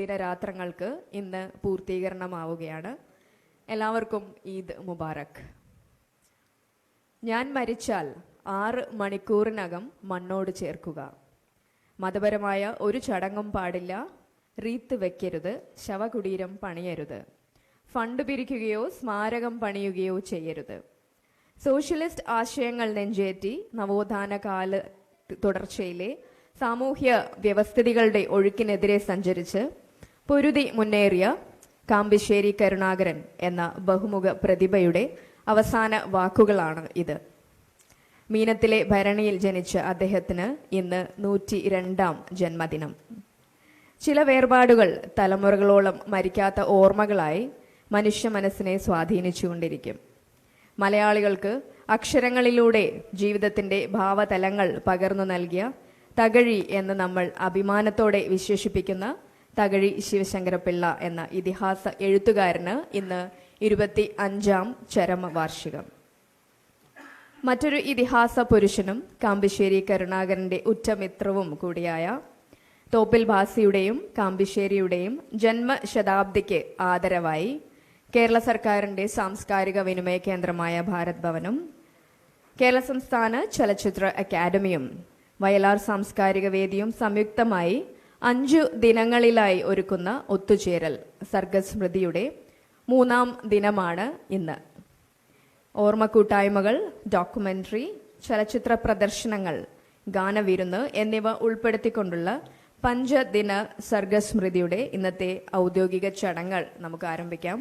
ദിനരാത്രങ്ങൾക്ക് ഇന്ന് പൂർത്തീകരണമാവുകയാണ്. എല്ലാവർക്കും ഈദ് മുബാറക്. ഞാൻ മരിച്ചാൽ 6 മണിക്കൂറിനകം മണ്ണോട് ചേർക്കുക. മതപരമായ ഒരു ചടങ്ങും പാടില്ല. റീത്ത് വെക്കരുത്. ശവകുടീരം പണിയരുത്. ഫണ്ട് പിരിക്കുകയോ സ്മാരകം പണിയുകയോ ചെയ്യരുത്. സോഷ്യലിസ്റ്റ് ആശയങ്ങൾ നെഞ്ചേറ്റി നവോത്ഥാന കാല തുടർച്ചയിലെ സാമൂഹ്യ വ്യവസ്ഥിതികളുടെ ഒഴുക്കിനെതിരെ സഞ്ചരിച്ച് പൊരുതി മുന്നേറിയ കാമ്പിശ്ശേരി കരുണാകരൻ എന്ന ബഹുമുഖ പ്രതിഭയുടെ അവസാന വാക്കുകളാണ് ഇത്. മീനത്തിലെ ഭരണിയിൽ ജനിച്ച അദ്ദേഹത്തിന് ഇന്ന് 102ാം ജന്മദിനം. ചില വേർപാടുകൾ തലമുറകളോളം മരിക്കാത്ത ഓർമ്മകളായി മനുഷ്യ മനസ്സിനെ സ്വാധീനിച്ചുകൊണ്ടിരിക്കും. മലയാളികൾക്ക് അക്ഷരങ്ങളിലൂടെ ജീവിതത്തിന്റെ ഭാവതലങ്ങൾ പകർന്നു നൽകിയ തകഴി എന്ന് നമ്മൾ അഭിമാനത്തോടെ വിശേഷിപ്പിക്കുന്ന തകഴി ശിവശങ്കരപ്പിള്ള എന്ന ഇതിഹാസ എഴുത്തുകാരന് ഇന്ന് 25ാം ചരമവാർഷികം. മറ്റൊരു ഇതിഹാസ പുരുഷനും കാമ്പിശ്ശേരി കരുണാകരന്റെ ഉറ്റമിത്രവും കൂടിയായ തോപ്പിൽ ഭാസിയുടെയും കാമ്പിശ്ശേരിയുടെയും ജന്മശതാബ്ദിക്ക് ആദരവായി കേരള സർക്കാരിന്റെ സാംസ്കാരിക വിനിമയ കേന്ദ്രമായ ഭാരത് ഭവനും കേരള സംസ്ഥാന ചലച്ചിത്ര അക്കാദമിയും വയലാർ സാംസ്കാരിക വേദിയും സംയുക്തമായി 5 ദിനങ്ങളിലായി ഒരുക്കുന്ന ഒത്തുചേരൽ സർഗസ്മൃതിയുടെ 3ാം ദിനമാണ് ഇന്ന്. ഓർമ്മക്കൂട്ടായ്മകൾ, ഡോക്യുമെന്ററി, ചലച്ചിത്ര പ്രദർശനങ്ങൾ, ഗാനവിരുന്ന് എന്നിവ ഉൾപ്പെടുത്തിക്കൊണ്ടുള്ള 5 ദിന സർഗസ്മൃതിയുടെ ഇന്നത്തെ ഔദ്യോഗിക ചടങ്ങുകൾ നമുക്ക് ആരംഭിക്കാം.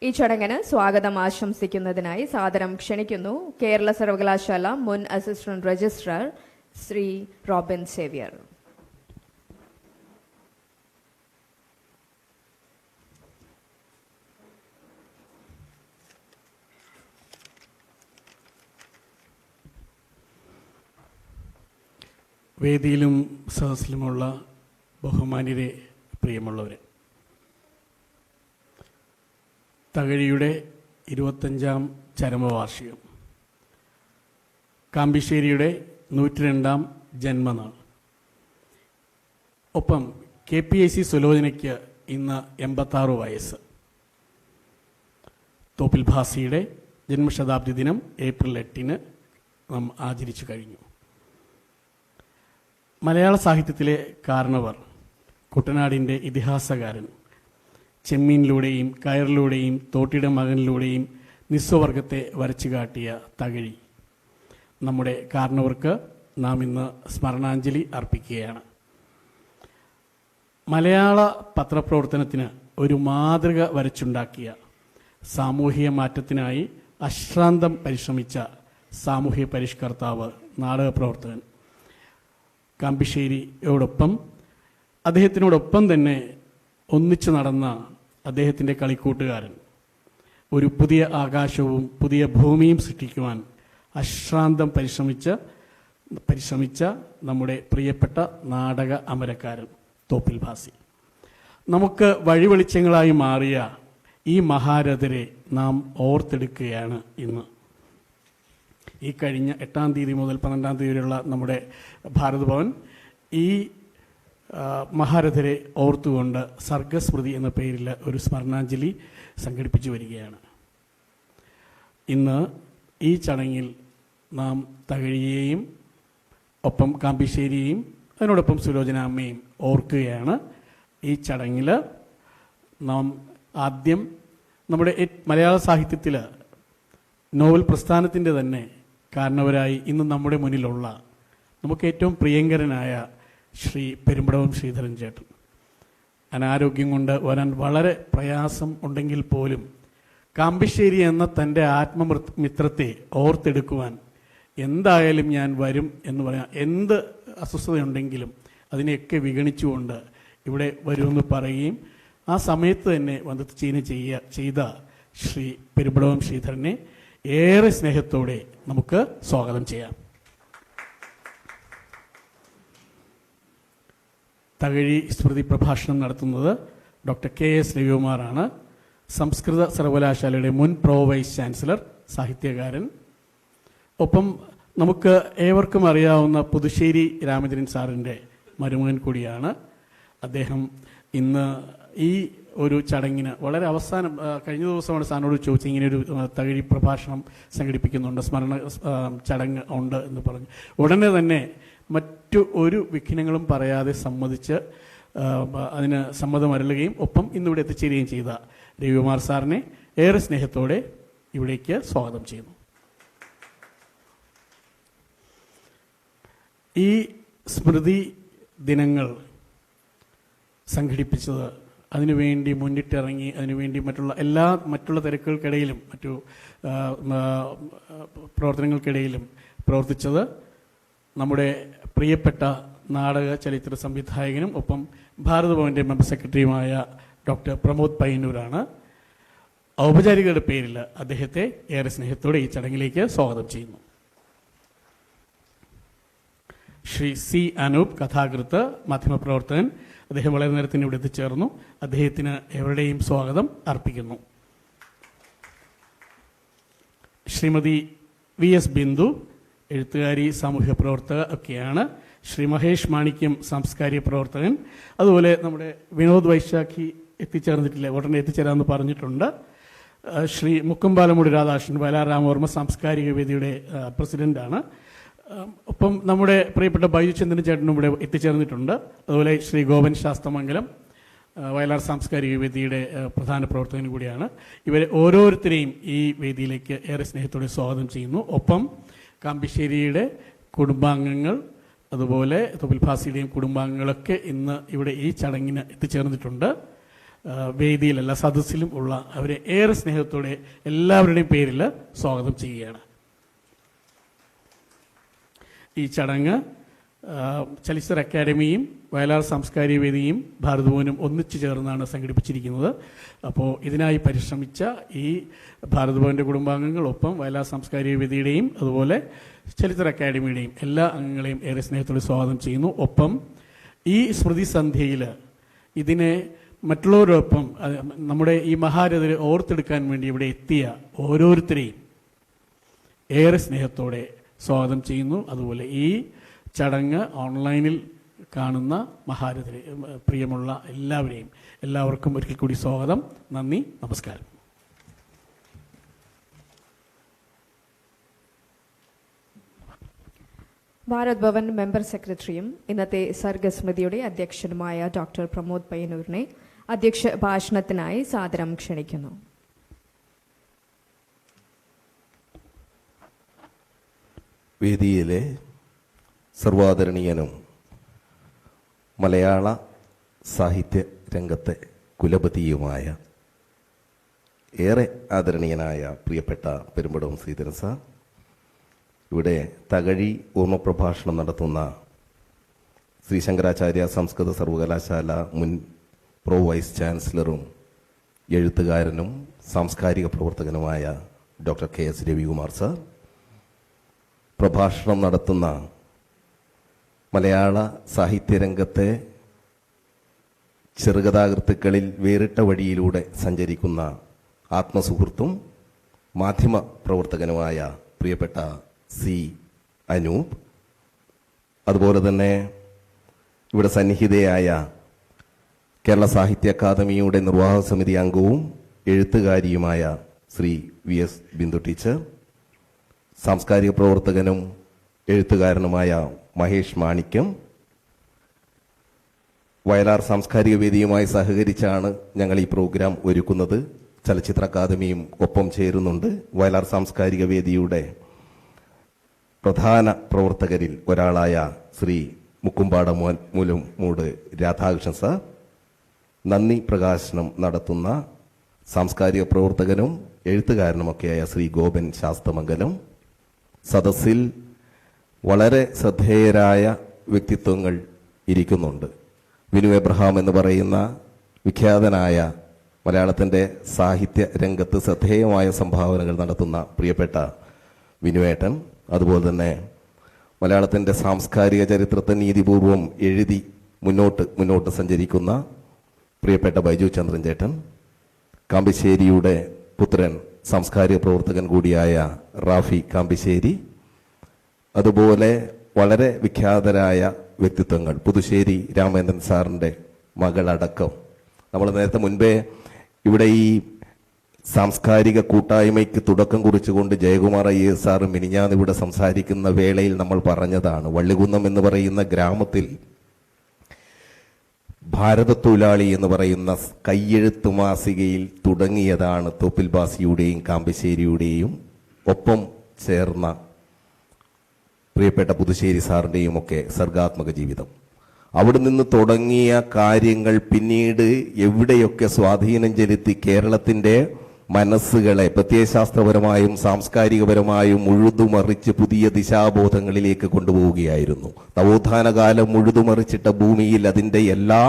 ഈ ചടങ്ങിന് സ്വാഗതം ആശംസിക്കുന്നതിനായി സാദരം ക്ഷണിക്കുന്നു കേരള സർവകലാശാല മുൻ assistant registrar Shri Robin Xavier. വേദിയിലും സദസ്സിലുമുള്ള ബഹുമാന്യരെ, പ്രിയമുള്ളവരെ, തകഴിയുടെ 25ാം ചരമവാർഷികം, കാമ്പിശ്ശേരിയുടെ 102ാം ജന്മനാൾ. ഒപ്പം KPIC സുലോചനയ്ക്ക് ഇന്ന് 86 വയസ്സ്. തോപ്പിൽ ഭാസിയുടെ ജന്മശതാബ്ദി ദിനം ഏപ്രിൽ 8-ന് നാം ആചരിച്ചു കഴിഞ്ഞു. മലയാള സാഹിത്യത്തിലെ കാരണവർ, കുട്ടനാടിൻ്റെ ഇതിഹാസകാരൻ, ചെമ്മീനിലൂടെയും കയറിലൂടെയും തോട്ടിയുടെ മകനിലൂടെയും നിസ്വവർഗത്തെ വരച്ചു കാട്ടിയ തകഴി, നമ്മുടെ കാരണവർക്ക് നാം ഇന്ന് സ്മരണാഞ്ജലി അർപ്പിക്കുകയാണ്. മലയാള പത്രപ്രവർത്തനത്തിന് ഒരു മാതൃക വരച്ചുണ്ടാക്കിയ, സാമൂഹിക മാറ്റത്തിനായി അശ്രാന്തം പരിശ്രമിച്ച സാമൂഹ്യ പരിഷ്കർത്താവ്, നാടകപ്രവർത്തകൻ കാമ്പിശ്ശേരിയോടൊപ്പം, അദ്ദേഹത്തിനോടൊപ്പം തന്നെ ഒന്നിച്ചു നടന്ന അദ്ദേഹത്തിൻ്റെ കളിക്കൂട്ടുകാരൻ, ഒരു പുതിയ ആകാശവും പുതിയ ഭൂമിയും സൃഷ്ടിക്കുവാൻ അശ്രാന്തം പരിശ്രമിച്ച നമ്മുടെ പ്രിയപ്പെട്ട നാടക അമരക്കാരൻ തോപ്പിൽ ഭാസി. നമുക്ക് വഴിവെളിച്ചങ്ങളായി മാറിയ ഈ മഹാരഥരെ നാം ഓർത്തെടുക്കുകയാണ് ഇന്ന്. ഈ കഴിഞ്ഞ 8-ാം തീയതി മുതൽ 12-ാം തീയതി വരെയുള്ള നമ്മുടെ ഭാരത് ഭവൻ ഈ മഹാരഥരെ ഓർത്തുകൊണ്ട് സർഗസ്മൃതി എന്ന പേരിൽ ഒരു സ്മരണാഞ്ജലി സംഘടിപ്പിച്ചു വരികയാണ്. ഇന്ന് ഈ ചടങ്ങിൽ നാം തകഴിയെയും ഒപ്പം കാമ്പിശ്ശേരിയെയും അതിനോടൊപ്പം സുലോചന അമ്മയും ഓർക്കുകയാണ്. ഈ ചടങ്ങിൽ നാം ആദ്യം നമ്മുടെ മലയാള സാഹിത്യത്തിൽ നോവൽ പ്രസ്ഥാനത്തിൻ്റെ തന്നെ കാരണവരായി ഇന്ന് നമ്മുടെ മുന്നിലുള്ള നമുക്ക് ഏറ്റവും പ്രിയങ്കരനായ ശ്രീ പെരുമ്പടവം ശ്രീധരൻ ചേട്ടൻ, അനാരോഗ്യം കൊണ്ട് വരാൻ വളരെ പ്രയാസം ഉണ്ടെങ്കിൽ പോലും കാമ്പിശ്ശേരി എന്ന തൻ്റെ ആത്മമിത്രത്തെ ഓർത്തെടുക്കുവാൻ എന്തായാലും ഞാൻ വരും എന്ന് പറയാം, എന്ത് അസ്വസ്ഥതയുണ്ടെങ്കിലും അതിനെയൊക്കെ വിഗണിച്ചുകൊണ്ട് ഇവിടെ വരുമെന്ന് പറയുകയും ആ സമയത്ത് തന്നെ വന്ന് ചെയ്ത ശ്രീ പെരുമ്പടവം ശ്രീധരനെ ഏറെ സ്നേഹത്തോടെ നമുക്ക് സ്വാഗതം ചെയ്യാം. തകഴി സ്മൃതി പ്രഭാഷണം നടത്തുന്നത് ഡോക്ടർ KS രവികുമാറാണ്. സംസ്കൃത സർവകലാശാലയുടെ മുൻ വൈസ് ചാൻസലർ, സാഹിത്യകാരൻ. ഒപ്പം നമുക്ക് ഏവർക്കും അറിയാവുന്ന പുതുശ്ശേരി രാമചന്ദ്രൻ സാറിൻ്റെ മരുമകൻ കൂടിയാണ്. അദ്ദേഹം ഇന്ന് ഈ ഒരു ചടങ്ങിന് വളരെ അവസാനം കഴിഞ്ഞ ദിവസമാണ് സാറിനോട് ചോദിച്ചത് ഇങ്ങനെ ഒരു തകഴി പ്രഭാഷണം സംഘടിപ്പിക്കുന്നുണ്ട്, സ്മരണ ചടങ്ങ് ഉണ്ട് എന്ന് പറഞ്ഞു. ഉടനെ തന്നെ മറ്റു ഒരു വിഘ്നങ്ങളും പറയാതെ സമ്മതിച്ച് അതിന് സമ്മതം അരുളുകയും ഒപ്പം ഇന്നിവിടെ എത്തിച്ചേരുകയും ചെയ്ത രവികുമാർ സാറിനെ ഏറെ സ്നേഹത്തോടെ ഇവിടേക്ക് സ്വാഗതം ചെയ്യുന്നു. ഈ സ്മൃതി ദിനങ്ങൾ സംഘടിപ്പിച്ചത്, അതിനുവേണ്ടി മുന്നിട്ടിറങ്ങി, അതിനുവേണ്ടി മറ്റുള്ള തിരക്കുകൾക്കിടയിലും മറ്റു പ്രവർത്തനങ്ങൾക്കിടയിലും പ്രവർത്തിച്ചത് നമ്മുടെ പ്രിയപ്പെട്ട നാടക ചലച്ചിത്ര സംവിധായകനും ഒപ്പം ഭാരതഭവൻ്റെ മെമ്പർ സെക്രട്ടറിയുമായ ഡോക്ടർ പ്രമോദ് പയ്യന്നൂരാണ്. ഔപചാരികരുടെ പേരിൽ അദ്ദേഹത്തെ ഏറെ സ്നേഹത്തോടെ ഈ ചടങ്ങിലേക്ക് സ്വാഗതം ചെയ്യുന്നു. ശ്രീ സി അനൂപ്, കഥാകൃത്ത്, മാധ്യമപ്രവർത്തകൻ, അദ്ദേഹം വളരെ നേരത്തിന് ഇവിടെ എത്തിച്ചേർന്നു. അദ്ദേഹത്തിന് എവരുടെയും സ്വാഗതം അർപ്പിക്കുന്നു. ശ്രീമതി വി എസ് ബിന്ദു, എഴുത്തുകാരി, സാമൂഹ്യ പ്രവർത്തക ഒക്കെയാണ്. ശ്രീ മഹേഷ് മാണിക്യം, സാംസ്കാരിക പ്രവർത്തകൻ. അതുപോലെ നമ്മുടെ വിനോദ് വൈശാഖി എത്തിച്ചേർന്നിട്ടില്ല, ഉടനെ എത്തിച്ചേരാമെന്ന് പറഞ്ഞിട്ടുണ്ട്. ശ്രീ മുക്കമ്പാലമുടി രാധാകൃഷ്ണൻ, വയലാർ രാമവർമ്മ സാംസ്കാരിക വേദിയുടെ പ്രസിഡന്റാണ്. ഒപ്പം നമ്മുടെ പ്രിയപ്പെട്ട ബൈജു ചന്ദ്രൻ ചേട്ടനും ഇവിടെ എത്തിച്ചേർന്നിട്ടുണ്ട്. അതുപോലെ ശ്രീ ഗോപൻ ശാസ്തമംഗലം, വയലാർ സാംസ്കാരിക വേദിയുടെ പ്രധാന പ്രവർത്തകൻ കൂടിയാണ്. ഇവരെ ഓരോരുത്തരെയും ഈ വേദിയിലേക്ക് ഏറെ സ്നേഹത്തോടെ സ്വാഗതം ചെയ്യുന്നു. ഒപ്പം കാമ്പിശ്ശേരിയുടെ കുടുംബാംഗങ്ങൾ, അതുപോലെ തൊപ്പിൽ ഭാസിയുടെയും കുടുംബാംഗങ്ങളൊക്കെ ഇന്ന് ഇവിടെ ഈ ചടങ്ങിന് എത്തിച്ചേർന്നിട്ടുണ്ട്. വേദിയിലല്ല, സദസ്സിലും ഉള്ള അവരെ ഏറെ സ്നേഹത്തോടെ എല്ലാവരുടെയും പേരിൽ സ്വാഗതം ചെയ്യുകയാണ്. ഈ ചടങ്ങ് ചലച്ചിത്ര അക്കാദമിയും വയലാർ സാംസ്കാരിക വേദിയും ഭാരതഭവനും ഒന്നിച്ചു ചേർന്നാണ് സംഘടിപ്പിച്ചിരിക്കുന്നത്. അപ്പോൾ ഇതിനായി പരിശ്രമിച്ച ഈ ഭാരതഭവൻ്റെ കുടുംബാംഗങ്ങൾ, ഒപ്പം വയലാർ സാംസ്കാരിക വേദിയുടെയും അതുപോലെ ചലച്ചിത്ര അക്കാദമിയുടെയും എല്ലാ അംഗങ്ങളെയും ഏറെ സ്നേഹത്തോടെ സ്വാഗതം ചെയ്യുന്നു. ഒപ്പം ഈ സ്മൃതി സന്ധ്യയിൽ ഇതിനെ മറ്റുള്ളവരോടൊപ്പം നമ്മുടെ ഈ മഹാരഥരെ ഓർത്തെടുക്കാൻ വേണ്ടി ഇവിടെ എത്തിയ ഓരോരുത്തരെയും ഏറെ സ്നേഹത്തോടെ സ്വാഗതം ചെയ്യുന്നു. അതുപോലെ ഈ ചടങ്ങ് ഓൺലൈനിൽ കാണുന്ന മഹാരഥരെ, പ്രിയമുള്ള എല്ലാവർക്കും ഒരിക്കൽ കൂടി സ്വാഗതം. നന്ദി, നമസ്കാരം. ഭാരത് ഭവൻ മെമ്പർ സെക്രട്ടറിയും ഇന്നത്തെ സർഗസ്മൃതിയുടെ അധ്യക്ഷനുമായ ഡോക്ടർ പ്രമോദ് പയ്യന്നൂരിനെ അധ്യക്ഷ ഭാഷണത്തിനായി സാദരം ക്ഷണിക്കുന്നു. വേദിയിലെ സർവാദരണീയനും മലയാള സാഹിത്യ രംഗത്തെ കുലപതിയുമായ ഏറെ ആദരണീയനായ പ്രിയപ്പെട്ട പെരുമ്പടം ശ്രീധരൻ സാർ, ഇവിടെ തകഴി ഓർമ്മപ്രഭാഷണം നടത്തുന്ന ശ്രീ ശങ്കരാചാര്യ സംസ്കൃത സർവകലാശാല മുൻ പ്രോ വൈസ് ചാൻസലറും എഴുത്തുകാരനും സാംസ്കാരിക പ്രവർത്തകനുമായ doctor K S Ravikumar sir, പ്രഭാഷണം നടത്തുന്ന മലയാള സാഹിത്യരംഗത്തെ ചെറുകഥാകൃത്തുക്കളിൽ വേറിട്ട വഴിയിലൂടെ സഞ്ചരിക്കുന്ന ആത്മസുഹൃത്തും മാധ്യമ പ്രവർത്തകനുമായ പ്രിയപ്പെട്ട സി അനൂപ്, അതുപോലെ തന്നെ ഇവിടെ സന്നിഹിതയായ കേരള സാഹിത്യ അക്കാദമിയുടെ നിർവാഹക സമിതി അംഗവും എഴുത്തുകാരിയുമായ Shri V S Bindu teacher, സാംസ്കാരിക പ്രവർത്തകനും എഴുത്തുകാരനുമായ മഹേഷ് മാണിക്യം, വയലാർ സാംസ്കാരിക വേദിയുമായി സഹകരിച്ചാണ് ഞങ്ങൾ ഈ പ്രോഗ്രാം ഒരുക്കുന്നത്. ചലച്ചിത്ര അക്കാദമിയും ഒപ്പം ചേരുന്നുണ്ട്. വയലാർ സാംസ്കാരിക വേദിയുടെ പ്രധാന പ്രവർത്തകരിൽ ഒരാളായ ശ്രീ മുക്കുംപാട മൂലമൂട് രാധാകൃഷ്ണൻ സാർ, നന്ദി പ്രകാശനം നടത്തുന്ന സാംസ്കാരിക പ്രവർത്തകനും എഴുത്തുകാരനുമൊക്കെയായ ശ്രീ ഗോപൻ ശാസ്തമംഗലം, സദസ്സിൽ വളരെ ശ്രദ്ധേയരായ വ്യക്തിത്വങ്ങൾ ഇരിക്കുന്നുണ്ട്. വിനു എബ്രഹാം എന്ന് പറയുന്ന വിഖ്യാതനായ മലയാളത്തിൻ്റെ സാഹിത്യ രംഗത്ത് ശ്രദ്ധേയമായ സംഭാവനകൾ നടത്തുന്ന പ്രിയപ്പെട്ട വിനുവേട്ടൻ, അതുപോലെ തന്നെ മലയാളത്തിൻ്റെ സാംസ്കാരിക ചരിത്രത്തെ നീതിപൂർവം എഴുതി മുന്നോട്ട് സഞ്ചരിക്കുന്ന പ്രിയപ്പെട്ട ബൈജു ചന്ദ്രൻ ചേട്ടൻ, കാമ്പിശ്ശേരിയുടെ പുത്രൻ സാംസ്കാരിക പ്രവർത്തകൻ കൂടിയായ റാഫി കാമ്പിശ്ശേരി, അതുപോലെ വളരെ വിഖ്യാതരായ വ്യക്തിത്വങ്ങൾ പുതുശ്ശേരി രാമേന്ദ്രൻ സാറിൻ്റെ മകളടക്കം. നമ്മൾ നേരത്തെ മുൻപേ ഇവിടെ ഈ സാംസ്കാരിക കൂട്ടായ്മയ്ക്ക് തുടക്കം കുറിച്ചുകൊണ്ട് ജയകുമാർ IAS സാറ് മിനിഞ്ഞാന്ന് ഇവിടെ സംസാരിക്കുന്ന വേളയിൽ നമ്മൾ പറഞ്ഞതാണ്, വള്ളികുന്നം എന്ന് പറയുന്ന ഗ്രാമത്തിൽ ഭാരതത്തൊഴിലാളി എന്ന് പറയുന്ന കയ്യെഴുത്ത് മാസികയിൽ തുടങ്ങിയതാണ് തോപ്പിൽ ബാസിയുടെയും കാമ്പശ്ശേരിയുടെയും ഒപ്പം ചേർന്ന പ്രിയപ്പെട്ട പുതുശ്ശേരി സാറിൻ്റെയും ഒക്കെ സർഗാത്മക ജീവിതം. അവിടെ നിന്ന് തുടങ്ങിയ കാര്യങ്ങൾ പിന്നീട് എവിടെയൊക്കെ സ്വാധീനം ചെലുത്തി കേരളത്തിൻ്റെ മനസ്സുകളെ പ്രത്യയശാസ്ത്രപരമായും സാംസ്കാരികപരമായും ഉഴുതുമറിച്ച് പുതിയ ദിശാബോധങ്ങളിലേക്ക് കൊണ്ടുപോവുകയായിരുന്നു. നവോത്ഥാന കാലം ഉഴുതുമറിച്ചിട്ട ഭൂമിയിൽ അതിൻ്റെ എല്ലാ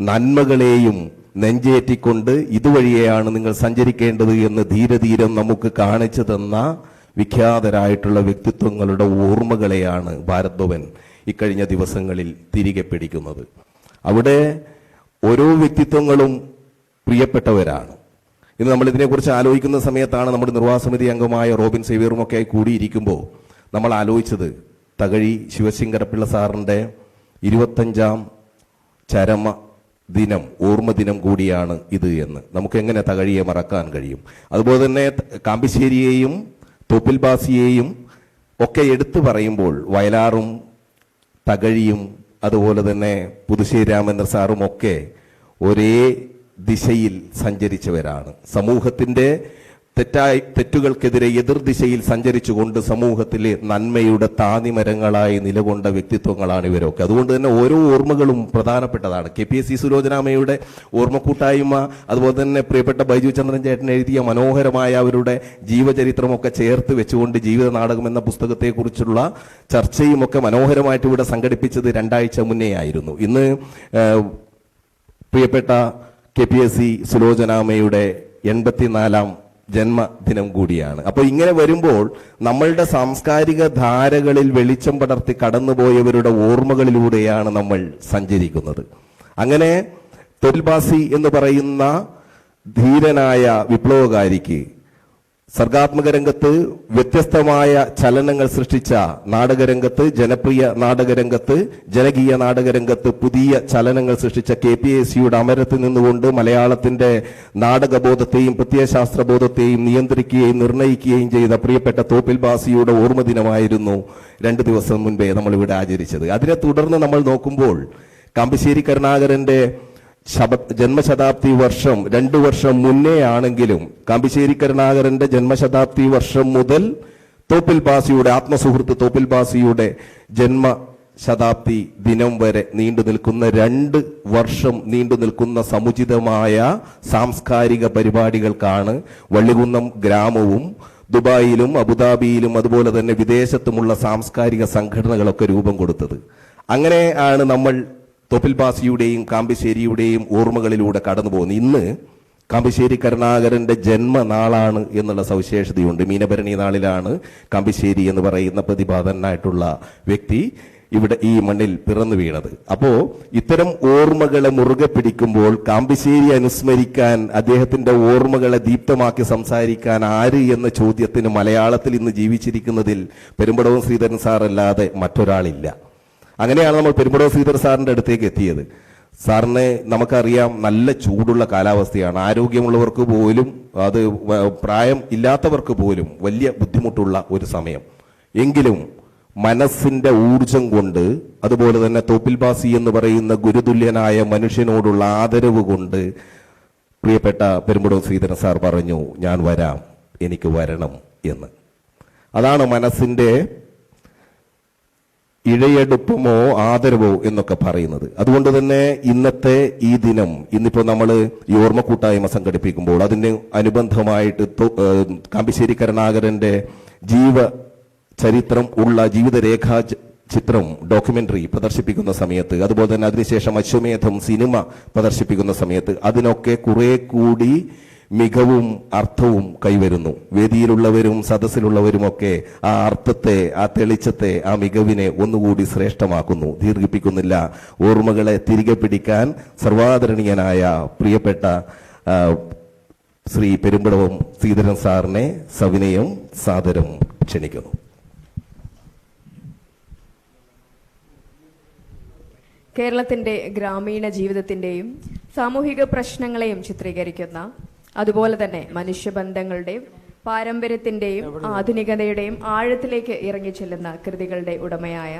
നന്മകളെയും നെഞ്ചേറ്റിക്കൊണ്ട് ഇതുവഴിയെയാണ് നിങ്ങൾ സഞ്ചരിക്കേണ്ടത് എന്ന് ധീരധീരം നമുക്ക് കാണിച്ചു തന്ന വിഖ്യാതരായിട്ടുള്ള വ്യക്തിത്വങ്ങളുടെ ഓർമ്മകളെയാണ് ഭാരത് ഭവൻ ഇക്കഴിഞ്ഞ ദിവസങ്ങളിൽ തിരികെ പിടിക്കുന്നത്. അവിടെ ഓരോ വ്യക്തിത്വങ്ങളും പ്രിയപ്പെട്ടവരാണ്. ഇന്ന് നമ്മൾ ഇതിനെക്കുറിച്ച് ആലോചിക്കുന്ന സമയത്താണ് നമ്മുടെ നിർവാഹക സമിതി അംഗമായ റോബിൻ സേവ്യറുമൊക്കെ കൂടിയിരിക്കുമ്പോൾ നമ്മൾ ആലോചിച്ചത് തകഴി ശിവശങ്കരപ്പിള്ള സാറിൻ്റെ 25ാം ചരമ ദിനം, ഓർമ്മ ദിനം കൂടിയാണ് ഇത് എന്ന്. നമുക്ക് എങ്ങനെ തകഴിയെ മറക്കാൻ കഴിയും? അതുപോലെ തന്നെ കാമ്പശ്ശേരിയെയും തോപ്പിൽ ബാസിയെയും ഒക്കെ എടുത്തു പറയുമ്പോൾ വയലാറും തകഴിയും അതുപോലെ തന്നെ പുതുശ്ശേരി രാമേന്ദ്ര സാറും ഒക്കെ ഒരേ ദിശയിൽ സഞ്ചരിച്ചവരാണ്. സമൂഹത്തിന്റെ തെറ്റുകൾക്കെതിരെ എതിർദിശയിൽ സഞ്ചരിച്ചുകൊണ്ട് സമൂഹത്തിലെ നന്മയുടെ താന്നിമരങ്ങളായി നിലകൊണ്ട വ്യക്തിത്വങ്ങളാണ് ഇവരൊക്കെ. അതുകൊണ്ട് തന്നെ ഓരോ ഓർമ്മകളും പ്രധാനപ്പെട്ടതാണ്. KPSC സുലോചനാമയുടെ ഓർമ്മക്കൂട്ടായ്മ, അതുപോലെ തന്നെ പ്രിയപ്പെട്ട ബൈജു ചന്ദ്രൻ ചേട്ടൻ എഴുതിയ മനോഹരമായ അവരുടെ ജീവചരിത്രമൊക്കെ ചേർത്ത് വെച്ചുകൊണ്ട് ജീവിത നാടകം എന്ന പുസ്തകത്തെക്കുറിച്ചുള്ള ചർച്ചയും ഒക്കെ മനോഹരമായിട്ട് ഇവിടെ സംഘടിപ്പിച്ചത് 2 ആഴ്ച മുന്നേ ആയിരുന്നു. ഇന്ന് പ്രിയപ്പെട്ട KPSC സുലോചനാമയുടെ 84ാം ജന്മദിനം കൂടിയാണ്. അപ്പോൾ ഇങ്ങനെ വരുമ്പോൾ നമ്മളുടെ സാംസ്കാരിക ധാരകളിൽ വെളിച്ചം പടർത്തി കടന്നുപോയവരുടെ ഓർമ്മകളിലൂടെയാണ് നമ്മൾ സഞ്ചരിക്കുന്നത്. അങ്ങനെ തോപ്പിൽ ബാസി എന്ന് പറയുന്ന ധീരനായ വിപ്ലവകാരിക്ക് സർഗാത്മക രംഗത്ത് വ്യത്യസ്തമായ ചലനങ്ങൾ സൃഷ്ടിച്ച നാടകരംഗത്ത്, ജനപ്രിയ നാടകരംഗത്ത്, ജനകീയ നാടകരംഗത്ത് പുതിയ ചലനങ്ങൾ സൃഷ്ടിച്ച KPSCയുടെ അമരത്ത് നിന്നുകൊണ്ട് മലയാളത്തിന്റെ നാടകബോധത്തെയും പ്രത്യയശാസ്ത്രബോധത്തെയും നിയന്ത്രിക്കുകയും നിർണയിക്കുകയും ചെയ്ത പ്രിയപ്പെട്ട തോപ്പിൽ ബാസിയുടെ ഓർമ്മ ദിനമായിരുന്നു 2 ദിവസം മുൻപേ നമ്മളിവിടെ ആചരിച്ചത്. അതിനെ തുടർന്ന് നമ്മൾ നോക്കുമ്പോൾ കാമ്പശ്ശേരി കരുണാകരന്റെ ജന്മശതാബ്ദി വർഷം 2 വർഷം മുന്നേ ആണെങ്കിലും കാമ്പശ്ശേരി കരുണാകരന്റെ ജന്മശതാബ്ദി വർഷം മുതൽ തോപ്പിൽ ബാസിയുടെ ആത്മസുഹൃത്ത് തോപ്പിൽ ബാസിയുടെ ജന്മശതാബ്ദി ദിനം വരെ നീണ്ടു നിൽക്കുന്ന 2 വർഷം നീണ്ടു നിൽക്കുന്ന സമുചിതമായ സാംസ്കാരിക പരിപാടികൾക്കാണ് വള്ളികുന്നം ഗ്രാമവും ദുബായിലും അബുദാബിയിലും അതുപോലെ തന്നെ വിദേശത്തുമുള്ള സാംസ്കാരിക സംഘടനകളൊക്കെ രൂപം കൊടുത്തത്. അങ്ങനെ ആണ് നമ്മൾ തോപ്പിൽ ബാസിയുടെയും കാമ്പശ്ശേരിയുടെയും ഓർമ്മകളിലൂടെ കടന്നു പോകുന്നു. ഇന്ന് കാമ്പശ്ശേരി കരുണാകരന്റെ ജന്മനാളാണ് എന്നുള്ള സവിശേഷതയുണ്ട്. മീനഭരണി നാളിലാണ് കാമ്പശ്ശേരി എന്ന് പറയുന്ന പ്രതിഭാതനായിട്ടുള്ള വ്യക്തി ഇവിടെ ഈ മണ്ണിൽ പിറന്നു വീണത്. അപ്പോ ഇത്തരം ഓർമ്മകളെ മുറുകെ പിടിക്കുമ്പോൾ കാമ്പശ്ശേരി അനുസ്മരിക്കാൻ, അദ്ദേഹത്തിന്റെ ഓർമ്മകളെ ദീപ്തമാക്കി സംസാരിക്കാൻ ആര് എന്ന ചോദ്യത്തിന് മലയാളത്തിൽ ഇന്ന് ജീവിച്ചിരിക്കുന്നതിൽ പെരുമ്പടവം ശ്രീധരൻ സാറല്ലാതെ മറ്റൊരാളില്ല. അങ്ങനെയാണ് നമ്മൾ പെരുമ്പടവം ശ്രീധർ സാറിന്റെ അടുത്തേക്ക് എത്തിയത്. സാറിനെ നമുക്കറിയാം, നല്ല ചൂടുള്ള കാലാവസ്ഥയാണ്. ആരോഗ്യമുള്ളവർക്ക് പോലും, അത് പ്രായം ഇല്ലാത്തവർക്ക് പോലും വലിയ ബുദ്ധിമുട്ടുള്ള ഒരു സമയം. എങ്കിലും മനസ്സിന്റെ ഊർജം കൊണ്ട്, അതുപോലെ തന്നെ തോപ്പിൽ ബാസി എന്ന് പറയുന്ന ഗുരുതുല്യനായ മനുഷ്യനോടുള്ള ആദരവ് കൊണ്ട് പ്രിയപ്പെട്ട പെരുമ്പടവം ശ്രീധരൻ സാർ പറഞ്ഞു, ഞാൻ വരാം, എനിക്ക് വരണം എന്ന്. അതാണ് മനസ്സിന്റെ ഇഴയെടുപ്പമോ ആദരവോ എന്നൊക്കെ പറയുന്നത്. അതുകൊണ്ട് തന്നെ ഇന്നത്തെ ഈ ദിനം, ഇന്നിപ്പോ നമ്മൾ ഈ ഓർമ്മ കൂട്ടായ്മ സംഘടിപ്പിക്കുമ്പോൾ അതിന് അനുബന്ധമായിട്ട് കാമ്പശ്ശേരി കരുണാകരന്റെ ജീവചരിത്രം ഉള്ള ജീവിതരേഖാ ചിത്രം, ഡോക്യുമെന്ററി പ്രദർശിപ്പിക്കുന്ന സമയത്ത്, അതുപോലെ തന്നെ അതിനുശേഷം അശ്വമേധം സിനിമ പ്രദർശിപ്പിക്കുന്ന സമയത്ത് അതിനൊക്കെ കുറെ കൂടി മികവും അർത്ഥവും കൈവരുന്നു. വേദിയിലുള്ളവരും സദസ്സിലുള്ളവരുമൊക്കെ ആ അർത്ഥത്തെ, ആ തെളിച്ചത്തെ, ആ മികവിനെ ഒന്നുകൂടി ശ്രേഷ്ഠമാക്കുന്നു. ദീർഘിപ്പിക്കുന്നില്ല. ഓർമ്മകളെ തിരികെ പിടിക്കാൻ സർവാദരണീയനായ പ്രിയപ്പെട്ട ശ്രീ പെരുമ്പടവം ശ്രീധരൻ സാറിനെ സവിനയം സാദരം ക്ഷണിക്കുന്നു. കേരളത്തിന്റെ ഗ്രാമീണ ജീവിതത്തിന്റെയും സാമൂഹിക പ്രശ്നങ്ങളെയും ചിത്രീകരിക്കുന്ന, അതുപോലെ തന്നെ മനുഷ്യബന്ധങ്ങളുടെയും പാരമ്പര്യത്തിന്റെയും ആധുനികതയുടെയും ആഴത്തിലേക്ക് ഇറങ്ങിച്ചെല്ലുന്ന കൃതികളുടെ ഉടമയായ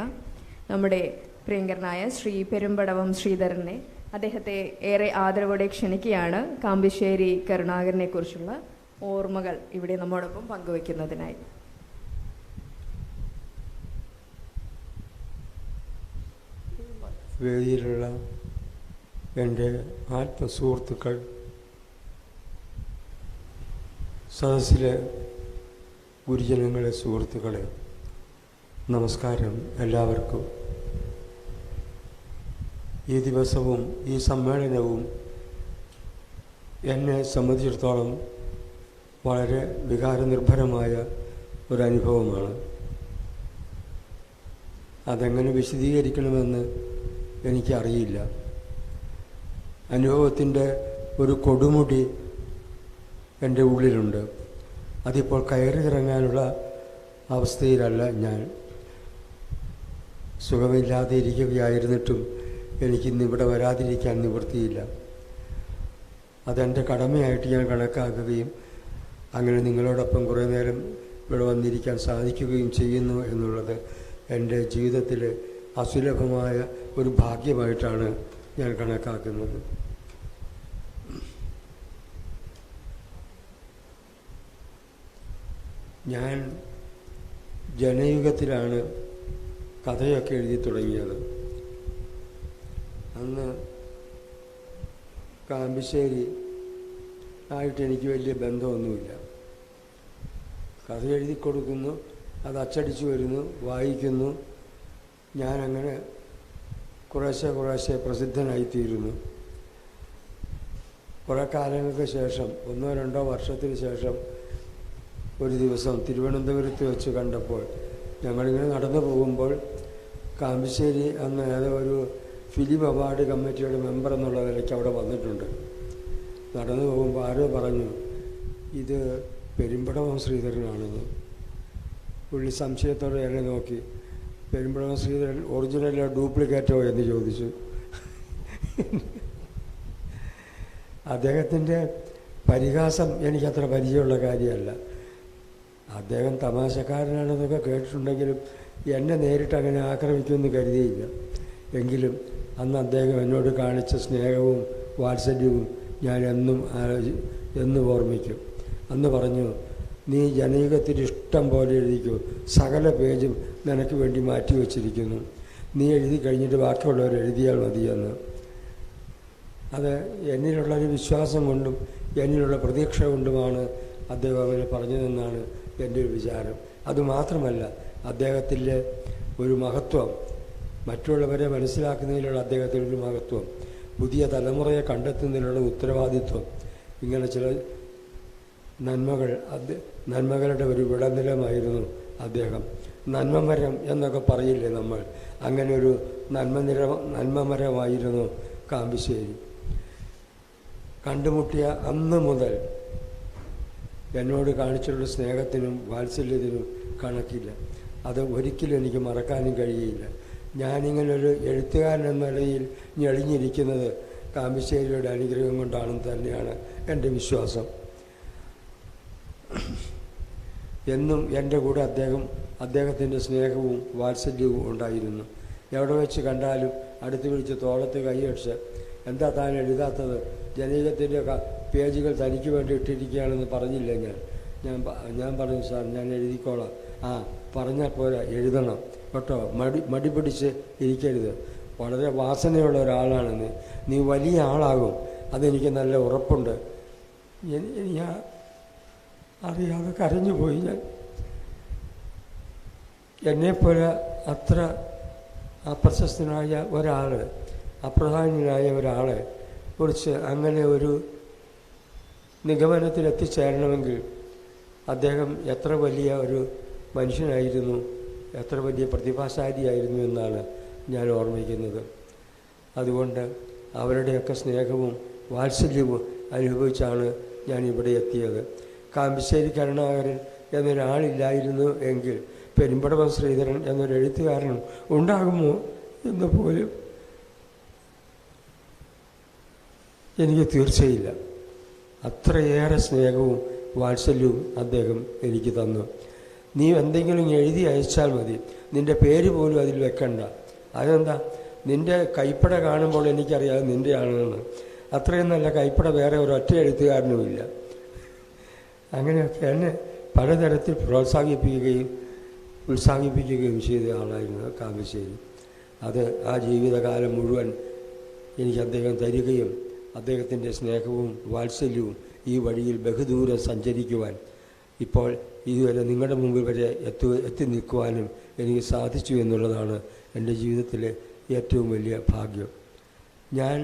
നമ്മുടെ പ്രിയങ്കരനായ ശ്രീ പെരുമ്പടവം ശ്രീധരനെ, അദ്ദേഹത്തെ ഏറെ ആദരവോടെ ക്ഷണിക്കുകയാണ് കാമ്പിശ്ശേരി കരുണാകരനെ കുറിച്ചുള്ള ഓർമ്മകൾ ഇവിടെ നമ്മോടൊപ്പം പങ്കുവയ്ക്കുന്നതിനായി. വേദിയിലുള്ള എൻ്റെ ആത്മസുഹൃത്തുക്കൾ, സദസ്സിലെ ഗുരുജനങ്ങളെ, സുഹൃത്തുക്കളെ, നമസ്കാരം എല്ലാവർക്കും. ഈ ദിവസവും ഈ സമ്മേളനവും എന്നെ സംബന്ധിച്ചിടത്തോളം വളരെ വികാരനിർഭരമായ ഒരനുഭവമാണ്. അതെങ്ങനെ വിശദീകരിക്കണമെന്ന് എനിക്കറിയില്ല. അനുഭവത്തിൻ്റെ ഒരു കൊടുമുടി എൻ്റെ ഉള്ളിലുണ്ട്. അതിപ്പോൾ കയറിയിറങ്ങാനുള്ള അവസ്ഥയിലല്ല ഞാൻ. സുഖമില്ലാതെ ഇരിക്കുകയായിരുന്നിട്ടും എനിക്കിന്നിവിടെ വരാതിരിക്കാൻ നിവൃത്തിയില്ല. അതെൻ്റെ കടമയായിട്ട് ഞാൻ കണക്കാക്കുകയും അങ്ങനെ നിങ്ങളോടൊപ്പം കുറേ നേരം ഇവിടെ വന്നിരിക്കാൻ സാധിക്കുകയും ചെയ്യുന്നു എന്നുള്ളത് എൻ്റെ ജീവിതത്തിലെ അസുലഭമായ ഒരു ഭാഗ്യമായിട്ടാണ് ഞാൻ കണക്കാക്കുന്നത്. ഞാൻ ജനയുഗത്തിലാണ് കഥയൊക്കെ എഴുതി തുടങ്ങിയത്. അന്ന് കാമ്പിശ്ശേരി ആയിട്ട് എനിക്ക് വലിയ ബന്ധമൊന്നുമില്ല. കഥ എഴുതി കൊടുക്കുന്നു, അത് അച്ചടിച്ചു വരുന്നു, വായിക്കുന്നു. ഞാനങ്ങനെ കുറേശ്ശെ പ്രസിദ്ധനായിത്തീരുന്നു. കുറേ കാലങ്ങൾക്ക് ശേഷം, 1-2 വർഷത്തിന് ശേഷം, ഒരു ദിവസം തിരുവനന്തപുരത്ത് വെച്ച് കണ്ടപ്പോൾ, ഞങ്ങളിങ്ങനെ നടന്നു പോകുമ്പോൾ കാമ്പിശ്ശേരി അന്ന് ഏതോ ഒരു ഫിലിം അവാർഡ് കമ്മിറ്റിയുടെ മെമ്പർ എന്നുള്ള നിലയ്ക്ക് അവിടെ വന്നിട്ടുണ്ട്. നടന്നു പോകുമ്പോൾ ആരോ പറഞ്ഞു, ഇത് പെരുമ്പടവം ശ്രീധരനാണെന്ന്. പുള്ളി സംശയത്തോടെ എന്നെ നോക്കി, പെരുമ്പടവം ശ്രീധരൻ ഒറിജിനലോ ഡ്യൂപ്ലിക്കേറ്റോ എന്ന് ചോദിച്ചു. അദ്ദേഹത്തിൻ്റെ പരിഹാസം എനിക്കത്ര പരിചയമുള്ള കാര്യമല്ല. അദ്ദേഹം തമാശക്കാരനാണെന്നൊക്കെ കേട്ടിട്ടുണ്ടെങ്കിലും എന്നെ നേരിട്ട് അങ്ങനെ ആക്രമിക്കുമെന്ന് കരുതിയില്ല. എങ്കിലും അന്ന് അദ്ദേഹം എന്നോട് കാണിച്ച സ്നേഹവും വാത്സല്യവും ഞാൻ എന്നും ഓർമ്മിക്കും. അന്ന് പറഞ്ഞു, നീ ജനയുഗത്തിൽ ഇഷ്ടം പോലെ എഴുതിക്കോ, സകല പേജും നിനക്ക് വേണ്ടി മാറ്റി വച്ചിരിക്കുന്നു, നീ എഴുതി കഴിഞ്ഞിട്ട് ബാക്കിയുള്ളവർ എഴുതിയാൽ മതിയെന്ന്. അത് എന്നിലുള്ളൊരു വിശ്വാസം കൊണ്ടും എന്നിലുള്ള പ്രതീക്ഷ കൊണ്ടുമാണ് അദ്ദേഹം അങ്ങനെ പറഞ്ഞതെന്നാണ് എൻ്റെ ഒരു വിചാരം. അതുമാത്രമല്ല, അദ്ദേഹത്തിൻ്റെ ഒരു മഹത്വം, മറ്റുള്ളവരെ മനസ്സിലാക്കുന്നതിലുള്ള അദ്ദേഹത്തിനൊരു മഹത്വം, പുതിയ തലമുറയെ കണ്ടെത്തുന്നതിനുള്ള ഉത്തരവാദിത്വം, ഇങ്ങനെ ചില നന്മകളുടെ ഒരു വിളനിലമായിരുന്നു അദ്ദേഹം. നന്മമരം എന്നൊക്കെ പറയില്ലേ നമ്മൾ, അങ്ങനെ ഒരു നന്മമരമായിരുന്നു കാമ്പിശ്ശേരി. കണ്ടുമുട്ടിയ അന്ന് മുതൽ എന്നോട് കാണിച്ചിട്ടുള്ള സ്നേഹത്തിനും വാത്സല്യത്തിനും കണക്കില്ല. അത് ഒരിക്കലും എനിക്ക് മറക്കാനും കഴിയില്ല. ഞാനിങ്ങനൊരു എഴുത്തുകാരൻ എന്ന നിലയിൽ ഞെളിഞ്ഞിരിക്കുന്നത് കാമ്പിശ്ശേരിയുടെ അനുഗ്രഹം കൊണ്ടാണെന്ന് തന്നെയാണ് എൻ്റെ വിശ്വാസം. എന്നും എൻ്റെ കൂടെ അദ്ദേഹത്തിൻ്റെ സ്നേഹവും വാത്സല്യവും ഉണ്ടായിരുന്നു. എവിടെ വെച്ച് കണ്ടാലും അടുത്ത് വിളിച്ച് തോളത്ത് കൈയടിച്ച്, എന്താ താൻ എഴുതാത്തത്, ജനീകത്തിൻ്റെ പേജുകൾ തനിക്ക് വേണ്ടി ഇട്ടിരിക്കുകയാണെന്ന് പറഞ്ഞില്ല ഞാൻ പറഞ്ഞു, സാർ ഞാൻ എഴുതിക്കോളാം. ആ പറഞ്ഞാൽ പോരാ, എഴുതണം കേട്ടോ, മടി പിടിച്ച് ഇരിക്കരുത്, വളരെ വാസനയുള്ള ഒരാളാണ് നീ വലിയ ആളാകും, അതെനിക്ക് നല്ല ഉറപ്പുണ്ട്. ഞാൻ അറിയാതെ കരഞ്ഞുപോയി. ഞാൻ എന്നെപ്പോലെ അത്ര അപ്രശസ്തനായ ഒരാൾ, അപ്രധാന്യനായ ഒരാളെ കുറിച്ച് അങ്ങനെ ഒരു നിഗമനത്തിലെത്തിച്ചേരണമെങ്കിൽ അദ്ദേഹം എത്ര വലിയ ഒരു മനുഷ്യനായിരുന്നു, എത്ര വലിയ പ്രതിഭാശാലിയായിരുന്നു എന്നാണ് ഞാൻ ഓർമ്മിക്കുന്നത്. അതുകൊണ്ട് അവരുടെയൊക്കെ സ്നേഹവും വാത്സല്യവും അനുഭവിച്ചാണ് ഞാൻ ഇവിടെ എത്തിയത്. കാമ്പിശ്ശേരി കരുണാകരൻ എന്നൊരാളില്ലായിരുന്നു എങ്കിൽ പെരുമ്പടവം ശ്രീധരൻ എന്നൊരു എഴുത്തുകാരനും ഉണ്ടാകുമോ എന്ന് പോലും എനിക്ക് തീർച്ചയില്ല. അത്രയേറെ സ്നേഹവും വാത്സല്യവും അദ്ദേഹം എനിക്ക് തന്നു. നീ എന്തെങ്കിലും എഴുതി അയച്ചാൽ മതി, നിൻ്റെ പേര് പോലും അതിൽ വെക്കണ്ട. അതെന്താ? നിൻ്റെ കൈപ്പട കാണുമ്പോൾ എനിക്കറിയാം നിൻ്റെ ആണെന്ന്. അത്രയും നല്ല കൈപ്പട വേറെ ഒരൊറ്റ എഴുത്തുകാരനുമില്ല. അങ്ങനെയൊക്കെ എന്നെ പലതരത്തിൽ പ്രോത്സാഹിപ്പിക്കുകയും ഉത്സാഹിപ്പിക്കുകയും ചെയ്ത ആളായിരുന്നു കാമ്പശ്ശേരി. അത് ആ ജീവിതകാലം മുഴുവൻ എനിക്ക് അദ്ദേഹം തരികയും അദ്ദേഹത്തിൻ്റെ സ്നേഹവും വാത്സല്യവും ഈ വഴിയിൽ ബഹുദൂരം സഞ്ചരിക്കുവാൻ ഇപ്പോൾ ഇതുവരെ നിങ്ങളുടെ മുമ്പിൽ വരെ എത്തി നിൽക്കുവാനും എനിക്ക് സാധിച്ചു എന്നുള്ളതാണ് എൻ്റെ ജീവിതത്തിലെ ഏറ്റവും വലിയ ഭാഗ്യം. ഞാൻ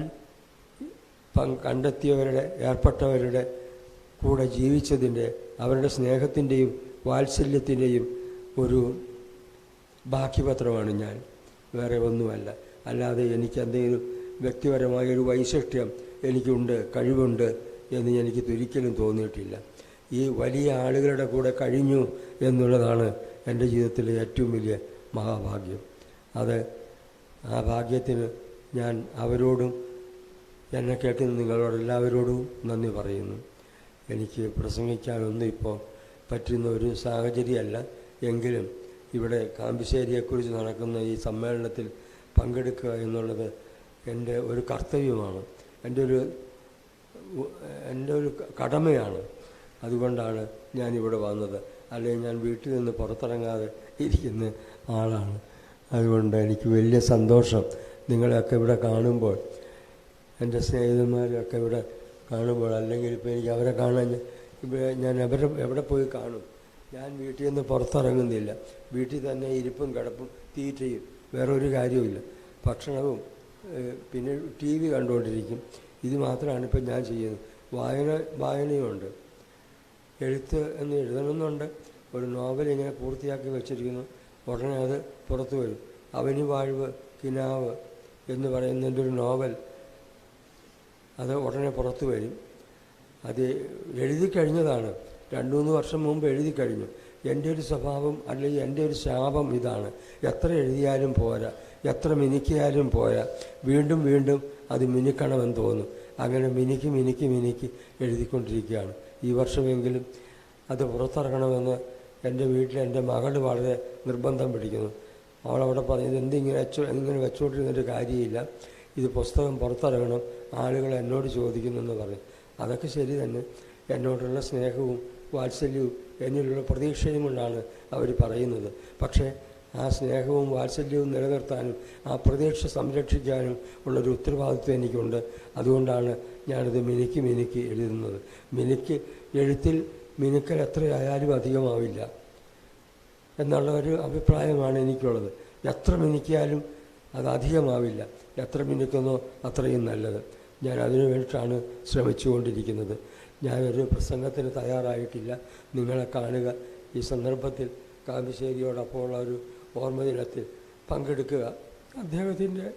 കണ്ടെത്തിയവരുടെ, ഏർപ്പെട്ടവരുടെ കൂടെ ജീവിച്ചതിൻ്റെ, അവരുടെ സ്നേഹത്തിൻ്റെയും വാത്സല്യത്തിൻ്റെയും ഒരു ബാക്കിപത്രമാണ് ഞാൻ, വേറെ ഒന്നുമല്ല. അല്ലാതെ എനിക്ക് എന്തെങ്കിലും വ്യക്തിപരമായൊരു വൈശിഷ്ട്യം എനിക്കുണ്ട്, കഴിവുണ്ട് എന്ന് എനിക്ക് ഒരിക്കലും തോന്നിയിട്ടില്ല. ഈ വലിയ ആളുകളുടെ കൂടെ കഴിഞ്ഞു എന്നുള്ളതാണ് എൻ്റെ ജീവിതത്തിലെ ഏറ്റവും വലിയ മഹാഭാഗ്യം. ആ ഭാഗ്യത്തിന് ഞാൻ അവരോടും എന്നെ കേൾക്കുന്ന നിങ്ങളോടെല്ലാവരോടും നന്ദി പറയുന്നു. എനിക്ക് പ്രസംഗിക്കാനൊന്നും ഇപ്പോൾ പറ്റുന്ന ഒരു സാഹചര്യമല്ല. എങ്കിലും ഇവിടെ കാമ്പശ്ശേരിയെക്കുറിച്ച് നടക്കുന്ന ഈ സമ്മേളനത്തിൽ പങ്കെടുക്കുക എന്നുള്ളത് എൻ്റെ ഒരു കർത്തവ്യമാണ്, എൻ്റെ ഒരു കടമയാണ്. അതുകൊണ്ടാണ് ഞാനിവിടെ വന്നത്. അല്ലെങ്കിൽ ഞാൻ വീട്ടിൽ നിന്ന് പുറത്തിറങ്ങാതെ ഇരിക്കുന്ന ആളാണ്. അതുകൊണ്ട് എനിക്ക് വലിയ സന്തോഷം നിങ്ങളെയൊക്കെ ഇവിടെ കാണുമ്പോൾ, എൻ്റെ സ്നേഹിതന്മാരെയൊക്കെ ഇവിടെ കാണുമ്പോൾ. അല്ലെങ്കിൽ ഇപ്പോൾ എനിക്ക് അവരെ കാണാൻ ഞാൻ എവിടെ പോയി കാണും? ഞാൻ വീട്ടിൽ നിന്ന് പുറത്തിറങ്ങുന്നില്ല. വീട്ടിൽ തന്നെ ഇരിപ്പും കിടപ്പും തീറ്റയും, വേറൊരു കാര്യവുമില്ല. ഭക്ഷണവും പിന്നെ TV കണ്ടുകൊണ്ടിരിക്കും. ഇത് മാത്രമാണ് ഇപ്പം ഞാൻ ചെയ്യുന്നത്. വായനയുമുണ്ട്, എഴുതണമെന്നുണ്ട്. ഒരു നോവൽ ഇങ്ങനെ പൂർത്തിയാക്കി വെച്ചിരിക്കുന്നു. ഉടനെ അത് പുറത്തു വരും. അവനി വാഴ്വ് കിനാവ് എന്ന് പറയുന്നതിൻ്റെ ഒരു നോവൽ, അത് ഉടനെ പുറത്തു വരും. അത് എഴുതി കഴിഞ്ഞതാണ്, 2-3 വർഷം മുമ്പ് എഴുതി കഴിഞ്ഞു. എൻ്റെ ഒരു സ്വഭാവം അല്ലെങ്കിൽ എൻ്റെ ഒരു ശാപം ഇതാണ്: എത്ര എഴുതിയാലും പോരാ, എത്ര മിനുക്കിയാലും പോരാ, വീണ്ടും വീണ്ടും അത് മിനുക്കണമെന്ന് തോന്നും. അങ്ങനെ മിനുക്കി എഴുതിക്കൊണ്ടിരിക്കുകയാണ്. ഈ വർഷമെങ്കിലും അത് പുറത്തിറങ്ങണമെന്ന് എൻ്റെ വീട്ടിൽ എൻ്റെ മകൾ വളരെ നിർബന്ധം പിടിക്കുന്നു. അവളവിടെ പറഞ്ഞത് ഇങ്ങനെ വെച്ചുകൊണ്ടിരുന്നൊരു കാര്യമില്ല, ഇത് പുസ്തകം പുറത്തിറങ്ങണം, ആളുകൾ എന്നോട് ചോദിക്കുന്നെന്ന് പറഞ്ഞു. അതൊക്കെ ശരി തന്നെ. എന്നോടുള്ള സ്നേഹവും വാത്സല്യവും എന്നിലുള്ള പ്രതീക്ഷയും കൊണ്ടാണ് അവർ പറയുന്നത്. പക്ഷേ ആ സ്നേഹവും വാത്സല്യവും നിലനിർത്താനും ആ പ്രതീക്ഷ സംരക്ഷിക്കാനും ഉള്ളൊരു ഉത്തരവാദിത്വം എനിക്കുണ്ട്. അതുകൊണ്ടാണ് ഞാനിത് മിനുക്കി എഴുതുന്നത്. എഴുത്തിൽ മിനുക്കൽ എത്രയായാലും അധികമാവില്ല എന്നുള്ള ഒരു അഭിപ്രായമാണ് എനിക്കുള്ളത്. എത്ര മിനുക്കിയാലും അത് അധികമാവില്ല. എത്ര മിനുക്കുന്നോ അത്രയും നല്ലത്. ഞാൻ അതിനു വേണ്ടിയിട്ടാണ് ശ്രമിച്ചുകൊണ്ടിരിക്കുന്നത്. ഞാനൊരു പ്രസംഗത്തിന് തയ്യാറായിട്ടില്ല. നിങ്ങളെ കാണുക, ഈ സന്ദർഭത്തിൽ കാമ്പശ്ശേരിയോടൊപ്പമുള്ള ഒരു ഓർമ്മദിനത്തിൽ പങ്കെടുക്കുക, അദ്ദേഹത്തിൻ്റെ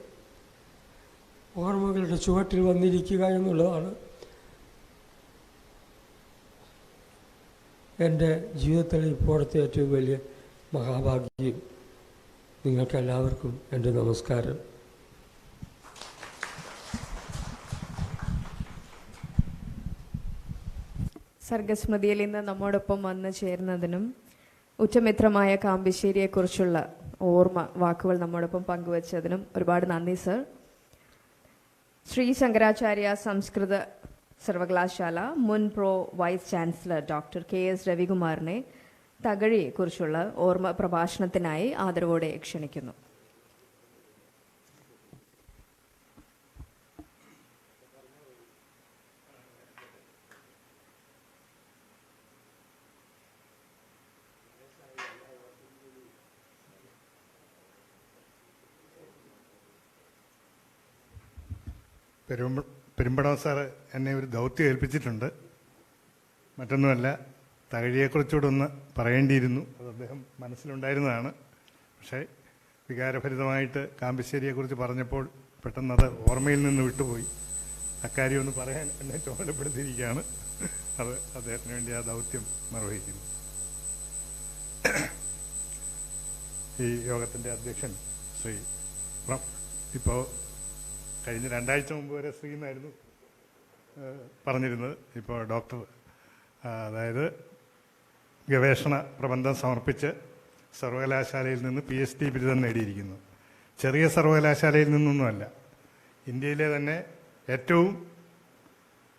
ഓർമ്മകളുടെ ചുവട്ടിൽ വന്നിരിക്കുക എന്നുള്ളതാണ് എൻ്റെ ജീവിതത്തിലെ ഇപ്പോഴത്തെ ഏറ്റവും വലിയ മഹാഭാഗ്യം. നിങ്ങൾക്കെല്ലാവർക്കും എൻ്റെ നമസ്കാരം. സർഗസ്മൃതിയിൽ ഇന്ന് നമ്മോടൊപ്പം വന്നു ചേർന്നതിനും ഉറ്റമിത്രമായ കാമ്പശ്ശേരിയെക്കുറിച്ചുള്ള ഓർമ്മ വാക്കുകൾ നമ്മോടൊപ്പം പങ്കുവച്ചതിനും ഒരുപാട് നന്ദി സർ. ശ്രീ ശങ്കരാചാര്യ സംസ്കൃത സർവകലാശാല മുൻ വൈസ് ചാൻസലർ ഡോക്ടർ KS രവികുമാറിനെ തകഴിയെക്കുറിച്ചുള്ള ഓർമ്മ പ്രഭാഷണത്തിനായി ആദരവോടെ ക്ഷണിക്കുന്നു. പെരുമ്പടവ സാറ് എന്നെ ഒരു ദൗത്യം ഏൽപ്പിച്ചിട്ടുണ്ട്. മറ്റൊന്നുമല്ല, തകഴിയെക്കുറിച്ചുകൂടൊന്ന് പറയേണ്ടിയിരുന്നു. അത് അദ്ദേഹം മനസ്സിലുണ്ടായിരുന്നതാണ്. പക്ഷേ വികാരഭരിതമായിട്ട് കാമ്പശ്ശേരിയെക്കുറിച്ച് പറഞ്ഞപ്പോൾ പെട്ടെന്നത് ഓർമ്മയിൽ നിന്ന് വിട്ടുപോയി. അക്കാര്യം ഒന്ന് പറയാൻ എന്നെ ചുമതലപ്പെടുത്തിയിരിക്കുകയാണ്. അത് അദ്ദേഹത്തിന് വേണ്ടി ആ ദൗത്യം നിർവഹിക്കുന്നു. ഈ യോഗത്തിൻ്റെ അധ്യക്ഷൻ ഇപ്പോൾ കഴിഞ്ഞ 2 ആഴ്ച മുമ്പ് വരെ ശ്രീ എന്നായിരുന്നു പറഞ്ഞിരുന്നത്. ഇപ്പോൾ ഡോക്ടർ അതായത് ഗവേഷണ പ്രബന്ധം സമർപ്പിച്ച് സർവകലാശാലയിൽ നിന്ന് PhD ബിരുദം നേടിയിരിക്കുന്നു. ചെറിയ സർവകലാശാലയിൽ നിന്നൊന്നുമല്ല, ഇന്ത്യയിലെ തന്നെ ഏറ്റവും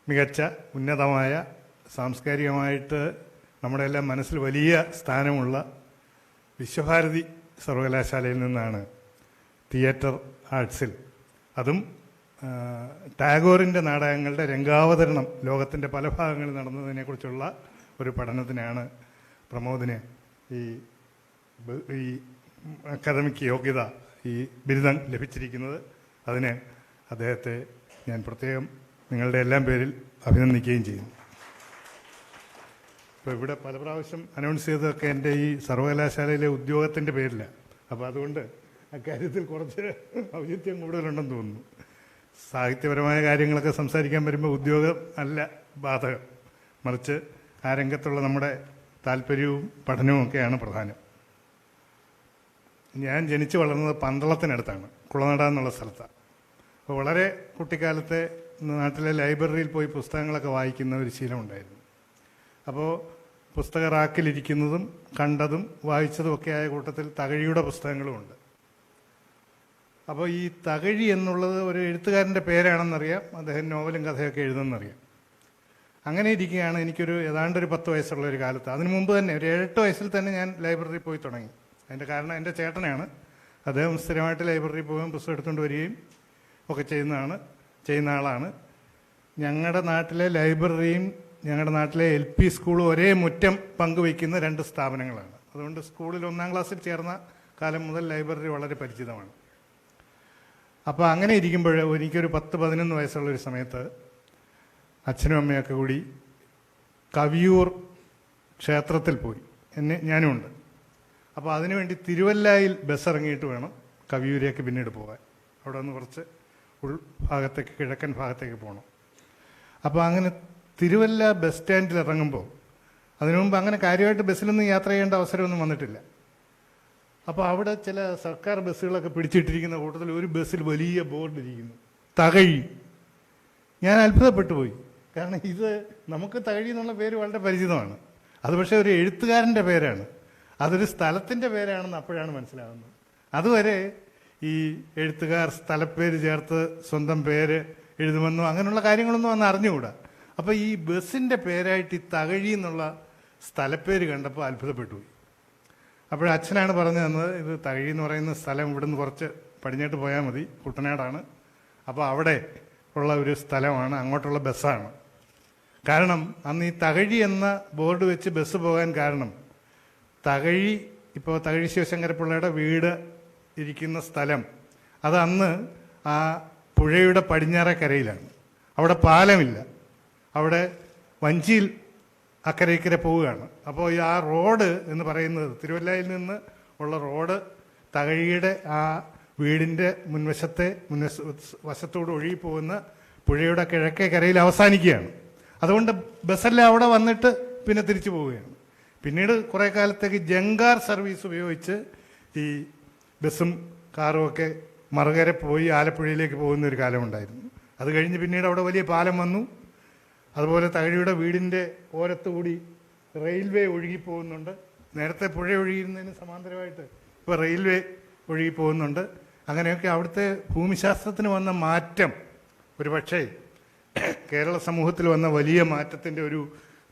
മികച്ച ഉന്നതമായ സാംസ്കാരികമായിട്ട് നമ്മുടെ എല്ലാം മനസ്സിൽ വലിയ സ്ഥാനമുള്ള വിശ്വഭാരതി സർവകലാശാലയിൽ നിന്നാണ് തിയേറ്റർ ആർട്സിൽ, അതും ടാഗോറിൻ്റെ നാടകങ്ങളുടെ രംഗാവതരണം ലോകത്തിൻ്റെ പല ഭാഗങ്ങളിൽ നടന്നതിനെക്കുറിച്ചുള്ള ഒരു പഠനത്തിനാണ് പ്രമോദിന് ഈ അക്കാദമിക് യോഗ്യത, ഈ ബിരുദം ലഭിച്ചിരിക്കുന്നത്. അതിന് അദ്ദേഹത്തെ ഞാൻ പ്രത്യേകം നിങ്ങളുടെ എല്ലാം പേരിൽ അഭിനന്ദിക്കുകയും ചെയ്യുന്നു. ഇപ്പോൾ ഇവിടെ പല പ്രാവശ്യം അനൗൺസ് ചെയ്തതൊക്കെ എൻ്റെ ഈ സർവകലാശാലയിലെ ഉദ്യോഗത്തിൻ്റെ പേരിലാണ്. അപ്പോൾ അതുകൊണ്ട് അക്കാര്യത്തിൽ കുറച്ച് ഔചിത്യം കൂടുതലുണ്ടെന്ന് തോന്നുന്നു. സാഹിത്യപരമായ കാര്യങ്ങളൊക്കെ സംസാരിക്കാൻ വരുമ്പോൾ ഉദ്യോഗം അല്ല ബാധകം, മറിച്ച് ആ രംഗത്തുള്ള നമ്മുടെ താല്പര്യവും പഠനവും ഒക്കെയാണ് പ്രധാനം. ഞാൻ ജനിച്ചു വളർന്നത് പന്തളത്തിനടുത്താണ്, കുളനട എന്നുള്ള സ്ഥലത്താണ്. അപ്പോൾ വളരെ കുട്ടിക്കാലത്തെ നാട്ടിലെ ലൈബ്രറിയിൽ പോയി പുസ്തകങ്ങളൊക്കെ വായിക്കുന്ന ഒരു ശീലമുണ്ടായിരുന്നു. അപ്പോൾ പുസ്തക റാക്കിലിരിക്കുന്നതും കണ്ടതും വായിച്ചതും ഒക്കെ ആയ കൂട്ടത്തിൽ തകഴിയുടെ പുസ്തകങ്ങളുമുണ്ട്. അപ്പോൾ ഈ തകഴി എന്നുള്ളത് ഒരു എഴുത്തുകാരൻ്റെ പേരാണെന്നറിയാം, അദ്ദേഹം നോവലും കഥയൊക്കെ എഴുതുമെന്നറിയാം. അങ്ങനെ ഇരിക്കുകയാണ് എനിക്കൊരു ഏതാണ്ടൊരു 10 വയസ്സുള്ള ഒരു കാലത്ത്, അതിനു മുമ്പ് തന്നെ ഒരു 7-8 വയസ്സിൽ തന്നെ ഞാൻ ലൈബ്രറിയിൽ പോയി തുടങ്ങി. അതിൻ്റെ കാരണം എൻ്റെ ചേട്ടനാണ്. അദ്ദേഹം സ്ഥിരമായിട്ട് ലൈബ്രറിയിൽ പോവുകയും പുസ്തകം എടുത്തുകൊണ്ട് വരികയും ഒക്കെ ചെയ്യുന്ന ആളാണ്. ഞങ്ങളുടെ നാട്ടിലെ ലൈബ്രറിയും ഞങ്ങളുടെ നാട്ടിലെ LP സ്കൂളും ഒരേ മുറ്റം പങ്കുവയ്ക്കുന്ന 2 സ്ഥാപനങ്ങളാണ്. അതുകൊണ്ട് സ്കൂളിൽ 1-ാം ക്ലാസ്സിൽ ചേർന്ന കാലം മുതൽ ലൈബ്രറി വളരെ പരിചിതമാണ്. അപ്പോൾ അങ്ങനെ ഇരിക്കുമ്പോൾ എനിക്കൊരു 10-11 വയസ്സുള്ളൊരു സമയത്ത് അച്ഛനും അമ്മയൊക്കെ കൂടി കവിയൂർ ക്ഷേത്രത്തിൽ പോയി. ഞാനുമുണ്ട്. അപ്പോൾ അതിനുവേണ്ടി തിരുവല്ലയിൽ ബസ് ഇറങ്ങിയിട്ട് വേണം കവിയൂരേക്ക് പിന്നീട് പോകാൻ. അവിടെ നിന്ന് കുറച്ച് ഉൾഭാഗത്തേക്ക്, കിഴക്കൻ ഭാഗത്തേക്ക് പോകണം. അപ്പോൾ അങ്ങനെ തിരുവല്ല ബസ് സ്റ്റാൻഡിൽ ഇറങ്ങുമ്പോൾ, അതിനു മുമ്പ് അങ്ങനെ കാര്യമായിട്ട് ബസ്സിലൊന്നും യാത്ര ചെയ്യേണ്ട അവസരമൊന്നും വന്നിട്ടില്ല. അപ്പോൾ അവിടെ ചില സർക്കാർ ബസ്സുകളൊക്കെ പിടിച്ചിട്ടിരിക്കുന്ന കൂട്ടത്തിൽ ഒരു ബസ്സിൽ വലിയ ബോർഡ് ഇരിക്കുന്നു, തകഴി. ഞാൻ അത്ഭുതപ്പെട്ടു പോയി. കാരണം ഇത് നമുക്ക് തകഴി എന്നുള്ള പേര് വളരെ പരിചിതമാണ്. അത് പക്ഷേ ഒരു എഴുത്തുകാരൻ്റെ പേരാണ്, അതൊരു സ്ഥലത്തിൻ്റെ പേരാണെന്ന് അപ്പോഴാണ് മനസ്സിലാകുന്നത്. അതുവരെ ഈ എഴുത്തുകാർ സ്ഥലപ്പേര് ചേർത്ത് സ്വന്തം പേര് എഴുതുമെന്നോ അങ്ങനെയുള്ള കാര്യങ്ങളൊന്നും അന്ന് അറിഞ്ഞുകൂടാ. അപ്പോൾ ഈ ബസ്സിൻ്റെ പേരായിട്ട് ഈ തകഴി എന്നുള്ള സ്ഥലപ്പേര് കണ്ടപ്പോൾ അത്ഭുതപ്പെട്ടു പോയി. അപ്പോഴച്ഛനാണ് പറഞ്ഞു തന്നത്, ഇത് തകഴി എന്ന് പറയുന്ന സ്ഥലം ഇവിടുന്ന് കുറച്ച് പടിഞ്ഞാട്ട് പോയാൽ മതി, കുട്ടനാടാണ്. അപ്പോൾ അവിടെ ഉള്ള ഒരു സ്ഥലമാണ്, അങ്ങോട്ടുള്ള ബസ്സാണ്. കാരണം അന്ന് ഈ തകഴി എന്ന ബോർഡ് വെച്ച് ബസ് പോകാൻ കാരണം, തകഴി, ഇപ്പോൾ തകഴി ശിവശങ്കരപ്പിള്ളയുടെ വീട് ഇരിക്കുന്ന സ്ഥലം, അത് അന്ന് ആ പുഴയുടെ പടിഞ്ഞാറക്കരയിലാണ്. അവിടെ പാലമില്ല, അവിടെ വഞ്ചിയിൽ അക്കരയ്ക്കര പോവുകയാണ്. അപ്പോൾ ആ റോഡ് എന്ന് പറയുന്നത്, തിരുവല്ലയിൽ നിന്ന് ഉള്ള റോഡ് തകഴിയുടെ ആ വീടിൻ്റെ വശത്തോട് ഒഴുകിപ്പോകുന്ന പുഴയുടെ കിഴക്കേ കരയിൽ അവസാനിക്കുകയാണ്. അതുകൊണ്ട് ബസ്സെല്ലാം അവിടെ വന്നിട്ട് പിന്നെ തിരിച്ചു പോവുകയാണ്. പിന്നീട് കുറേ കാലത്തേക്ക് ജങ്കാർ സർവീസ് ഉപയോഗിച്ച് ഈ ബസ്സും കാറും ഒക്കെ മറുകര പോയി ആലപ്പുഴയിലേക്ക് പോകുന്ന ഒരു കാലമുണ്ടായിരുന്നു. അത് കഴിഞ്ഞ് പിന്നീട് അവിടെ വലിയ പാലം വന്നു. അതുപോലെ തകഴിയുടെ വീടിൻ്റെ ഓരത്തുകൂടി റെയിൽവേ ഒഴുകിപ്പോകുന്നുണ്ട്. നേരത്തെ പുഴ ഒഴുകിയിരുന്നതിന് സമാന്തരമായിട്ട് ഇപ്പോൾ റെയിൽവേ ഒഴുകിപ്പോകുന്നുണ്ട്. അങ്ങനെയൊക്കെ അവിടുത്തെ ഭൂമിശാസ്ത്രത്തിന് വന്ന മാറ്റം ഒരു പക്ഷേ കേരള സമൂഹത്തിൽ വന്ന വലിയ മാറ്റത്തിൻ്റെ ഒരു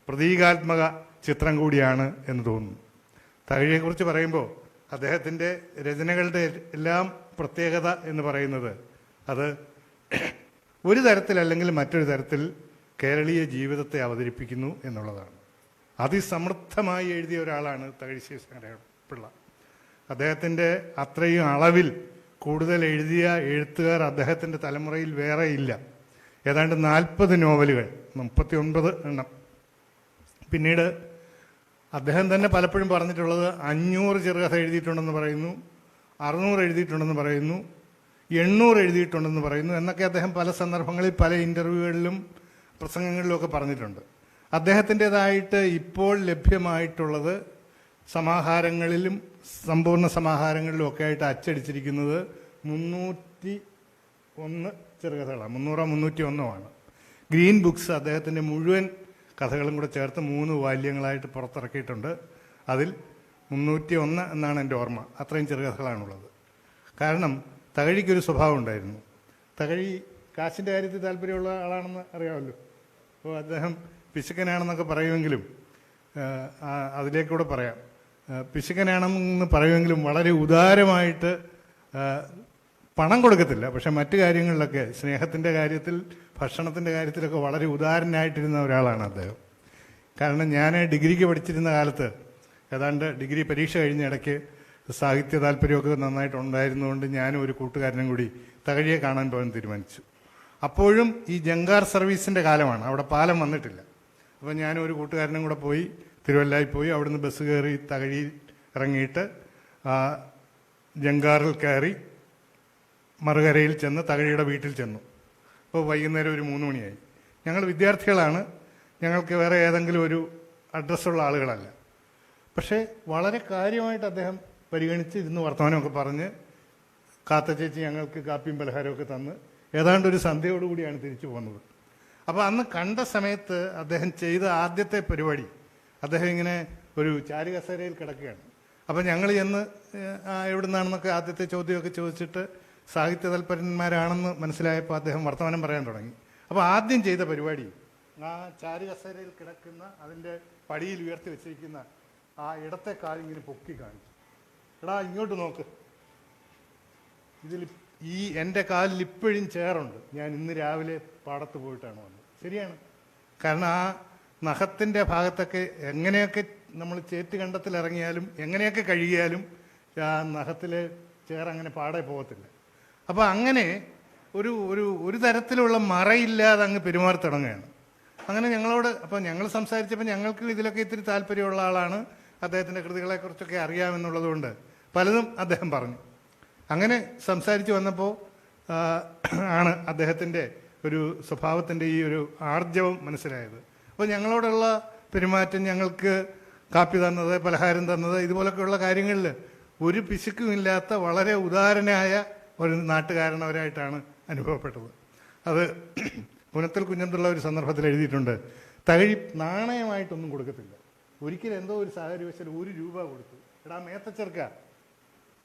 പ്രതീകാത്മക ചിത്രം കൂടിയാണ് എന്ന് തോന്നുന്നു. തകഴിയെക്കുറിച്ച് പറയുമ്പോൾ അദ്ദേഹത്തിൻ്റെ രചനകളുടെ എല്ലാം പ്രത്യേകത എന്ന് പറയുന്നത്, അത് ഒരു തരത്തിലല്ലെങ്കിൽ മറ്റൊരു തരത്തിൽ കേരളീയ ജീവിതത്തെ അവതരിപ്പിക്കുന്നു എന്നുള്ളതാണ്. അതിസമൃദ്ധമായി എഴുതിയ ഒരാളാണ് തകഴി ശിവശങ്കരപ്പിള്ള. അദ്ദേഹത്തിൻ്റെ അത്രയും അളവിൽ കൂടുതൽ എഴുതിയ എഴുത്തുകാർ അദ്ദേഹത്തിൻ്റെ തലമുറയിൽ വേറെ ഇല്ല. ഏതാണ്ട് 40 നോവലുകൾ, 39 എണ്ണം. പിന്നീട് അദ്ദേഹം തന്നെ പലപ്പോഴും പറഞ്ഞിട്ടുള്ളത് 500 ചെറുകഥ എഴുതിയിട്ടുണ്ടെന്ന് പറയുന്നു, 600 എഴുതിയിട്ടുണ്ടെന്ന് പറയുന്നു, 800 എഴുതിയിട്ടുണ്ടെന്ന് പറയുന്നു എന്നൊക്കെ അദ്ദേഹം പല സന്ദർഭങ്ങളിൽ പല ഇൻ്റർവ്യൂകളിലും പ്രസംഗങ്ങളിലുമൊക്കെ പറഞ്ഞിട്ടുണ്ട്. അദ്ദേഹത്തിൻ്റെതായിട്ട് ഇപ്പോൾ ലഭ്യമായിട്ടുള്ളത് സമാഹാരങ്ങളിലും സമ്പൂർണ്ണ സമാഹാരങ്ങളിലും ഒക്കെ ആയിട്ട് അച്ചടിച്ചിരിക്കുന്നത് 301 ചെറുകഥകളാണ്, 300-301 ആണ്. ഗ്രീൻ ബുക്സ് അദ്ദേഹത്തിൻ്റെ മുഴുവൻ കഥകളും കൂടെ ചേർത്ത് 3 വാല്യങ്ങളായിട്ട് പുറത്തിറക്കിയിട്ടുണ്ട്. അതിൽ 301 എന്നാണ് എൻ്റെ ഓർമ്മ. അത്രയും ചെറുകഥകളാണുള്ളത്. കാരണം തകഴിക്കൊരു സ്വഭാവം ഉണ്ടായിരുന്നു. തകഴി കാശിൻ്റെ കാര്യത്തിൽ താല്പര്യമുള്ള ആളാണെന്ന് അറിയാമല്ലോ. അപ്പോൾ അദ്ദേഹം പിശുക്കനാണെന്നൊക്കെ പറയുമെങ്കിലും അതിലേക്കൂടെ പറയാം. പിശുക്കനാണെന്ന് പറയുമെങ്കിലും വളരെ ഉദാരമായിട്ട് പണം കൊടുക്കത്തില്ല. പക്ഷെ മറ്റു കാര്യങ്ങളിലൊക്കെ, സ്നേഹത്തിൻ്റെ കാര്യത്തിൽ, ഭക്ഷണത്തിൻ്റെ കാര്യത്തിലൊക്കെ വളരെ ഉദാരനായിട്ടിരുന്ന ഒരാളാണ് അദ്ദേഹം. കാരണം ഞാൻ ഡിഗ്രിക്ക് പഠിച്ചിരുന്ന കാലത്ത്, ഏതാണ്ട് ഡിഗ്രി പരീക്ഷ കഴിഞ്ഞ ഇടയ്ക്ക് സാഹിത്യ താല്പര്യമൊക്കെ നന്നായിട്ടുണ്ടായിരുന്നുകൊണ്ട് ഞാനും ഒരു കൂട്ടുകാരനും കൂടി തകഴിയെ കാണാൻ പോകാൻ തീരുമാനിച്ചു. അപ്പോഴും ഈ ജങ്കാർ സർവീസിൻ്റെ കാലമാണ്, അവിടെ പാലം വന്നിട്ടില്ല. അപ്പോൾ ഞാനും ഒരു കൂട്ടുകാരനും കൂടെ പോയി തിരുവല്ലയിൽ പോയി അവിടുന്ന് ബസ് കയറി തകഴിയിൽ ഇറങ്ങിയിട്ട് ജങ്കാറിൽ കയറി മറുകരയിൽ ചെന്ന് തകഴിയുടെ വീട്ടിൽ ചെന്നു. അപ്പോൾ വൈകുന്നേരം ഒരു 3 മണിയായി. ഞങ്ങൾ വിദ്യാർത്ഥികളാണ്, ഞങ്ങൾക്ക് വേറെ ഏതെങ്കിലും ഒരു അഡ്രസ്സുള്ള ആളുകളല്ല. പക്ഷേ വളരെ കാര്യമായിട്ട് അദ്ദേഹം പരിഗണിച്ച് ഇരുന്ന് വർത്തമാനമൊക്കെ പറഞ്ഞ് കാത്ത ചേച്ചി ഞങ്ങൾക്ക് കാപ്പിയും പലഹാരമൊക്കെ തന്ന് ഏതാണ്ട് ഒരു സന്ധ്യയോടുകൂടിയാണ് തിരിച്ചു പോകുന്നത്. അപ്പോൾ അന്ന് കണ്ട സമയത്ത് അദ്ദേഹം ചെയ്ത ആദ്യത്തെ പരിപാടി, അദ്ദേഹം ഇങ്ങനെ ഒരു ചാരുകസേരയിൽ കിടക്കുകയാണ്. അപ്പോൾ ഞങ്ങൾ ചെന്ന് എവിടെ നിന്നാണെന്നൊക്കെ ആദ്യത്തെ ചോദ്യമൊക്കെ ചോദിച്ചിട്ട് സാഹിത്യ തൽപരന്മാരാണെന്ന് മനസ്സിലായപ്പോൾ അദ്ദേഹം വർത്തമാനം പറയാൻ തുടങ്ങി. അപ്പോൾ ആദ്യം ചെയ്ത പരിപാടി ആ ചാരുകസേരയിൽ കിടക്കുന്ന അതിൻ്റെ പടിയിൽ ഉയർത്തി വെച്ചിരിക്കുന്ന ആ ഇടത്തെ കാലിങ്ങനെ പൊക്കി കാണിച്ചു. എടാ ഇങ്ങോട്ട് നോക്ക്, ഇതിൽ ഈ എൻ്റെ കാലിൽ ഇപ്പോഴും ചേറുണ്ട്. ഞാൻ ഇന്ന് രാവിലെ പാടത്ത് പോയിട്ടാണ് വന്നത്. ശരിയാണ്. കാരണം ആ നഖത്തിൻ്റെ ഭാഗത്തൊക്കെ എങ്ങനെയൊക്കെ നമ്മൾ ചേറ്റ് കണ്ടത്തിൽ ഇറങ്ങിയാലും എങ്ങനെയൊക്കെ കഴുകിയാലും ആ നഖത്തിലെ ചേറങ്ങനെ പാടെ പോകത്തില്ല. അപ്പോൾ അങ്ങനെ ഒരു തരത്തിലുള്ള മറയില്ലാതെ അങ്ങ് പെരുമാറി തുടങ്ങുകയാണ്. അങ്ങനെ ഞങ്ങളോട്, അപ്പോൾ ഞങ്ങൾ സംസാരിച്ചപ്പോൾ ഞങ്ങൾക്ക് ഇതിലൊക്കെ ഇത്തിരി താല്പര്യമുള്ള ആളാണ്, അദ്ദേഹത്തിൻ്റെ കൃതികളെക്കുറിച്ചൊക്കെ അറിയാമെന്നുള്ളതുകൊണ്ട് പലതും അദ്ദേഹം പറഞ്ഞു. അങ്ങനെ സംസാരിച്ച് വന്നപ്പോൾ ആണ് അദ്ദേഹത്തിൻ്റെ ഒരു സ്വഭാവത്തിൻ്റെ ഈ ഒരു ആർജവം മനസ്സിലായത്. അപ്പോൾ ഞങ്ങളോടുള്ള പെരുമാറ്റം, ഞങ്ങൾക്ക് കാപ്പി തന്നത്, പലഹാരം തന്നത്, ഇതുപോലൊക്കെയുള്ള കാര്യങ്ങളിൽ ഒരു പിശുക്കുമില്ലാത്ത വളരെ ഉദാരനായ ഒരു നാട്ടുകാരനവരായിട്ടാണ് അനുഭവപ്പെട്ടത്. അത് പുനത്തിൽ കുഞ്ഞന്തുള്ള ഒരു സന്ദർഭത്തിൽ എഴുതിയിട്ടുണ്ട്, തകഴി നാണയമായിട്ടൊന്നും കൊടുക്കത്തില്ല. ഒരിക്കലും എന്തോ ഒരു സാഹചര്യവശാൽ 1 രൂപ കൊടുത്തു. എടാ മേത്തച്ചെറുക്ക,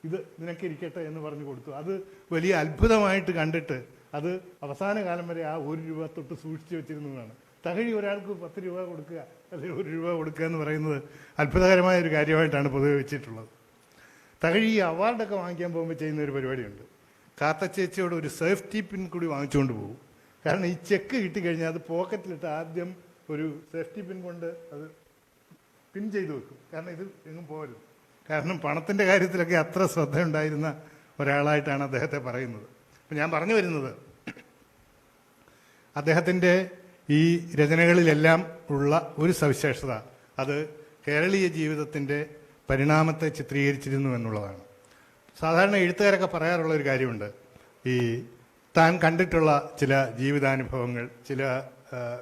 ഇത് നിനക്ക് ഇരിക്കട്ടെ എന്ന് പറഞ്ഞു കൊടുത്തു. അത് വലിയ അത്ഭുതമായിട്ട് കണ്ടിട്ട് അത് അവസാന കാലം വരെ ആ 1 രൂപ തൊട്ട് സൂക്ഷിച്ചു വെച്ചിരുന്നതാണ്. തകഴി ഒരാൾക്ക് 10 രൂപ കൊടുക്കുക അല്ലെങ്കിൽ 1 രൂപ കൊടുക്കുക എന്ന് പറയുന്നത് അത്ഭുതകരമായ ഒരു കാര്യമായിട്ടാണ് പൊതുവെ വെച്ചിട്ടുള്ളത്. തകഴി ഈ അവാർഡൊക്കെ വാങ്ങിക്കാൻ പോകുമ്പോൾ ചെയ്യുന്ന ഒരു പരിപാടിയുണ്ട്. കാത്തച്ചേച്ചിയോട് ഒരു സേഫ്റ്റി പിൻ കൂടി വാങ്ങിച്ചുകൊണ്ട് പോകും. കാരണം ഈ ചെക്ക് കിട്ടിക്കഴിഞ്ഞാൽ അത് പോക്കറ്റിലിട്ട് ആദ്യം ഒരു സേഫ്റ്റി പിൻ കൊണ്ട് അത് പിൻ ചെയ്ത് വെക്കും. കാരണം ഇത് എങ്ങും പോകരുത്. കാരണം പണത്തിൻ്റെ കാര്യത്തിലൊക്കെ അത്ര ശ്രദ്ധയുണ്ടായിരുന്ന ഒരാളായിട്ടാണ് അദ്ദേഹത്തെ പറയുന്നത്. അപ്പം ഞാൻ പറഞ്ഞു വരുന്നത്, അദ്ദേഹത്തിൻ്റെ ഈ രചനകളിലെല്ലാം ഉള്ള ഒരു സവിശേഷത, അത് കേരളീയ ജീവിതത്തിൻ്റെ പരിണാമത്തെ ചിത്രീകരിച്ചിരുന്നു എന്നുള്ളതാണ്. സാധാരണ എഴുത്തുകാരൊക്കെ പറയാറുള്ള ഒരു കാര്യമുണ്ട്, ഈ താൻ കണ്ടിട്ടുള്ള ചില ജീവിതാനുഭവങ്ങൾ, ചില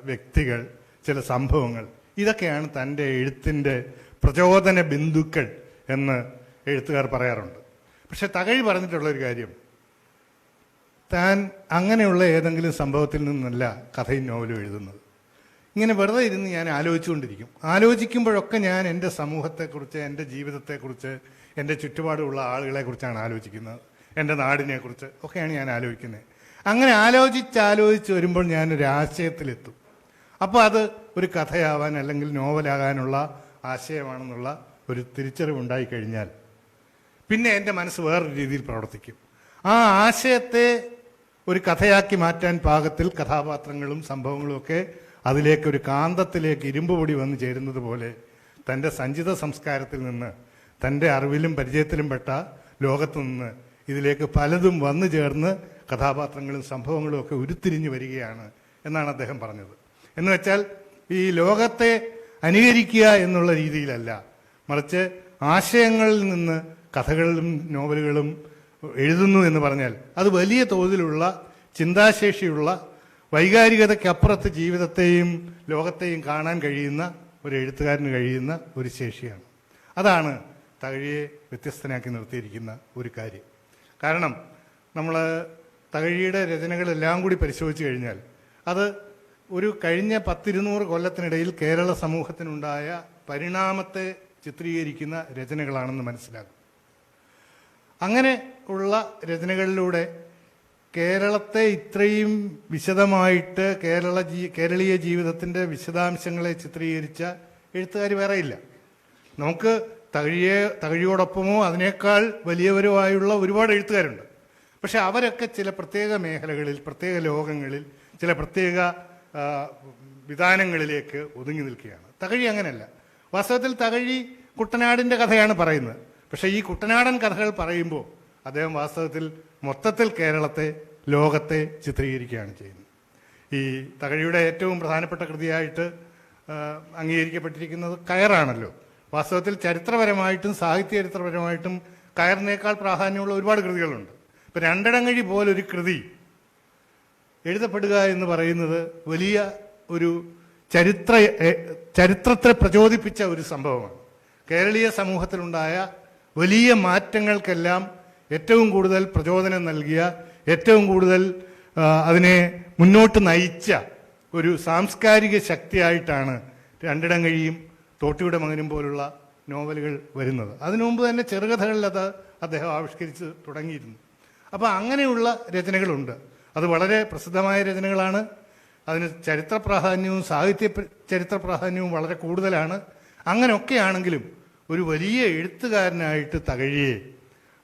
വ്യക്തികൾ, ചില സംഭവങ്ങൾ, ഇതൊക്കെയാണ് തൻ്റെ എഴുത്തിൻ്റെ പ്രചോദന ബിന്ദുക്കൾ എന്ന് എഴുത്തുകാർ പറയാറുണ്ട്. പക്ഷെ തകഴി പറഞ്ഞിട്ടുള്ളൊരു കാര്യം, താൻ അങ്ങനെയുള്ള ഏതെങ്കിലും സംഭവത്തിൽ നിന്നല്ല കഥയും നോവലും എഴുതുന്നത്. ഇങ്ങനെ വെറുതെ ഇരുന്ന് ഞാൻ ആലോചിച്ചുകൊണ്ടിരിക്കും. ആലോചിക്കുമ്പോഴൊക്കെ ഞാൻ എൻ്റെ സമൂഹത്തെക്കുറിച്ച്, എൻ്റെ ജീവിതത്തെക്കുറിച്ച്, എൻ്റെ ചുറ്റുപാടുമുള്ള ആളുകളെക്കുറിച്ചാണ് ആലോചിക്കുന്നത്, എൻ്റെ നാടിനെക്കുറിച്ച് ഒക്കെയാണ് ഞാൻ ആലോചിക്കുന്നത്. അങ്ങനെ ആലോചിച്ച് വരുമ്പോൾ ഞാനൊരു ആശയത്തിലെത്തും. അപ്പോൾ അത് ഒരു കഥയാവാൻ അല്ലെങ്കിൽ നോവലാകാനുള്ള ആശയമാണെന്നുള്ള ഒരു തിരിച്ചറിവുണ്ടായിക്കഴിഞ്ഞാൽ പിന്നെ എൻ്റെ മനസ്സ് വേറൊരു രീതിയിൽ പ്രവർത്തിക്കും. ആ ആശയത്തെ ഒരു കഥയാക്കി മാറ്റാൻ പാകത്തിൽ കഥാപാത്രങ്ങളും സംഭവങ്ങളും ഒക്കെ അതിലേക്കൊരു കാന്തത്തിലേക്ക് ഇരുമ്പ് പൊടി വന്നു ചേരുന്നത് പോലെ തൻ്റെ സഞ്ചിത സംസ്കാരത്തിൽ നിന്ന്, തൻ്റെ അറിവിലും പരിചയത്തിലും പെട്ട ലോകത്തു നിന്ന് ഇതിലേക്ക് പലതും വന്നു ചേർന്ന് കഥാപാത്രങ്ങളും സംഭവങ്ങളും ഒക്കെ ഉരുത്തിരിഞ്ഞു വരികയാണ് എന്നാണ് അദ്ദേഹം പറഞ്ഞത്. എന്ന് വെച്ചാൽ ഈ ലോകത്തെ അനുകരിക്കുക എന്നുള്ള രീതിയിലല്ല, മറിച്ച് ആശയങ്ങളിൽ നിന്ന് കഥകളും നോവലുകളും എഴുതുന്നു എന്ന് പറഞ്ഞാൽ അത് വലിയ തോതിലുള്ള ചിന്താശേഷിയുള്ള, വൈകാരികതയ്ക്കപ്പുറത്ത് ജീവിതത്തെയും ലോകത്തെയും കാണാൻ കഴിയുന്ന ഒരു എഴുത്തുകാരന് കഴിയുന്ന ഒരു ശേഷിയാണ്. അതാണ് തകഴിയെ വ്യത്യസ്തനാക്കി നിർത്തിയിരിക്കുന്ന ഒരു കാര്യം. കാരണം നമ്മൾ തകഴിയുടെ രചനകളെല്ലാം കൂടി പരിശോധിച്ച് കഴിഞ്ഞാൽ അത് ഒരു കഴിഞ്ഞ 100-200 കൊല്ലത്തിനിടയിൽ കേരള സമൂഹത്തിനുണ്ടായ പരിണാമത്തെ ചിത്രീകരിക്കുന്ന രചനകളാണെന്ന് മനസ്സിലാകും. അങ്ങനെ ഉള്ള രചനകളിലൂടെ കേരളത്തെ ഇത്രയും വിശദമായിട്ട് കേരളീയ ജീവിതത്തിൻ്റെ വിശദാംശങ്ങളെ ചിത്രീകരിച്ച എഴുത്തുകാർ വേറെയില്ല. നമുക്ക് തകഴിയോടൊപ്പമോ അതിനേക്കാൾ വലിയവരുമായുള്ള ഒരുപാട് എഴുത്തുകാരുണ്ട്. പക്ഷെ അവരൊക്കെ ചില പ്രത്യേക മേഖലകളിൽ, പ്രത്യേക ലോകങ്ങളിൽ, ചില പ്രത്യേക വിധാനങ്ങളിലേക്ക് ഒതുങ്ങി നിൽക്കുകയാണ്. തകഴി അങ്ങനെയല്ല. വാസ്തവത്തിൽ തകഴി കുട്ടനാടിൻ്റെ കഥയാണ് പറയുന്നത്. പക്ഷേ ഈ കുട്ടനാടൻ കഥകൾ പറയുമ്പോൾ അദ്ദേഹം വാസ്തവത്തിൽ മൊത്തത്തിൽ കേരളത്തെ, ലോകത്തെ ചിത്രീകരിക്കുകയാണ് ചെയ്യുന്നത്. ഈ തകഴിയുടെ ഏറ്റവും പ്രധാനപ്പെട്ട കൃതിയായിട്ട് അംഗീകരിക്കപ്പെട്ടിരിക്കുന്നത് കയറാണല്ലോ. വാസ്തവത്തിൽ ചരിത്രപരമായിട്ടും സാഹിത്യ ചരിത്രപരമായിട്ടും കയറിനേക്കാൾ പ്രാധാന്യമുള്ള ഒരുപാട് കൃതികളുണ്ട്. ഇപ്പം രണ്ടിടങ്ങഴി പോലൊരു കൃതി എഴുതപ്പെടുക എന്ന് പറയുന്നത് വലിയ ഒരു ചരിത്രത്തെ പ്രചോദിപ്പിച്ച ഒരു സംഭവമാണ്. കേരളീയ സമൂഹത്തിലുണ്ടായ വലിയ മാറ്റങ്ങൾക്കെല്ലാം ഏറ്റവും കൂടുതൽ പ്രചോദനം നൽകിയ, ഏറ്റവും കൂടുതൽ അതിനെ മുന്നോട്ട് നയിച്ച ഒരു സാംസ്കാരിക ശക്തിയായിട്ടാണ് രണ്ടിടങ്ങഴിയും തോട്ടിയുടെ മകനും പോലുള്ള നോവലുകൾ വരുന്നത്. അതിനു മുമ്പ് തന്നെ ചെറുകഥകളിൽ അദ്ദേഹം ആവിഷ്കരിച്ച് തുടങ്ങിയിരുന്നു. അപ്പോൾ അങ്ങനെയുള്ള രചനകളുണ്ട്. അത് വളരെ പ്രസിദ്ധമായ രചനകളാണ്. അതിന് ചരിത്ര പ്രാധാന്യവും സാഹിത്യ ചരിത്ര പ്രാധാന്യവും വളരെ കൂടുതലാണ്. അങ്ങനെയൊക്കെയാണെങ്കിലും ഒരു വലിയ എഴുത്തുകാരനായിട്ട് തകഴിയെ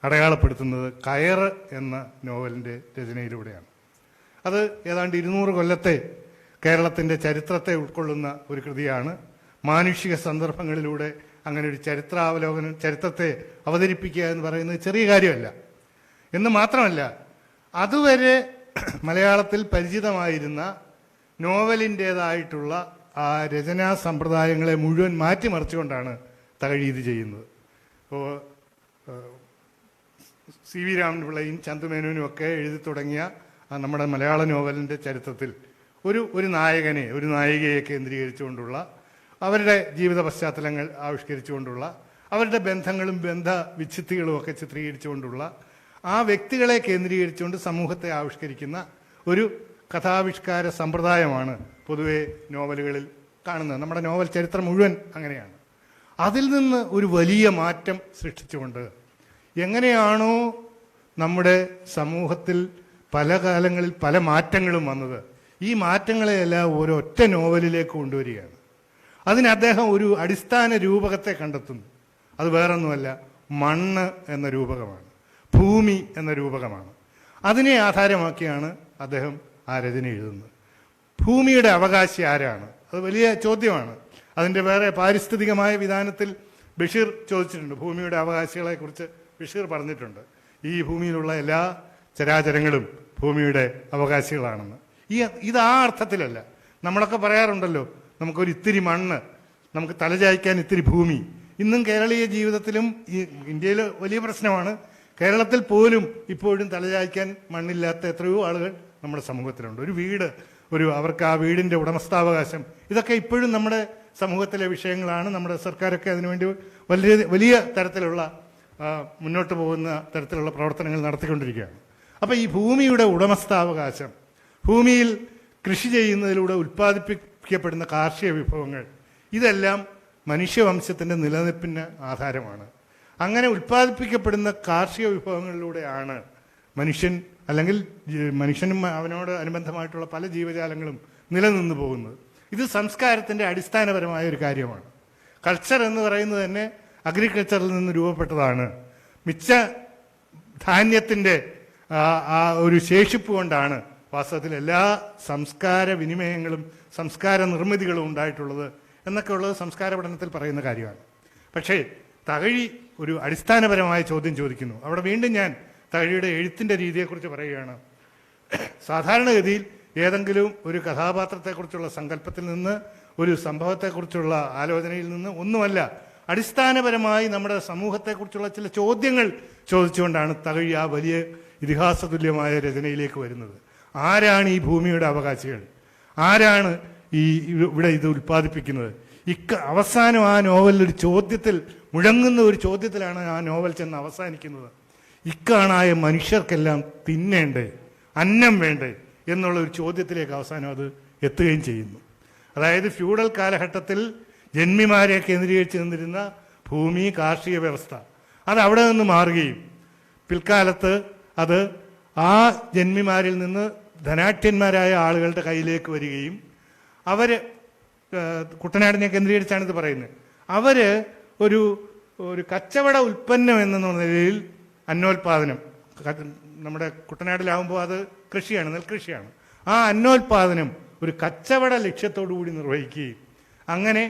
അടയാളപ്പെടുത്തുന്നത് കയറ് എന്ന നോവലിൻ്റെ രചനയിലൂടെയാണ്. അത് ഏതാണ്ട് 200 കൊല്ലത്തെ കേരളത്തിൻ്റെ ചരിത്രത്തെ ഉൾക്കൊള്ളുന്ന ഒരു കൃതിയാണ്. മാനുഷിക സന്ദർഭങ്ങളിലൂടെ അങ്ങനെ ഒരു ചരിത്രത്തെ അവതരിപ്പിക്കുക എന്ന് പറയുന്നത് ചെറിയ കാര്യമല്ല. എന്ന് മാത്രമല്ല, അതുവരെ മലയാളത്തിൽ പരിചിതമായിരുന്ന നോവലിൻ്റേതായിട്ടുള്ള ആ രചനാ സമ്പ്രദായങ്ങളെ മുഴുവൻ മാറ്റിമറിച്ചുകൊണ്ടാണ് തകഴി ഇത് ചെയ്യുന്നത്. ഇപ്പോൾ സി വി രാമൻപിള്ളയും ചന്തുമേനോനും ഒക്കെ എഴുതി തുടങ്ങിയ നമ്മുടെ മലയാള നോവലിൻ്റെ ചരിത്രത്തിൽ ഒരു നായകനെ, ഒരു നായികയെ കേന്ദ്രീകരിച്ചുകൊണ്ടുള്ള, അവരുടെ ജീവിത പശ്ചാത്തലങ്ങൾ ആവിഷ്കരിച്ചുകൊണ്ടുള്ള, അവരുടെ ബന്ധങ്ങളും ബന്ധവിച്ഛിത്തികളും ഒക്കെ ചിത്രീകരിച്ചുകൊണ്ടുള്ള, ആ വ്യക്തികളെ കേന്ദ്രീകരിച്ചുകൊണ്ട് സമൂഹത്തെ ആവിഷ്കരിക്കുന്ന ഒരു കഥാവിഷ്കാര സമ്പ്രദായമാണ് പൊതുവെ നോവലുകളിൽ കാണുന്നത്. നമ്മുടെ നോവൽ ചരിത്രം മുഴുവൻ അങ്ങനെയാണ്. അതിൽ നിന്ന് ഒരു വലിയ മാറ്റം സൃഷ്ടിച്ചുകൊണ്ട് എങ്ങനെയാണോ നമ്മുടെ സമൂഹത്തിൽ പല കാലങ്ങളിൽ പല മാറ്റങ്ങളും വന്നത്, ഈ മാറ്റങ്ങളെയെല്ലാം ഒരൊറ്റ നോവലിലേക്ക് കൊണ്ടുവരികയാണ്. അതിന് അദ്ദേഹം ഒരു അടിസ്ഥാന രൂപകത്തെ കണ്ടെത്തുന്നു. അത് വേറൊന്നുമല്ല, മണ്ണ് എന്ന രൂപകമാണ്, ഭൂമി എന്ന രൂപകമാണ്. അതിനെ ആധാരമാക്കിയാണ് അദ്ദേഹം ആ രചന എഴുതുന്നത്. ഭൂമിയുടെ അവകാശി ആരാണ്? അത് വലിയ ചോദ്യമാണ്. അതിൻ്റെ വേറെ പാരിസ്ഥിതികമായ വിധാനത്തിൽ ബഷീർ ചോദിച്ചിട്ടുണ്ട്. ഭൂമിയുടെ അവകാശികളെക്കുറിച്ച് ബഷീർ പറഞ്ഞിട്ടുണ്ട്, ഈ ഭൂമിയിലുള്ള എല്ലാ ചരാചരങ്ങളും ഭൂമിയുടെ അവകാശികളാണെന്ന്. ഇത് ആ അർത്ഥത്തിലല്ല. നമ്മളൊക്കെ പറയാറുണ്ടല്ലോ, നമുക്കൊരു ഇത്തിരി മണ്ണ്, നമുക്ക് തലചായ്ക്കാൻ ഇത്തിരി ഭൂമി. ഇന്നും കേരളീയ ജീവിതത്തിലും ഈ ഇന്ത്യയിൽ വലിയ പ്രശ്നമാണ്. കേരളത്തിൽ പോലും ഇപ്പോഴും തലചായ്ക്കാൻ മണ്ണില്ലാത്ത എത്രയോ ആളുകൾ നമ്മുടെ സമൂഹത്തിലുണ്ട്. ഒരു വീട്, അവർക്ക് ആ വീടിൻ്റെ ഉടമസ്ഥാവകാശം, ഇതൊക്കെ ഇപ്പോഴും നമ്മുടെ സമൂഹത്തിലെ വിഷയങ്ങളാണ്. നമ്മുടെ സർക്കാരൊക്കെ അതിനുവേണ്ടി വലിയ തരത്തിലുള്ള മുന്നോട്ട് പോകുന്ന തരത്തിലുള്ള പ്രവർത്തനങ്ങൾ നടത്തിക്കൊണ്ടിരിക്കുകയാണ്. അപ്പോൾ ഈ ഭൂമിയുടെ ഉടമസ്ഥാവകാശം, ഭൂമിയിൽ കൃഷി ചെയ്യുന്നതിലൂടെ ഉൽപ്പാദിപ്പിക്കപ്പെടുന്ന കാർഷിക വിഭവങ്ങൾ, ഇതെല്ലാം മനുഷ്യവംശത്തിൻ്റെ നിലനിൽപ്പിന് ആധാരമാണ്. അങ്ങനെ ഉൽപ്പാദിപ്പിക്കപ്പെടുന്ന കാർഷിക വിഭവങ്ങളിലൂടെയാണ് മനുഷ്യൻ, അല്ലെങ്കിൽ മനുഷ്യനും അവനോട് അനുബന്ധമായിട്ടുള്ള പല ജീവജാലങ്ങളും നിലനിന്ന് പോകുന്നത്. ഇത് സംസ്കാരത്തിൻ്റെ അടിസ്ഥാനപരമായ ഒരു കാര്യമാണ്. കൾച്ചർ എന്ന് പറയുന്നത് തന്നെ അഗ്രികൾച്ചറിൽ നിന്ന് രൂപപ്പെട്ടതാണ്. മിച്ച ധാന്യത്തിൻ്റെ ആ ഒരു ശേഷിപ്പ് കൊണ്ടാണ് വാസ്തവത്തിൽ എല്ലാ സംസ്കാര വിനിമയങ്ങളും സംസ്കാര നിർമ്മിതികളും ഉണ്ടായിട്ടുള്ളത് എന്നൊക്കെ ഉള്ളത് സംസ്കാര പഠനത്തിൽ പറയുന്ന കാര്യമാണ്. പക്ഷേ തകഴി ഒരു അടിസ്ഥാനപരമായ ചോദ്യം ചോദിക്കുന്നു. അവിടെ വീണ്ടും ഞാൻ തകഴിയുടെ എഴുത്തിൻ്റെ രീതിയെക്കുറിച്ച് പറയുകയാണ്. സാധാരണഗതിയിൽ ഏതെങ്കിലും ഒരു കഥാപാത്രത്തെക്കുറിച്ചുള്ള സങ്കല്പത്തിൽ നിന്ന്, ഒരു സംഭവത്തെക്കുറിച്ചുള്ള ആലോചനയിൽ നിന്ന് ഒന്നുമല്ല, അടിസ്ഥാനപരമായി നമ്മുടെ സമൂഹത്തെക്കുറിച്ചുള്ള ചില ചോദ്യങ്ങൾ ചോദിച്ചുകൊണ്ടാണ് തകഴി ആ വലിയ ഇതിഹാസ തുല്യമായ രചനയിലേക്ക് വരുന്നത്. ആരാണ് ഈ ഭൂമിയുടെ അവകാശികൾ? ആരാണ് ഇവിടെ ഇത് ഉൽപ്പാദിപ്പിക്കുന്നത്? അവസാനം ആ നോവലിൽ ഒരു ചോദ്യത്തിൽ, മുഴങ്ങുന്ന ഒരു ചോദ്യത്തിലാണ് ആ നോവൽ ചെന്ന് അവസാനിക്കുന്നത്. ഇക്കാണായ മനുഷ്യർക്കെല്ലാം തിന്നേണ്ടേ, അന്നം വേണ്ടേ എന്നുള്ള ഒരു ചോദ്യത്തിലേക്ക് അവസാനം അത് എത്തുകയും ചെയ്യുന്നു. അതായത് ഫ്യൂഡൽ കാലഘട്ടത്തിൽ ജന്മിമാരെ കേന്ദ്രീകരിച്ച് നിന്നിരുന്ന ഭൂമി, കാർഷിക വ്യവസ്ഥ അത് അവിടെ നിന്ന് മാറുകയും പിൽക്കാലത്ത് അത് ആ ജന്മിമാരിൽ നിന്ന് ധനാഢ്യന്മാരായ ആളുകളുടെ കയ്യിലേക്ക് വരികയും അവർ, കുട്ടനാടിനെ കേന്ദ്രീകരിച്ചാണ് ഇത് പറയുന്നത്, അവർ ഒരു കച്ചവട ഉൽപ്പന്നം എന്ന നിലയിൽ അന്നോൽപാദനം, നമ്മുടെ കുട്ടനാട്ടിലാവുമ്പോൾ അത് കൃഷിയാണ്, നെൽകൃഷിയാണ്, ആ അന്നോൽപാദനം ഒരു കച്ചവട ലക്ഷ്യത്തോടു കൂടി നിർവഹിക്കുകയും അങ്ങനെ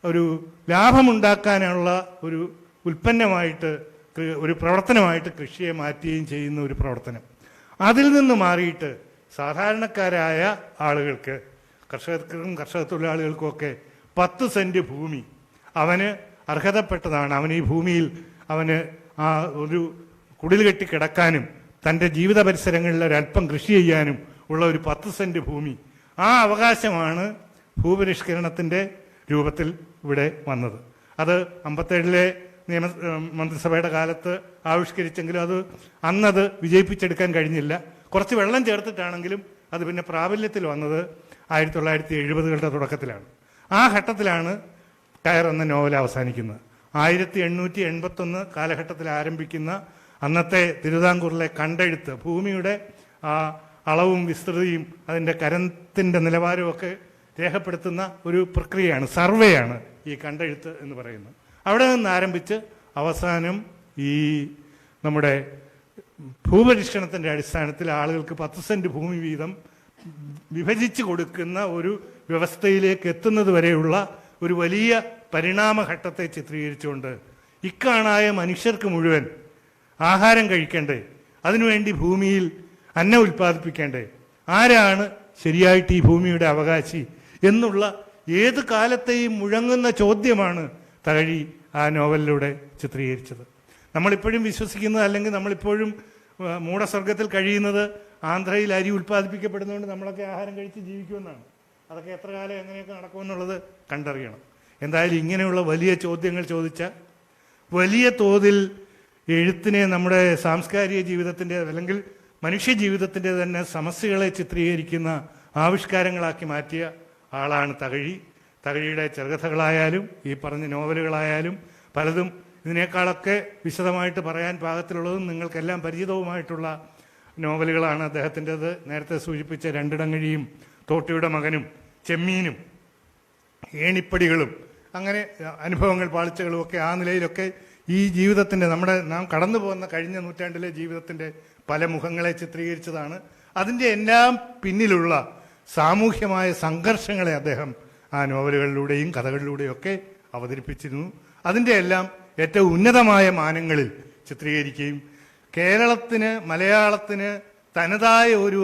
ഒരു ലാഭമുണ്ടാക്കാനുള്ള ഒരു ഉൽപ്പന്നമായിട്ട്, ഒരു പ്രവർത്തനമായിട്ട് കൃഷിയെ മാറ്റുകയും ചെയ്യുന്ന ഒരു പ്രവർത്തനം. അതിൽ നിന്ന് മാറിയിട്ട് സാധാരണക്കാരായ ആളുകൾക്ക്, കർഷകർക്കും കർഷക തൊഴിലാളികൾക്കുമൊക്കെ 10 സെന്റ് ഭൂമി അവന് അർഹതപ്പെട്ടതാണ്. അവൻ ഈ ഭൂമിയിൽ അവന് ആ ഒരു കുടിൽ കെട്ടി കിടക്കാനും തൻ്റെ ജീവിത പരിസരങ്ങളിൽ ഒരല്പം കൃഷി ചെയ്യാനും ഉള്ള ഒരു 10 സെന്റ് ഭൂമി, ആ അവകാശമാണ് ഭൂപരിഷ്കരണത്തിൻ്റെ രൂപത്തിൽ ഇവിടെ വന്നത്. അത് 57-ലെ മന്ത്രിസഭയുടെ കാലത്ത് ആവിഷ്കരിച്ചെങ്കിലും അന്നത് വിജയിപ്പിച്ചെടുക്കാൻ കഴിഞ്ഞില്ല. കുറച്ച് വെള്ളം ചേർത്തിട്ടാണെങ്കിലും അത് പിന്നെ പ്രാബല്യത്തിൽ വന്നത് 1970-കളുടെ തുടക്കത്തിലാണ്. ആ ഘട്ടത്തിലാണ് കയർ എന്ന നോവൽ അവസാനിക്കുന്നത്. 1881 കാലഘട്ടത്തിൽ ആരംഭിക്കുന്ന അന്നത്തെ തിരുവിതാംകൂറിലെ കണ്ടെഴുത്ത്, ഭൂമിയുടെ അളവും വിസ്തൃതിയും അതിൻ്റെ കരത്തിൻ്റെ നിലവാരമൊക്കെ രേഖപ്പെടുത്തുന്ന ഒരു പ്രക്രിയയാണ്, സർവേയാണ് ഈ കണ്ടെഴുത്ത് എന്ന് പറയുന്നത്. അവിടെ നിന്ന് ആരംഭിച്ച് അവസാനം ഈ നമ്മുടെ ഭൂപരിഷ്കരണത്തിൻ്റെ അടിസ്ഥാനത്തിൽ ആളുകൾക്ക് 10 സെന്റ് ഭൂമി വീതം വിഭജിച്ച് കൊടുക്കുന്ന ഒരു വ്യവസ്ഥയിലേക്ക് എത്തുന്നത് വരെയുള്ള ഒരു വലിയ പരിണാമഘട്ടത്തെ ചിത്രീകരിച്ചുകൊണ്ട് ഇക്കാണായ മനുഷ്യർക്ക് മുഴുവൻ ആഹാരം കഴിക്കണ്ടേ, അതിനുവേണ്ടി ഭൂമിയിൽ അന്നം ഉൽപ്പാദിപ്പിക്കേണ്ടേ, ആരാണ് ശരിയായിട്ട് ഈ ഭൂമിയുടെ അവകാശി എന്നുള്ള ഏത് കാലത്തെയും മുഴങ്ങുന്ന ചോദ്യമാണ് തകഴി ആ നോവലിലൂടെ ചിത്രീകരിച്ചത്. നമ്മളിപ്പോഴും വിശ്വസിക്കുന്നത്, അല്ലെങ്കിൽ നമ്മളിപ്പോഴും മൂഢസ്വർഗത്തിൽ കഴിയുന്നത് ആന്ധ്രയിൽ അരി ഉൽപ്പാദിപ്പിക്കപ്പെടുന്നതുകൊണ്ട് നമ്മളൊക്കെ ആഹാരം കഴിച്ച് ജീവിക്കുമെന്നാണ്. അതൊക്കെ എത്ര കാലം എങ്ങനെയൊക്കെ നടക്കുമെന്നുള്ളത് കണ്ടറിയണം. എന്തായാലും ഇങ്ങനെയുള്ള വലിയ ചോദ്യങ്ങൾ ചോദിച്ച, വലിയ തോതിൽ എഴുത്തിനെ നമ്മുടെ സാംസ്കാരിക ജീവിതത്തിൻ്റെ അല്ലെങ്കിൽ മനുഷ്യ ജീവിതത്തിൻ്റെ തന്നെ സമസ്യകളെ ചിത്രീകരിക്കുന്ന ആവിഷ്കാരങ്ങളാക്കി മാറ്റിയ ആളാണ് തകഴി. തകഴിയുടെ ചെറുകഥകളായാലും ഈ പറഞ്ഞ നോവലുകളായാലും പലതും ഇതിനേക്കാളൊക്കെ വിശദമായിട്ട് പറയാൻ പാകത്തിലുള്ളതും നിങ്ങൾക്കെല്ലാം പരിചിതവുമായിട്ടുള്ള നോവലുകളാണ് അദ്ദേഹത്തിൻ്റെത്. നേരത്തെ സൂചിപ്പിച്ച രണ്ടിടങ്ങഴിയും തോട്ടിയുടെ മകനും ചെമ്മീനും ഏണിപ്പടികളും അങ്ങനെ അനുഭവങ്ങൾ, പാളിച്ചകളും ഒക്കെ ആ നിലയിലൊക്കെ ഈ ജീവിതത്തിൻ്റെ, നാം കടന്നു പോകുന്ന കഴിഞ്ഞ നൂറ്റാണ്ടിലെ ജീവിതത്തിൻ്റെ പല മുഖങ്ങളെ ചിത്രീകരിച്ചതാണ്. അതിൻ്റെ എല്ലാം പിന്നിലുള്ള സാമൂഹ്യമായ സംഘർഷങ്ങളെ അദ്ദേഹം ആ നോവലുകളിലൂടെയും കഥകളിലൂടെയും ഒക്കെ അവതരിപ്പിച്ചിരുന്നു. അതിൻ്റെ എല്ലാം ഏറ്റവും ഉന്നതമായ മാനങ്ങളിൽ ചിത്രീകരിക്കുകയും കേരളത്തിന്, മലയാളത്തിന് തനതായ ഒരു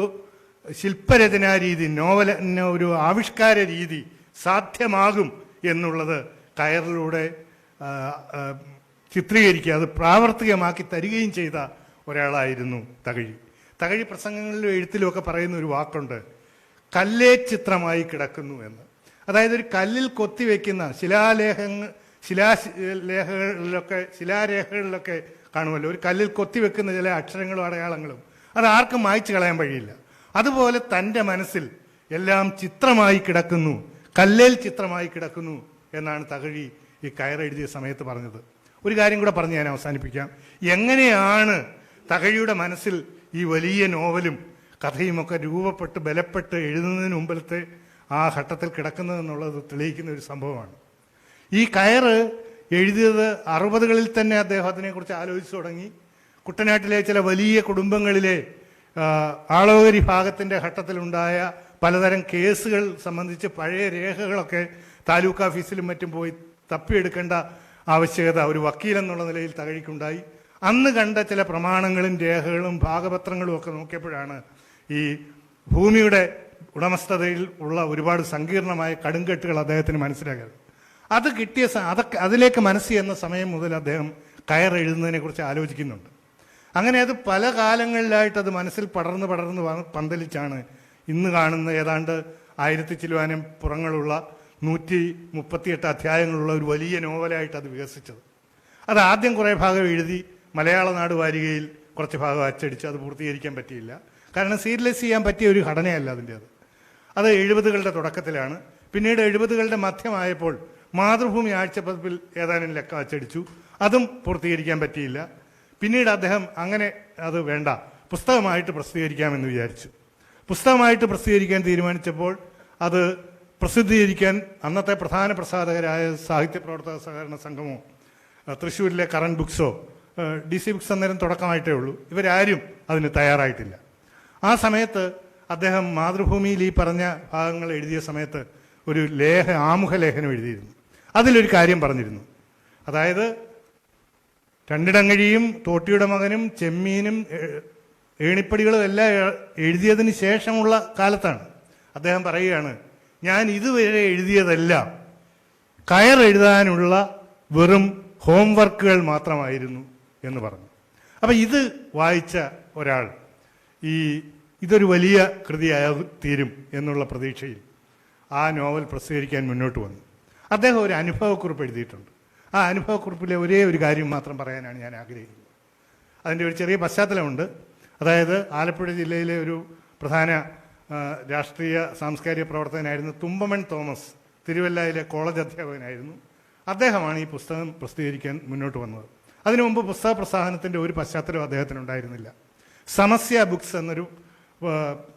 ശില്പരചനാ രീതി, നോവലിന് ഒരു ആവിഷ്കാര രീതി സാധ്യമാകും എന്നുള്ളത് കയറിലൂടെ ചിത്രീകരിക്കുക, അത് പ്രാവർത്തികമാക്കി തരികയും ചെയ്ത ഒരാളായിരുന്നു തകഴി. തകഴി പ്രസംഗങ്ങളിലും എഴുത്തിലും ഒക്കെ പറയുന്ന ഒരു വാക്കുണ്ട്, കല്ലേ ചിത്രമായി കിടക്കുന്നു എന്ന്. അതായത് ഒരു കല്ലിൽ കൊത്തിവെക്കുന്ന ശിലാരേഖകളിലൊക്കെ കാണുമല്ലോ, ഒരു കല്ലിൽ കൊത്തിവെക്കുന്ന ചില അക്ഷരങ്ങളും അടയാളങ്ങളും, അത് ആർക്കും മായ്ച്ചു കളയാൻ കഴിയില്ല. അതുപോലെ തൻ്റെ മനസ്സിൽ എല്ലാം ചിത്രമായി കിടക്കുന്നു, കല്ലേൽ ചിത്രമായി കിടക്കുന്നു എന്നാണ് തകഴി ഈ കയർ എഴുതിയ സമയത്ത് പറഞ്ഞത്. ഒരു കാര്യം കൂടെ പറഞ്ഞ് ഞാൻ അവസാനിപ്പിക്കാം. എങ്ങനെയാണ് തകഴിയുടെ മനസ്സിൽ ഈ വലിയ നോവലും കഥയുമൊക്കെ രൂപപ്പെട്ട് ബലപ്പെട്ട് എഴുതുന്നതിന് മുമ്പിലത്തെ ആ ഘട്ടത്തിൽ കിടക്കുന്നതെന്നുള്ളത് തെളിയിക്കുന്ന ഒരു സംഭവമാണ്. ഈ കയറ് എഴുതിയത് 60കളിൽ തന്നെ അദ്ദേഹം അതിനെക്കുറിച്ച് ആലോചിച്ചു തുടങ്ങി. കുട്ടനാട്ടിലെ ചില വലിയ കുടുംബങ്ങളിലെ ആളോഹരി ഭാഗത്തിൻ്റെ ഘട്ടത്തിലുണ്ടായ പലതരം കേസുകൾ സംബന്ധിച്ച് പഴയ രേഖകളൊക്കെ താലൂക്ക് ഓഫീസിലും മറ്റും പോയി തപ്പിയെടുക്കേണ്ട ആവശ്യകത ഒരു വക്കീലെന്നുള്ള നിലയിൽ തകഴിക്കുണ്ടായി. അന്ന് കണ്ട ചില പ്രമാണങ്ങളും രേഖകളും ഭാഗപത്രങ്ങളും ഒക്കെ നോക്കിയപ്പോഴാണ് ഈ ഭൂമിയുടെ ഉടമസ്ഥതയിൽ ഉള്ള ഒരുപാട് സങ്കീർണമായ കടുംകെട്ടുകൾ അദ്ദേഹത്തിന് മനസ്സിലാക്കിയത്. അത് കിട്ടിയ അതിലേക്ക് മനസ്സ് എന്ന സമയം മുതൽ അദ്ദേഹം കയർ എഴുതുന്നതിനെ കുറിച്ച് ആലോചിക്കുന്നുണ്ട്. അങ്ങനെ അത് പല കാലങ്ങളിലായിട്ട് അത് മനസ്സിൽ പടർന്ന് പന്തലിച്ചാണ് ഇന്ന് കാണുന്ന ഏതാണ്ട് 1000 ചില്ലുവാനും പുറങ്ങളുള്ള 138 അധ്യായങ്ങളുള്ള ഒരു വലിയ നോവലായിട്ട് അത് വികസിച്ചത്. അത് ആദ്യം കുറേ ഭാഗം എഴുതി മലയാള നാട് വാരികയിൽ കുറച്ച് ഭാഗം അച്ചടിച്ച് അത് പൂർത്തീകരിക്കാൻ പറ്റിയില്ല. കാരണം സീരിയലൈസ് ചെയ്യാൻ പറ്റിയ ഒരു ഘടനയല്ല അതിൻ്റേത്. അത് 70കളുടെ തുടക്കത്തിലാണ്. പിന്നീട് 70കളുടെ മധ്യമായപ്പോൾ മാതൃഭൂമി ആഴ്ചപ്പതിപ്പിൽ ഏതാനും ലക്കം അച്ചടിച്ചു. അതും പൂർത്തീകരിക്കാൻ പറ്റിയില്ല. പിന്നീട് അദ്ദേഹം അങ്ങനെ അത് വേണ്ട, പുസ്തകമായിട്ട് പ്രസിദ്ധീകരിക്കാമെന്ന് വിചാരിച്ചു. പുസ്തകമായിട്ട് പ്രസിദ്ധീകരിക്കാൻ തീരുമാനിച്ചപ്പോൾ അത് പ്രസിദ്ധീകരിക്കാൻ അന്നത്തെ പ്രധാന പ്രസാധകരായ സാഹിത്യ പ്രവർത്തക സഹകരണ സംഘമോ തൃശ്ശൂരിലെ കറണ്ട് ബുക്സോ DC ബുക്സ് അന്നേരം തുടക്കമായിട്ടേ ഉള്ളൂ, ഇവരാരും അതിന് തയ്യാറായിട്ടില്ല. ആ സമയത്ത് അദ്ദേഹം മാതൃഭൂമിയിൽ ഈ പറഞ്ഞ ഭാഗങ്ങൾ എഴുതിയ സമയത്ത് ഒരു ആമുഖ ലേഖനം എഴുതിയിരുന്നു. അതിലൊരു കാര്യം പറഞ്ഞിരുന്നു. അതായത് രണ്ടിടങ്ങഴിയും തോട്ടിയുടെ മകനും ചെമ്മീനും ഏണിപ്പടികളും എല്ലാം എഴുതിയതിന് ശേഷമുള്ള കാലത്താണ്. അദ്ദേഹം പറയുകയാണ്, ഞാൻ ഇതുവരെ എഴുതിയതെല്ലാം കയറെഴുതാനുള്ള വെറും ഹോംവർക്കുകൾ മാത്രമായിരുന്നു എന്ന് പറഞ്ഞു. അപ്പം ഇത് വായിച്ച ഒരാൾ ഇതൊരു വലിയ കൃതിയായി തീരും എന്നുള്ള പ്രതീക്ഷയിൽ ആ നോവൽ പ്രസിദ്ധീകരിക്കാൻ മുന്നോട്ട് വന്നു. അദ്ദേഹം ഒരു അനുഭവക്കുറിപ്പ് എഴുതിയിട്ടുണ്ട്. ആ അനുഭവക്കുറിപ്പിലെ ഒരേ ഒരു കാര്യം മാത്രം പറയാനാണ് ഞാൻ ആഗ്രഹിക്കുന്നത്. അതിൻ്റെ ഒരു ചെറിയ പശ്ചാത്തലമുണ്ട്. അതായത് ആലപ്പുഴ ജില്ലയിലെ ഒരു പ്രധാന രാഷ്ട്രീയ സാംസ്കാരിക പ്രവർത്തകനായിരുന്നു തുമ്പമൺ തോമസ്, തിരുവല്ലയിലെ കോളേജ് അധ്യാപകനായിരുന്നു. അദ്ദേഹമാണ് ഈ പുസ്തകം പ്രസിദ്ധീകരിക്കാൻ മുന്നോട്ട് വന്നത്. അതിനു മുമ്പ് പുസ്തക പ്രസാധനത്തിൻ്റെ ഒരു പശ്ചാത്തലം അദ്ദേഹത്തിനുണ്ടായിരുന്നില്ല. സമസ്യ ബുക്സ് എന്നൊരു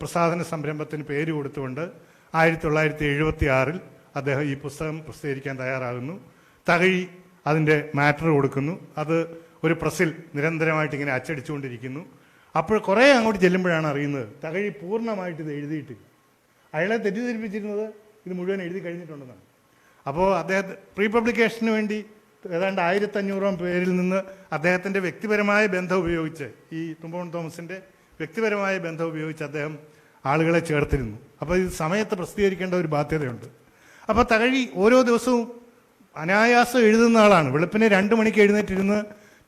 പ്രസാധന സംരംഭത്തിന് പേര് കൊടുത്തുകൊണ്ട് 1976 അദ്ദേഹം ഈ പുസ്തകം പ്രസിദ്ധീകരിക്കാൻ തയ്യാറാകുന്നു. തകഴി അതിൻ്റെ മാറ്റർ കൊടുക്കുന്നു. അത് ഒരു പ്രസിൽ നിരന്തരമായിട്ട് ഇങ്ങനെ അച്ചടിച്ചുകൊണ്ടിരിക്കുന്നു. അപ്പോൾ കുറേ അങ്ങോട്ട് ചെല്ലുമ്പോഴാണ് അറിയുന്നത് തകഴി പൂർണ്ണമായിട്ട് ഇത് എഴുതിയിട്ടില്ല. അയാളെ തെറ്റിദ്ധരിപ്പിച്ചിരുന്നത് ഇത് മുഴുവൻ എഴുതി കഴിഞ്ഞിട്ടുണ്ടെന്നാണ്. അപ്പോൾ അദ്ദേഹത്തെ പ്രീ പബ്ലിക്കേഷന് വേണ്ടി ഏതാണ്ട് 1500 പേരിൽ നിന്ന് അദ്ദേഹത്തിൻ്റെ വ്യക്തിപരമായ ബന്ധം ഉപയോഗിച്ച്, ഈ തുമ്പമൺ തോമസിൻ്റെ വ്യക്തിപരമായ ബന്ധം ഉപയോഗിച്ച് അദ്ദേഹം ആളുകളെ ചേർത്തിരുന്നു. അപ്പോൾ ഇത് സമയത്ത് പ്രസിദ്ധീകരിക്കേണ്ട ഒരു ബാധ്യതയുണ്ട്. അപ്പോൾ തകഴി ഓരോ ദിവസവും അനായാസം എഴുതുന്ന ആളാണ്. വെളുപ്പിനെ 2 മണിക്ക് എഴുന്നേറ്റിരുന്ന്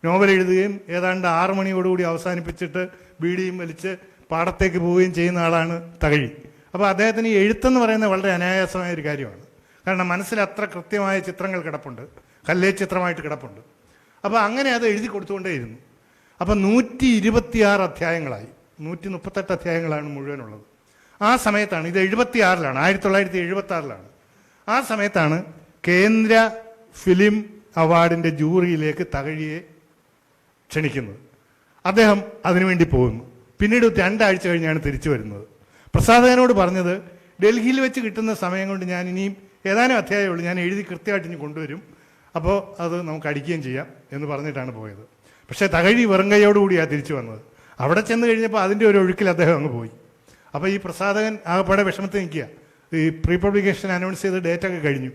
നോവൽ എഴുതുകയും ഏതാണ്ട് 6 മണിയോടുകൂടി അവസാനിപ്പിച്ചിട്ട് ബീഡിയും വലിച്ച് പാടത്തേക്ക് പോവുകയും ചെയ്യുന്ന ആളാണ് തകഴി. അപ്പോൾ അദ്ദേഹത്തിന് ഈ എഴുത്തെന്ന് പറയുന്നത് വളരെ അനായാസമായ ഒരു കാര്യമാണ്. കാരണം മനസ്സിൽ അത്ര കൃത്യമായ ചിത്രങ്ങൾ കിടപ്പുണ്ട്, കല്ലേ ചിത്രമായിട്ട് കിടപ്പുണ്ട്. അപ്പോൾ അങ്ങനെ അത് എഴുതി കൊടുത്തുകൊണ്ടേയിരുന്നു. അപ്പം 126 അധ്യായങ്ങളായി. 138 അധ്യായങ്ങളാണ് മുഴുവനുള്ളത്. ആ സമയത്താണ്, ഇത് 76-ലാണ്, 1976-ലാണ്. ആ സമയത്താണ് കേന്ദ്ര ഫിലിം അവാർഡിൻ്റെ ജൂറിയിലേക്ക് തകഴിയെ ക്ഷണിക്കുന്നത്. അദ്ദേഹം അതിനുവേണ്ടി പോകുന്നു. പിന്നീട് 2 ആഴ്ച കഴിഞ്ഞാണ് തിരിച്ചു വരുന്നത്. പ്രസാധകനോട് പറഞ്ഞത്, ഡൽഹിയിൽ വെച്ച് കിട്ടുന്ന സമയം കൊണ്ട് ഞാൻ ഇനിയും ഏതാനും അധ്യായമുള്ളൂ, ഞാൻ എഴുതി കൃത്യമായിട്ട് ഇനി കൊണ്ടുവരും, അപ്പോൾ അത് നമുക്ക് അടിക്കുകയും ചെയ്യാം എന്ന് പറഞ്ഞിട്ടാണ് പോയത്. പക്ഷേ തകഴി വെറുങ്കയോടുകൂടിയാണ് തിരിച്ചു വന്നത്. അവിടെ ചെന്ന് കഴിഞ്ഞപ്പോൾ അതിൻ്റെ ഒരു ഒഴുക്കിൽ അദ്ദേഹം അങ്ങ് പോയി. അപ്പോൾ ഈ പ്രസാധകൻ ആകെപ്പാടെ വിഷമത്തിൽ നിൽക്കുക. ഈ പ്രീ പബ്ലിക്കേഷൻ അനൗൺസ് ചെയ്ത് ഡേറ്റ് ഒക്കെ കഴിഞ്ഞു.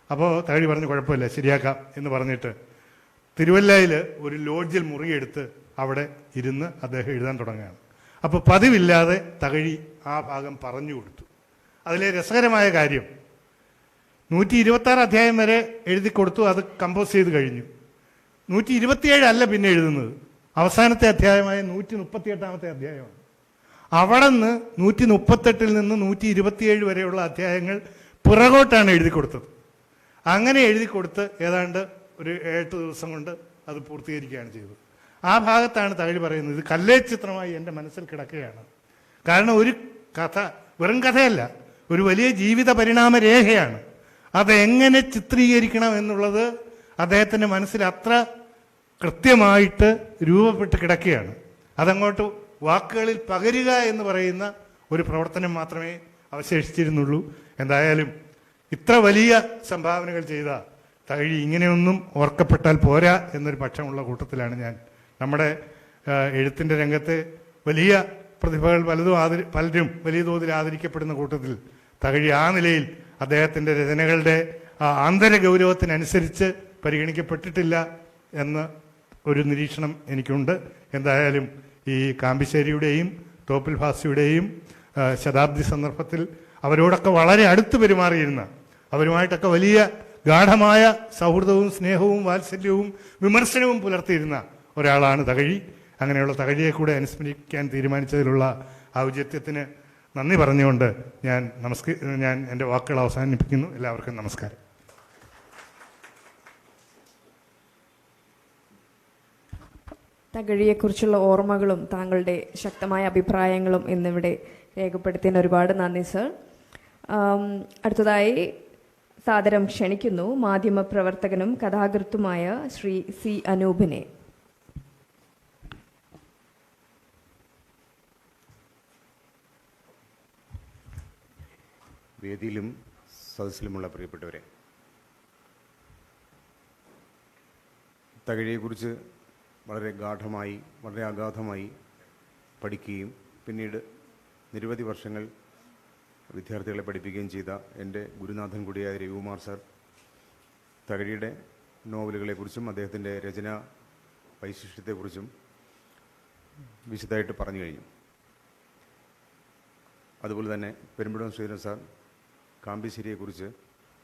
അപ്പോൾ തകഴി പറഞ്ഞു കുഴപ്പമില്ല, ശരിയാക്കാം എന്ന് പറഞ്ഞിട്ട് തിരുവല്ലയിൽ ഒരു ലോഡ്ജിൽ മുറിയെടുത്ത് അവിടെ ഇരുന്ന് അദ്ദേഹം എഴുതാൻ തുടങ്ങുകയാണ്. അപ്പോൾ പതിവില്ലാതെ തകഴി ആ ഭാഗം പറഞ്ഞു കൊടുത്തു. അതിലെ രസകരമായ കാര്യം, 126 അധ്യായം വരെ എഴുതി കൊടുത്തു, അത് കമ്പോസ് ചെയ്ത് കഴിഞ്ഞു. 127 അല്ല പിന്നെ എഴുതുന്നത്, അവസാനത്തെ അധ്യായമായ 138-ാമത്തെ അധ്യായമാണ്. അവിടെ നിന്ന് 138-ൽ നിന്ന് 127 വരെയുള്ള അധ്യായങ്ങൾ പിറകോട്ടാണ് എഴുതി കൊടുത്തത്. അങ്ങനെ എഴുതി കൊടുത്ത് ഏതാണ്ട് ഒരു 8 ദിവസം കൊണ്ട് അത് പൂർത്തീകരിക്കുകയാണ് ചെയ്തത്. ആ ഭാഗത്താണ് തകഴി പറയുന്നത്, ഇത് കല്ലേ ചിത്രമായി എൻ്റെ മനസ്സിൽ കിടക്കുകയാണ്. കാരണം ഒരു കഥ വെറും കഥയല്ല, ഒരു വലിയ ജീവിത പരിണാമ രേഖയാണ്. അതെങ്ങനെ ചിത്രീകരിക്കണം എന്നുള്ളത് അദ്ദേഹത്തിൻ്റെ മനസ്സിൽ അത്ര കൃത്യമായിട്ട് രൂപപ്പെട്ട് കിടക്കുകയാണ്. അതങ്ങോട്ട് വാക്കുകളിൽ പകരുക എന്ന് പറയുന്ന ഒരു പ്രവർത്തനം മാത്രമേ അവശേഷിച്ചിരുന്നുള്ളൂ. എന്തായാലും ഇത്ര വലിയ സംഭാവനകൾ ചെയ്ത തകഴി ഇങ്ങനെയൊന്നും ഓർക്കപ്പെട്ടാൽ പോരാ എന്നൊരു പക്ഷമുള്ള കൂട്ടത്തിലാണ് ഞാൻ. നമ്മുടെ എഴുത്തിൻ്റെ രംഗത്തെ വലിയ പ്രതിഭകൾ പലരും വലിയ തോതിൽ ആദരിക്കപ്പെടുന്ന കൂട്ടത്തിൽ തകഴി ആ നിലയിൽ അദ്ദേഹത്തിൻ്റെ രചനകളുടെ ആന്തര ഗൗരവത്തിനനുസരിച്ച് പരിഗണിക്കപ്പെട്ടിട്ടില്ല എന്ന ഒരു നിരീക്ഷണം എനിക്കുണ്ട്. എന്തായാലും ഈ കാമ്പിശ്ശേരിയുടെയും തോപ്പിൽ ഭാസിയുടെയും ശതാബ്ദി സന്ദർഭത്തിൽ അവരോടൊക്കെ വളരെ അടുത്ത് പെരുമാറിയിരുന്ന, അവരുമായിട്ടൊക്കെ വലിയ ഗാഠമായ സൗഹൃദവും സ്നേഹവും വാത്സല്യവും വിമർശനവും പുലർത്തിയിരുന്ന ഒരാളാണ് തകഴി. അങ്ങനെയുള്ള തകഴിയെ കൂടെ അനുസ്മരിക്കാൻ തീരുമാനിച്ചതിലുള്ള ഔചിത്യത്തിന് നന്ദി പറഞ്ഞുകൊണ്ട് ഞാൻ എൻ്റെ വാക്കുകൾ അവസാനിപ്പിക്കുന്നു. എല്ലാവർക്കും നമസ്കാരം. തകഴിയെക്കുറിച്ചുള്ള ഓർമ്മകളും താങ്കളുടെ ശക്തമായ അഭിപ്രായങ്ങളും ഇന്നിവിടെ രേഖപ്പെടുത്തിയതിന് ഒരുപാട് നന്ദി സർ. അടുത്തതായി സാദരം ക്ഷണിക്കുന്നു മാധ്യമപ്രവർത്തകനും കഥാകൃത്തുമായ ശ്രീ സി അനൂപിനെ. വേദിയിലും സദസ്സിലുമുള്ള പ്രിയപ്പെട്ടവരെ, തകഴിയെക്കുറിച്ച് വളരെ ഗാഠമായി, വളരെ അഗാധമായി പഠിക്കുകയും പിന്നീട് നിരവധി വർഷങ്ങൾ വിദ്യാർത്ഥികളെ പഠിപ്പിക്കുകയും ചെയ്ത എൻ്റെ ഗുരുനാഥൻ കൂടിയായ രവികുമാർ സാർ തകഴിയുടെ നോവലുകളെക്കുറിച്ചും അദ്ദേഹത്തിൻ്റെ രചനാ വൈശിഷ്ട്യത്തെക്കുറിച്ചും വിശദമായിട്ട് പറഞ്ഞു കഴിഞ്ഞു. അതുപോലെ തന്നെ പെരുമ്പടവം ശ്രീധരൻ സാർ കാമ്പിശ്ശേരിയെക്കുറിച്ച്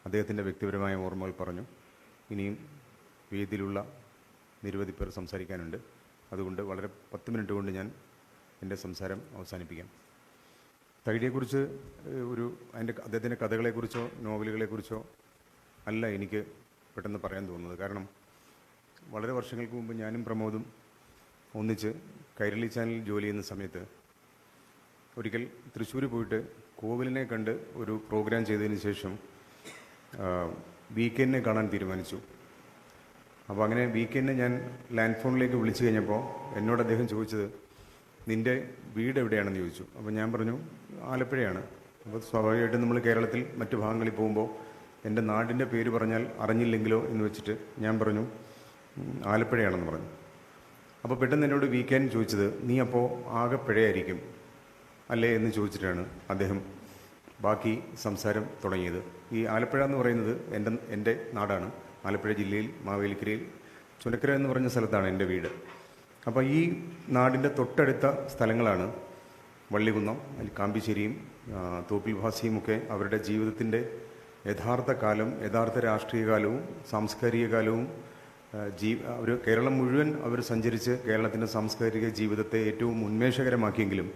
അദ്ദേഹത്തിൻ്റെ വ്യക്തിപരമായ ഓർമ്മകൾ പറഞ്ഞു. ഇനിയും വേദിയിലുള്ള നിരവധി പേർ സംസാരിക്കാനുണ്ട്. അതുകൊണ്ട് വളരെ 10 മിനിറ്റ് കൊണ്ട് ഞാൻ എൻ്റെ സംസാരം അവസാനിപ്പിക്കാം. തകഴിയെക്കുറിച്ച് അദ്ദേഹത്തിൻ്റെ കഥകളെക്കുറിച്ചോ നോവലുകളെക്കുറിച്ചോ അല്ല എനിക്ക് പെട്ടെന്ന് പറയാൻ തോന്നുന്നത്. കാരണം വളരെ വർഷങ്ങൾക്ക് മുമ്പ് ഞാനും പ്രമോദും ഒന്നിച്ച് കൈരളി ചാനലിൽ ജോലി ചെയ്യുന്ന സമയത്ത് ഒരിക്കൽ തൃശ്ശൂർ പോയിട്ട് കോവിലിനെ കണ്ട് ഒരു പ്രോഗ്രാം ചെയ്തതിന് ശേഷം വീക്കെൻഡിനെ കാണാൻ തീരുമാനിച്ചു. അപ്പോൾ അങ്ങനെ വീക്കെൻഡിനെ ഞാൻ ലാൻഡ് ഫോണിലേക്ക് വിളിച്ചു കഴിഞ്ഞപ്പോൾ എന്നോട് അദ്ദേഹം ചോദിച്ചത്, നിൻ്റെ വീട് എവിടെയാണെന്ന് ചോദിച്ചു. അപ്പോൾ ഞാൻ പറഞ്ഞു ആലപ്പുഴയാണ്. അപ്പോൾ സ്വാഭാവികമായിട്ടും നമ്മൾ കേരളത്തിൽ മറ്റു ഭാഗങ്ങളിൽ പോകുമ്പോൾ എൻ്റെ നാടിൻ്റെ പേര് പറഞ്ഞാൽ അറിഞ്ഞില്ലെങ്കിലോ എന്ന് വെച്ചിട്ട് ഞാൻ പറഞ്ഞു ആലപ്പുഴയാണെന്ന് പറഞ്ഞു. അപ്പോൾ പെട്ടെന്ന് എന്നോട് വീക്കെൻഡ് ചോദിച്ചത്, നീ അപ്പോൾ ആകെപ്പുഴയായിരിക്കും അല്ലേ എന്ന് ചോദിച്ചിട്ടാണ് അദ്ദേഹം ബാക്കി സംസാരം തുടങ്ങിയത്. ഈ ആലപ്പുഴ എന്ന് പറയുന്നത് എൻ്റെ നാടാണ്. ആലപ്പുഴ ജില്ലയിൽ മാവേലിക്കരയിൽ ചുനക്കര എന്ന് പറഞ്ഞ സ്ഥലത്താണ് എൻ്റെ വീട്. അപ്പോൾ ഈ നാടിൻ്റെ തൊട്ടടുത്ത സ്ഥലങ്ങളാണ് വള്ളികുന്നം, കാമ്പിശ്ശേരിയും തോപ്പിൽ ഭാസിയും ഒക്കെ അവരുടെ ജീവിതത്തിൻ്റെ യഥാർത്ഥ കാലം, യഥാർത്ഥ രാഷ്ട്രീയ കാലവും സാംസ്കാരിക കാലവും അവർ കേരളം മുഴുവൻ അവർ സഞ്ചരിച്ച് കേരളത്തിൻ്റെ സാംസ്കാരിക ജീവിതത്തെ ഏറ്റവും ഉന്മേഷകരമാക്കിയെങ്കിലും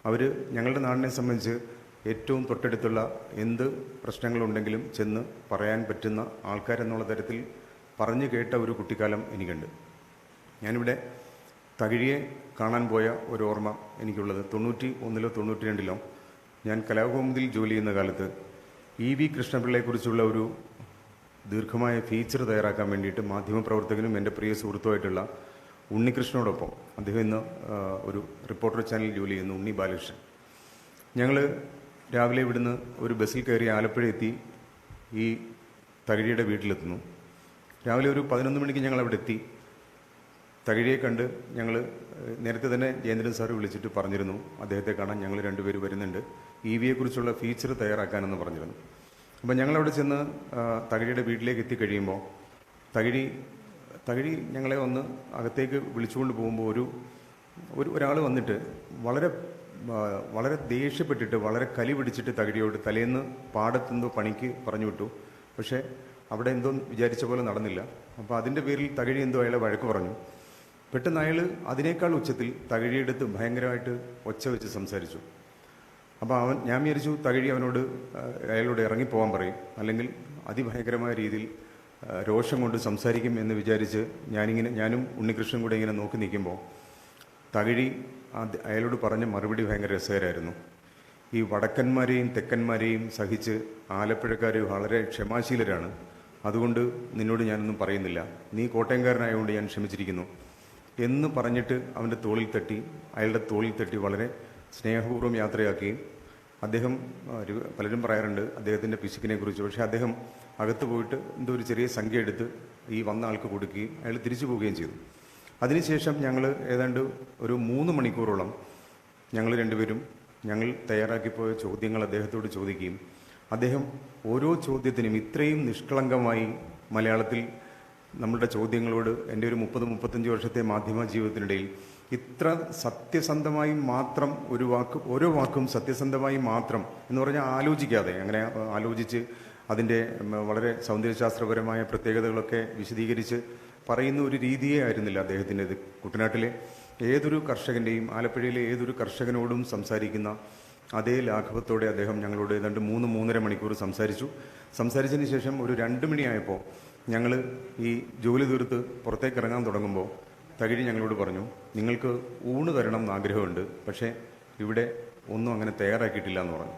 അവർ ഞങ്ങളുടെ നാടിനെ സംബന്ധിച്ച് ഏറ്റവും തൊട്ടടുത്തുള്ള എന്ത് പ്രശ്നങ്ങളുണ്ടെങ്കിലും ചെന്ന് പറയാൻ പറ്റുന്ന ആൾക്കാരെന്നുള്ള തരത്തിൽ പറഞ്ഞു കേട്ട ഒരു കുട്ടിക്കാലം എനിക്കുണ്ട്. ഞാനിവിടെ തകഴിയെ കാണാൻ പോയ ഒരു ഓർമ്മ എനിക്കുള്ളത് 91-ലോ 92-ലോ ഞാൻ കലാകൗമുദിയിൽ ജോലി ചെയ്യുന്ന കാലത്ത് EV കൃഷ്ണപിള്ളയെക്കുറിച്ചുള്ള ഒരു ദീർഘമായ ഫീച്ചർ തയ്യാറാക്കാൻ വേണ്ടിയിട്ട് മാധ്യമപ്രവർത്തകനും എൻ്റെ പ്രിയ സുഹൃത്തുമായിട്ടുള്ള ഉണ്ണികൃഷ്ണനോടൊപ്പം, അദ്ദേഹം ഇന്ന് ഒരു റിപ്പോർട്ടർ ചാനലിൽ ജോലി ചെയ്യുന്നു, ഉണ്ണി ബാലകൃഷ്ണൻ, ഞങ്ങൾ രാവിലെ ഇവിടുന്ന് ഒരു ബസ്സിൽ കയറി ആലപ്പുഴ എത്തി ഈ തകഴിയുടെ വീട്ടിലെത്തുന്നു. രാവിലെ ഒരു 11 മണിക്ക് ഞങ്ങൾ അവിടെ എത്തി. തകഴിയെ കണ്ട് ഞങ്ങൾ നേരത്തെ തന്നെ ജയേന്ദ്രൻ സാർ വിളിച്ചിട്ട് പറഞ്ഞിരുന്നു അദ്ദേഹത്തെ കാണാൻ ഞങ്ങൾ രണ്ടുപേര് വരുന്നുണ്ട്, EVയെക്കുറിച്ചുള്ള ഫീച്ചർ തയ്യാറാക്കാനെന്ന് പറഞ്ഞിരുന്നു. അപ്പം ഞങ്ങളവിടെ ചെന്ന് തകഴിയുടെ വീട്ടിലേക്ക് എത്തിക്കഴിയുമ്പോൾ തകഴി ഞങ്ങളെ ഒന്ന് അകത്തേക്ക് വിളിച്ചുകൊണ്ട് പോകുമ്പോൾ ഒരാൾ വന്നിട്ട് വളരെ ദേഷ്യപ്പെട്ടിട്ട് വളരെ കലി പിടിച്ചിട്ട് തകഴിയോട് തലേന്ന് പാടത്തെന്തോ പണിക്ക് പറഞ്ഞു വിട്ടു. പക്ഷേ അവിടെ എന്തോ വിചാരിച്ച പോലെ നടന്നില്ല. അപ്പോൾ അതിൻ്റെ പേരിൽ തകഴി എന്തോ അയാളെ വഴക്ക് പറഞ്ഞു. പെട്ടെന്ന് അയാൾ അതിനേക്കാൾ ഉച്ചത്തിൽ തകഴിയെടുത്ത് ഭയങ്കരമായിട്ട് ഒച്ച വെച്ച് സംസാരിച്ചു. അപ്പോൾ ഞാൻ വിചാരിച്ചു തകഴി അയാളോട് ഇറങ്ങിപ്പോകാൻ പറയും, അല്ലെങ്കിൽ അതിഭയങ്കരമായ രീതിയിൽ രോഷം കൊണ്ട് സംസാരിക്കും എന്ന് വിചാരിച്ച് ഞാനും ഉണ്ണികൃഷ്ണൻ കൂടെ ഇങ്ങനെ നോക്കി നിൽക്കുമ്പോൾ തകഴി അയാളോട് പറഞ്ഞ മറുപടി ഭയങ്കര രസകരമായിരുന്നു. ഈ വടക്കന്മാരെയും തെക്കന്മാരെയും സഹിച്ച് ആലപ്പുഴക്കാർ വളരെ ക്ഷമാശീലരാണ്, അതുകൊണ്ട് നിന്നോട് ഞാനൊന്നും പറയുന്നില്ല, നീ കോട്ടയംകാരനായതുകൊണ്ട് ഞാൻ ക്ഷമിച്ചിരിക്കുന്നു എന്ന് പറഞ്ഞിട്ട് അയാളുടെ തോളിൽ തട്ടി വളരെ സ്നേഹപൂർവ്വം യാത്രയാക്കുകയും അദ്ദേഹം പലരും പറയാറുണ്ട് അദ്ദേഹത്തിൻ്റെ പിശുക്കിനെ കുറിച്ച്. പക്ഷേ അദ്ദേഹം അകത്ത് പോയിട്ട് എന്തോ ഒരു ചെറിയ സംഖ്യ എടുത്ത് ഈ വന്ന ആൾക്ക് കൊടുക്കുകയും അയാൾ തിരിച്ചു പോവുകയും ചെയ്തു. അതിനുശേഷം ഞങ്ങൾ ഏതാണ്ട് ഒരു 3 മണിക്കൂറോളം ഞങ്ങൾ രണ്ടുപേരും ഞങ്ങൾ തയ്യാറാക്കിപ്പോയ ചോദ്യങ്ങൾ അദ്ദേഹത്തോട് ചോദിക്കുകയും അദ്ദേഹം ഓരോ ചോദ്യത്തിനും ഇത്രയും നിഷ്കളങ്കമായി മലയാളത്തിൽ നമ്മളുടെ ചോദ്യങ്ങളോട് എൻ്റെ ഒരു 30-35 വർഷത്തെ മാധ്യമ ജീവിതത്തിനിടയിൽ ഇത്ര സത്യസന്ധമായി മാത്രം ഓരോ വാക്കും സത്യസന്ധമായി മാത്രം എന്ന് പറഞ്ഞാൽ ആലോചിക്കാതെ, അങ്ങനെ ആലോചിച്ച് അതിൻ്റെ വളരെ സൗന്ദര്യശാസ്ത്രപരമായ പ്രത്യേകതകളൊക്കെ വിശദീകരിച്ച് പറയുന്ന ഒരു രീതിയേ ആയിരുന്നില്ല അദ്ദേഹത്തിൻ്റെത്. കുട്ടനാട്ടിലെ ഏതൊരു കർഷകൻ്റെയും ആലപ്പുഴയിലെ ഏതൊരു കർഷകനോടും സംസാരിക്കുന്ന അതേ ലാഘവത്തോടെ അദ്ദേഹം ഞങ്ങളോട് ഏതാണ്ട് 3-3.5 മണിക്കൂർ സംസാരിച്ചതിന് ശേഷം ഒരു 2 മണിയായപ്പോൾ ഞങ്ങൾ ഈ ജോലി തീർത്ത് പുറത്തേക്ക് ഇറങ്ങാൻ തുടങ്ങുമ്പോൾ തകഴി ഞങ്ങളോട് പറഞ്ഞു, നിങ്ങൾക്ക് ഊണ് തരണം എന്ന് ആഗ്രഹമുണ്ട്, പക്ഷേ ഇവിടെ ഒന്നും അങ്ങനെ തയ്യാറാക്കിയിട്ടില്ല എന്ന് പറഞ്ഞു.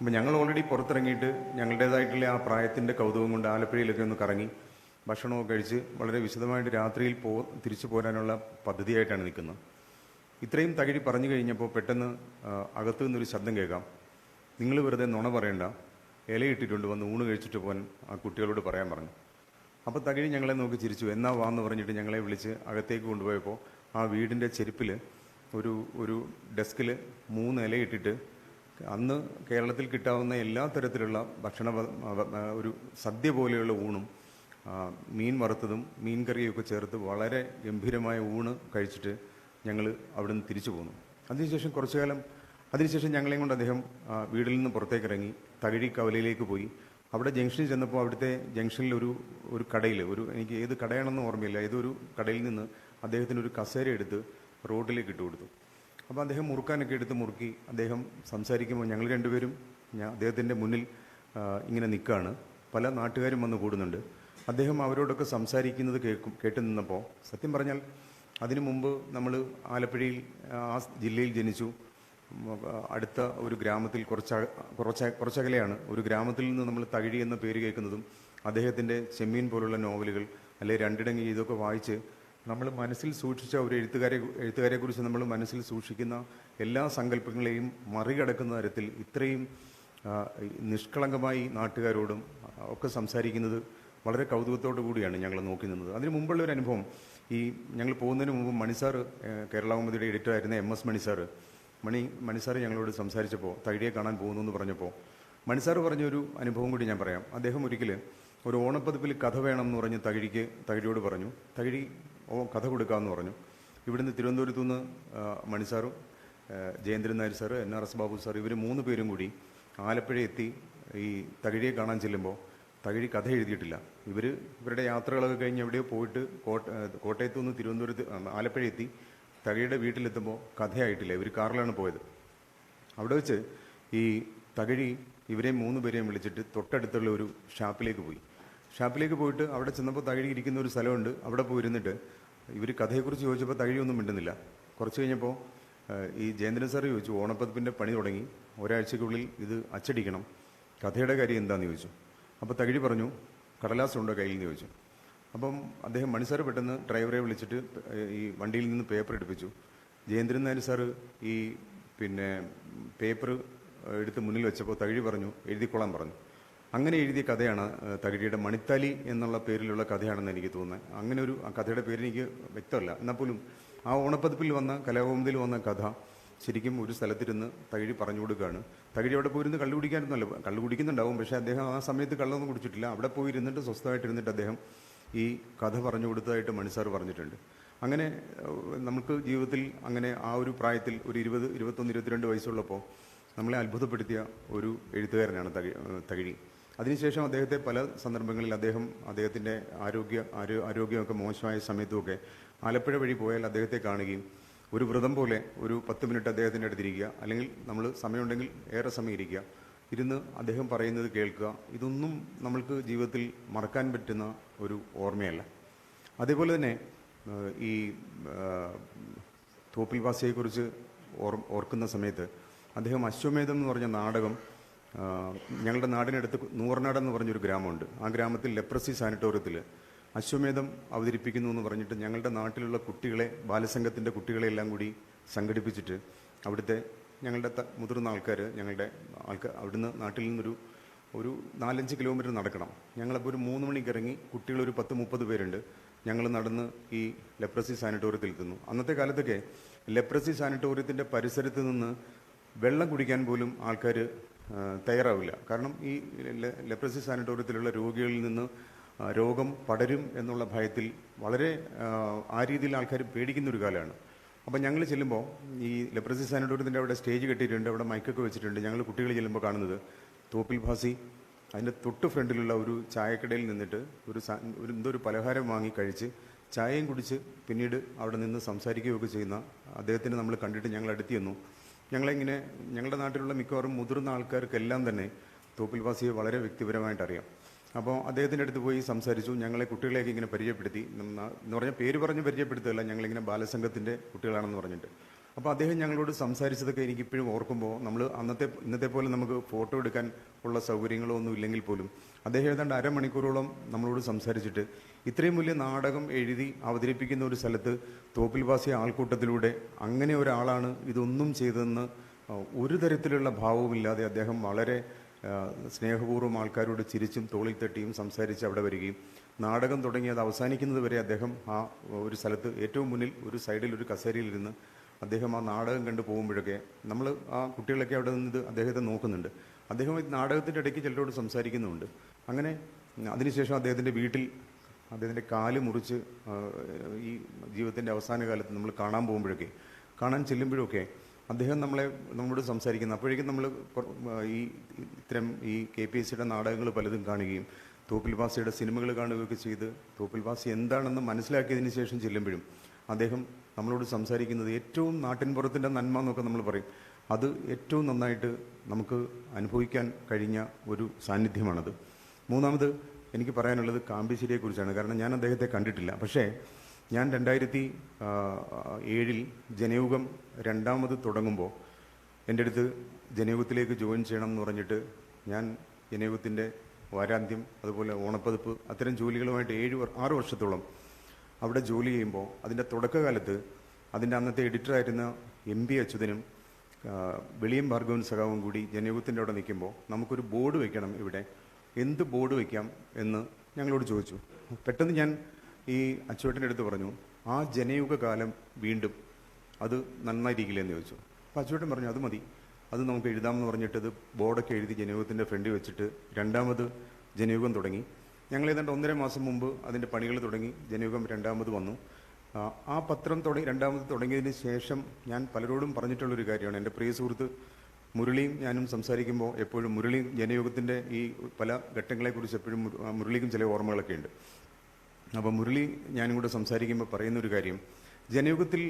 അപ്പം ഞങ്ങൾ ഓൾറെഡി പുറത്തിറങ്ങിയിട്ട് ഞങ്ങളുടേതായിട്ടുള്ള ആ പ്രായത്തിൻ്റെ കൗതുകം കൊണ്ട് ആലപ്പുഴയിലൊക്കെ ഒന്ന് കറങ്ങി ഭക്ഷണമൊക്കെ കഴിച്ച് വളരെ വിശദമായിട്ട് രാത്രിയിൽ തിരിച്ചു പോരാനുള്ള പദ്ധതിയായിട്ടാണ് നിൽക്കുന്നത്. ഇത്രയും തകഴി പറഞ്ഞു കഴിഞ്ഞപ്പോൾ പെട്ടെന്ന് അകത്തു നിന്നൊരു ശബ്ദം കേൾക്കാം, നിങ്ങൾ വെറുതെ നുണ പറയണ്ട, ഇലയിട്ടിട്ടുണ്ട് വന്ന് ഊണ് കഴിച്ചിട്ട് പോകാൻ ആ കുട്ടികളോട് പറയാൻ പറഞ്ഞു. അപ്പോൾ തകഴി ഞങ്ങളെ നോക്കി ചിരിച്ചു. എന്നാ വാന്ന് പറഞ്ഞിട്ട് ഞങ്ങളെ വിളിച്ച് അകത്തേക്ക് കൊണ്ടുപോയപ്പോൾ ആ വീടിൻ്റെ ചെരുപ്പിൽ ഒരു ഡെസ്കിൽ 3 ഇലയിട്ടിട്ട് അന്ന് കേരളത്തിൽ കിട്ടാവുന്ന എല്ലാ തരത്തിലുള്ള ഒരു സദ്യ പോലെയുള്ള ഊണും മീൻ വറുത്തതും മീൻ കറിയൊക്കെ ചേർത്ത് വളരെ ഗംഭീരമായ ഊണ് കഴിച്ചിട്ട് ഞങ്ങൾ അവിടെ നിന്ന് തിരിച്ചു പോന്നു. അതിനുശേഷം ഞങ്ങളെയും കൊണ്ട് അദ്ദേഹം വീട്ടിൽ നിന്ന് പുറത്തേക്ക് ഇറങ്ങി തകഴി കവലയിലേക്ക് പോയി. അവിടെ ജംഗ്ഷനിൽ ചെന്നപ്പോൾ അവിടുത്തെ ജംഗ്ഷനിൽ ഒരു കടയിൽ എനിക്ക് ഏത് കടയാണെന്ന് ഓർമ്മയില്ല, ഏതൊരു കടയിൽ നിന്ന് അദ്ദേഹത്തിന് ഒരു കസേര എടുത്ത് റോഡിലേക്ക് ഇട്ട് കൊടുത്തു. അപ്പോൾ അദ്ദേഹം മുറുക്കാനൊക്കെ എടുത്ത് മുറുക്കി അദ്ദേഹം സംസാരിക്കുമ്പോൾ ഞങ്ങൾ രണ്ടുപേരും അദ്ദേഹത്തിൻ്റെ മുന്നിൽ ഇങ്ങനെ നിൽക്കുകയാണ്. പല നാട്ടുകാരും വന്ന് കൂടുന്നുണ്ട്. അദ്ദേഹം അവരോടൊക്കെ സംസാരിക്കുന്നത് കേട്ട് നിന്നപ്പോൾ സത്യം പറഞ്ഞാൽ അതിനു മുമ്പ് നമ്മൾ ആലപ്പുഴയിൽ ആ ജില്ലയിൽ ജനിച്ചു. അടുത്ത ഒരു ഗ്രാമത്തിൽ കുറച്ചകലെയാണ്. ഒരു ഗ്രാമത്തിൽ നിന്ന് നമ്മൾ തകഴി എന്ന പേര് കേൾക്കുന്നതും അദ്ദേഹത്തിൻ്റെ ചെമ്മീൻ പോലുള്ള നോവലുകൾ അല്ലെ രണ്ടിടങ്ങി ഇതൊക്കെ വായിച്ച് നമ്മൾ മനസ്സിൽ സൂക്ഷിച്ച ഒരു എഴുത്തുകാരെക്കുറിച്ച് നമ്മൾ മനസ്സിൽ സൂക്ഷിക്കുന്ന എല്ലാ സങ്കല്പങ്ങളെയും മറികടക്കുന്ന തരത്തിൽ ഇത്രയും നിഷ്കളങ്കമായി നാട്ടുകാരോടും ഒക്കെ സംസാരിക്കുന്നത് വളരെ കൗതുകത്തോടു കൂടിയാണ് ഞങ്ങൾ നോക്കി നിന്നത്. അതിന് മുമ്പുള്ള ഒരു അനുഭവം, ഞങ്ങൾ പോകുന്നതിന് മുമ്പ് മണിസാർ, കേരളകൗമുദിയുടെ എഡിറ്ററായിരുന്ന MS മണിസാർ ഞങ്ങളോട് സംസാരിച്ചപ്പോൾ തകഴിയെ കാണാൻ പോകുന്നു എന്ന് പറഞ്ഞപ്പോൾ മണിസാർ പറഞ്ഞൊരു അനുഭവം കൂടി ഞാൻ പറയാം. അദ്ദേഹം ഒരിക്കൽ ഒരു ഓണപ്പതിപ്പിൽ കഥ വേണം എന്ന് പറഞ്ഞ് തകഴിയോട് പറഞ്ഞു. തകഴി കഥ കൊടുക്കാമെന്ന് പറഞ്ഞു. ഇവിടുന്ന് തിരുവനന്തപുരത്തു നിന്ന് മണിസാറും Jayendran Nair sir, NRS Babu sir, ഇവർ 3 പേരും കൂടി ആലപ്പുഴ എത്തി ഈ തകഴിയെ കാണാൻ ചെല്ലുമ്പോൾ തകഴി കഥ എഴുതിയിട്ടില്ല. ഇവരുടെ യാത്രകളൊക്കെ കഴിഞ്ഞ് എവിടെയോ പോയിട്ട് കോട്ടയത്തു നിന്ന് തിരുവനന്തപുരത്ത് ആലപ്പുഴ എത്തി തകഴിയുടെ വീട്ടിലെത്തുമ്പോൾ കഥയായിട്ടില്ല. ഇവർ കാറിലാണ് പോയത്. അവിടെ വെച്ച് ഈ തകഴി ഇവരെ 3 പേരെയും വിളിച്ചിട്ട് തൊട്ടടുത്തുള്ള ഒരു ഷാപ്പിലേക്ക് പോയിട്ട് അവിടെ ചെന്നപ്പോൾ തകഴി ഇരിക്കുന്ന ഒരു സ്ഥലമുണ്ട്. അവിടെ പോയിരുന്നിട്ട് ഇവർ കഥയെക്കുറിച്ച് ചോദിച്ചപ്പോൾ തകഴിയൊന്നും മിണ്ടുന്നില്ല. കുറച്ച് കഴിഞ്ഞപ്പോൾ ഈ ജയേന്ദ്രൻ സാർ ചോദിച്ചു, ഓണപ്പതിപ്പിൻ്റെ പണി തുടങ്ങി, ഒരാഴ്ചക്കുള്ളിൽ ഇത് അച്ചടിക്കണം, കഥയുടെ കാര്യം എന്താണെന്ന് ചോദിച്ചു. അപ്പോൾ തകഴി പറഞ്ഞു, കടലാസുണ്ടോ കയ്യിൽ നിന്ന് ചോദിച്ചു. അപ്പം അദ്ദേഹം മണിസാർ പെട്ടെന്ന് ഡ്രൈവറെ വിളിച്ചിട്ട് ഈ വണ്ടിയിൽ നിന്ന് പേപ്പർ എടുപ്പിച്ചു. ജയേന്ദ്രൻ നായർ സാറ് ഈ പേപ്പർ എടുത്ത് മുന്നിൽ വെച്ചപ്പോൾ തകഴി പറഞ്ഞു, എഴുതിക്കൊള്ളാൻ പറഞ്ഞു. അങ്ങനെ എഴുതിയ കഥയാണ് തകഴിയുടെ മണിത്താലി എന്നുള്ള പേരിലുള്ള കഥയാണെന്ന് എനിക്ക് തോന്നുന്നത്. അങ്ങനെ ഒരു കഥയുടെ പേര് എനിക്ക് വ്യക്തമല്ല. എന്നാൽ പോലും ആ ഓണപ്പതിപ്പിൽ വന്ന കലാകൗമുദിയിൽ വന്ന കഥ ശരിക്കും ഒരു സ്ഥലത്തിരുന്ന് തകഴി പറഞ്ഞു കൊടുക്കുകയാണ്. തകഴി അവിടെ പോയിരുന്ന് കള്ളു കുടിക്കാനൊന്നുമല്ല, കള്ളു കുടിക്കുന്നുണ്ടാവും, പക്ഷേ അദ്ദേഹം ആ സമയത്ത് കള്ളൊന്നും കുടിച്ചിട്ടില്ല. അവിടെ പോയിരുന്നിട്ട് സ്വസ്ഥമായിട്ടിരുന്നിട്ട് അദ്ദേഹം ഈ കഥ പറഞ്ഞു കൊടുത്തതായിട്ട് മണിസാർ പറഞ്ഞിട്ടുണ്ട്. അങ്ങനെ നമുക്ക് ജീവിതത്തിൽ അങ്ങനെ ആ ഒരു പ്രായത്തിൽ ഒരു 20, 21, 22 വയസ്സുള്ളപ്പോൾ നമ്മളെ അത്ഭുതപ്പെടുത്തിയ ഒരു എഴുത്തുകാരനാണ് തകഴി. അതിനുശേഷം അദ്ദേഹത്തെ പല സന്ദർഭങ്ങളിൽ അദ്ദേഹത്തിൻ്റെ ആരോഗ്യമൊക്കെ മോശമായ സമയത്തുമൊക്കെ ആലപ്പുഴ വഴി പോയാൽ അദ്ദേഹത്തെ കാണുകയും ഒരു വ്രതം പോലെ ഒരു 10 മിനിറ്റ് അദ്ദേഹത്തിൻ്റെ അടുത്തിരിക്കുക, അല്ലെങ്കിൽ നമ്മൾ സമയമുണ്ടെങ്കിൽ ഏറെ സമയം ഇരുന്ന് അദ്ദേഹം പറയുന്നത് കേൾക്കുക. ഇതൊന്നും നമ്മൾക്ക് ജീവിതത്തിൽ മറക്കാൻ പറ്റുന്ന ഒരു ഓർമ്മയല്ല. അതേപോലെ തന്നെ ഈ തോപ്പിൽ ഭാഷയെക്കുറിച്ച് ഓർക്കുന്ന സമയത്ത് അദ്ദേഹം അശ്വമേധം എന്ന് പറഞ്ഞ നാടകം, ഞങ്ങളുടെ നാടിനടുത്ത് നൂറനാടെന്ന് പറഞ്ഞൊരു ഗ്രാമമുണ്ട്. ആ ഗ്രാമത്തിൽ ലെപ്രസി സാനിറ്റോറിയത്തിൽ അശ്വമേധം അവതരിപ്പിക്കുന്നു എന്ന് പറഞ്ഞിട്ട് ഞങ്ങളുടെ നാട്ടിലുള്ള കുട്ടികളെ, ബാലസംഘത്തിൻ്റെ കുട്ടികളെല്ലാം കൂടി സംഘടിപ്പിച്ചിട്ട് അവിടുത്തെ ഞങ്ങളുടെ മുതിർന്ന ആൾക്കാർ അവിടുന്ന് നാട്ടിൽ നിന്നൊരു 4-5 കിലോമീറ്റർ നടക്കണം. ഞങ്ങളപ്പോൾ ഒരു 3 മണിക്ക് ഇറങ്ങി, കുട്ടികൾ ഒരു 10-30 പേരുണ്ട്. ഞങ്ങൾ നടന്ന് ഈ ലെപ്രസി സാനിറ്റോറിയത്തിൽ എത്തുന്നു. അന്നത്തെ കാലത്തൊക്കെ ലെപ്രസി സാനിറ്റോറിയത്തിൻ്റെ പരിസരത്ത് നിന്ന് വെള്ളം കുടിക്കാൻ പോലും ആൾക്കാർ തയ്യാറാവില്ല. കാരണം ഈ ലെപ്രസി സാനിറ്റോറിയത്തിലുള്ള രോഗികളിൽ നിന്ന് രോഗം പടരും എന്നുള്ള ഭയത്തിൽ വളരെ ആ രീതിയിൽ ആൾക്കാർ പേടിക്കുന്ന ഒരു കാലമാണ്. അപ്പം ഞങ്ങൾ ചെല്ലുമ്പോൾ ഈ ലെപ്രസി സാനിറ്റോറിയത്തിൻ്റെ അവിടെ സ്റ്റേജ് കെട്ടിയിട്ടുണ്ട്, അവിടെ മൈക്കൊക്കെ വെച്ചിട്ടുണ്ട്. ഞങ്ങൾ കുട്ടികൾ ചെല്ലുമ്പോൾ കാണുന്നത് തോപ്പിൽ ഭാസി അതിൻ്റെ തൊട്ട് ഫ്രണ്ടിലുള്ള ഒരു ചായക്കടയിൽ നിന്നിട്ട് ഒരു പലഹാരം വാങ്ങി കഴിച്ച് ചായയും കുടിച്ച് പിന്നീട് അവിടെ നിന്ന് സംസാരിക്കുകയൊക്കെ ചെയ്യുന്ന അദ്ദേഹത്തിനെ നമ്മൾ കണ്ടിട്ട് ഞങ്ങൾ അടുത്ത് ചെന്നു. ഞങ്ങളുടെ നാട്ടിലുള്ള മിക്കവാറും മുതിർന്ന ആൾക്കാർക്കെല്ലാം തന്നെ തോപ്പിൽ ഭാസിയെ വളരെ വ്യക്തിപരമായിട്ട് അറിയാം. അപ്പോൾ അദ്ദേഹത്തിൻ്റെ അടുത്ത് പോയി സംസാരിച്ചു. ഞങ്ങളെ കുട്ടികളെയൊക്കെ ഇങ്ങനെ പരിചയപ്പെടുത്തി. എന്ന് പറഞ്ഞാൽ പേര് പറഞ്ഞ് പരിചയപ്പെടുത്തുകയല്ല, ഞങ്ങളിങ്ങനെ ബാലസംഘത്തിൻ്റെ കുട്ടികളാണെന്ന് പറഞ്ഞിട്ട്. അപ്പോൾ അദ്ദേഹം ഞങ്ങളോട് സംസാരിച്ചതൊക്കെ എനിക്കിപ്പോഴും ഓർക്കുമ്പോൾ നമ്മൾ ഇന്നത്തെ പോലെ നമുക്ക് ഫോട്ടോ എടുക്കാൻ ഉള്ള സൗകര്യങ്ങളോ ഒന്നും ഇല്ലെങ്കിൽ പോലും അദ്ദേഹം ഏതാണ്ട് അരമണിക്കൂറോളം നമ്മളോട് സംസാരിച്ചിട്ട് ഇത്രയും വലിയ നാടകം എഴുതി അവതരിപ്പിക്കുന്ന ഒരു സ്ഥലത്ത് തോപ്പിൽവാസി ആൾക്കൂട്ടത്തിലൂടെ അങ്ങനെ ഒരാളാണ് ഇതൊന്നും ചെയ്തതെന്ന് ഒരു തരത്തിലുള്ള ഭാവവുമില്ലാതെ അദ്ദേഹം വളരെ സ്നേഹപൂർവ്വം ആൾക്കാരോട് ചിരിച്ചും തോളിൽ തട്ടിയും സംസാരിച്ച് അവിടെ വരികയും നാടകം തുടങ്ങി അത് അവസാനിക്കുന്നത് വരെ അദ്ദേഹം ആ ഒരു സ്ഥലത്ത് ഏറ്റവും മുന്നിൽ ഒരു സൈഡിൽ ഒരു കസേരയിലിരുന്ന് അദ്ദേഹം ആ നാടകം കണ്ടു പോകുമ്പോഴൊക്കെ നമ്മൾ ആ കുട്ടികളൊക്കെ അവിടെ നിന്ന് അദ്ദേഹത്തെ നോക്കുന്നുണ്ട്. അദ്ദേഹം ഈ നാടകത്തിൻ്റെ ഇടയ്ക്ക് ചിലരോട് സംസാരിക്കുന്നുമുണ്ട്. അങ്ങനെ അതിനുശേഷം അദ്ദേഹത്തിൻ്റെ വീട്ടിൽ അദ്ദേഹത്തിൻ്റെ കാല് മുറിച്ച് ഈ ജീവിതത്തിൻ്റെ അവസാന കാലത്ത് നമ്മൾ കാണാൻ ചെല്ലുമ്പോഴൊക്കെ അദ്ദേഹം നമ്മളോട് സംസാരിക്കുന്നു. അപ്പോഴേക്കും നമ്മൾ ഇത്തരം ഈ KPSCയുടെ നാടകങ്ങൾ പലതും കാണുകയും തോപ്പിൽവാസിയുടെ സിനിമകൾ കാണുകയൊക്കെ ചെയ്ത് തോപ്പിൽവാസി എന്താണെന്ന് മനസ്സിലാക്കിയതിന് ശേഷം ചെല്ലുമ്പോഴും അദ്ദേഹം നമ്മളോട് സംസാരിക്കുന്നത് ഏറ്റവും നാട്ടിൻപുറത്തിൻ്റെ നന്മ എന്നൊക്കെ നമ്മൾ പറയും, അത് ഏറ്റവും നന്നായിട്ട് നമുക്ക് അനുഭവിക്കാൻ കഴിഞ്ഞ ഒരു സാന്നിധ്യമാണത്. മൂന്നാമത് എനിക്ക് പറയാനുള്ളത് കാമ്പശ്ശേരിയെക്കുറിച്ചാണ്. കാരണം ഞാൻ അദ്ദേഹത്തെ കണ്ടിട്ടില്ല. പക്ഷേ ഞാൻ 2007 ജനയുഗം രണ്ടാമത് തുടങ്ങുമ്പോൾ എൻ്റെ അടുത്ത് ജനയുഗത്തിലേക്ക് ജോയിൻ ചെയ്യണം എന്ന് പറഞ്ഞിട്ട് ഞാൻ ജനയുഗത്തിൻ്റെ വാരാന്ത്യം അതുപോലെ ഓണപ്പതിപ്പ് അത്തരം ജോലികളുമായിട്ട് 6 വർഷത്തോളം അവിടെ ജോലി ചെയ്യുമ്പോൾ അതിൻ്റെ തുടക്കകാലത്ത് അതിൻ്റെ അന്നത്തെ എഡിറ്ററായിരുന്ന MB അച്യുതനും വെളിയം ഭാർഗവൻ സഖാവും കൂടി ജനയുഗത്തിൻ്റെ അവിടെ നിൽക്കുമ്പോൾ നമുക്കൊരു ബോർഡ് വയ്ക്കണം, ഇവിടെ എന്ത് ബോർഡ് വയ്ക്കാം എന്ന് ഞങ്ങളോട് ചോദിച്ചു. പെട്ടെന്ന് ഞാൻ ഈ അച്ചുവേട്ടൻ്റെ അടുത്ത് പറഞ്ഞു, ആ ജനയുഗ കാലം വീണ്ടും അത് നന്നായിരിക്കില്ലെന്ന് ചോദിച്ചു. അപ്പോൾ അച്ചുവേട്ടൻ പറഞ്ഞു അത് മതി, അത് നമുക്ക് എഴുതാമെന്ന് പറഞ്ഞിട്ട് അത് ബോർഡൊക്കെ എഴുതി ജനയുഗത്തിൻ്റെ ഫ്രണ്ടിൽ വെച്ചിട്ട് രണ്ടാമത് ജനയുഗം തുടങ്ങി. ഞങ്ങൾ ഏതാണ്ട് 1.5 മാസം മുമ്പ് അതിൻ്റെ പണികൾ തുടങ്ങി. ജനയുഗം രണ്ടാമത് വന്നു. ആ പത്രം രണ്ടാമത് തുടങ്ങിയതിന് ശേഷം ഞാൻ പലരോടും പറഞ്ഞിട്ടുള്ളൊരു കാര്യമാണ്, എൻ്റെ പ്രിയ സുഹൃത്ത് മുരളിയും ഞാനും സംസാരിക്കുമ്പോൾ എപ്പോഴും മുരളിയും ജനയുഗത്തിൻ്റെ ഈ പല ഘട്ടങ്ങളെക്കുറിച്ച് എപ്പോഴും മുരളിക്കും ചില ഓർമ്മകളൊക്കെ ഉണ്ട്. അപ്പോൾ മുരളി ഞാനും കൂടെ സംസാരിക്കുമ്പോൾ പറയുന്നൊരു കാര്യം, ജനയുഗത്തിൽ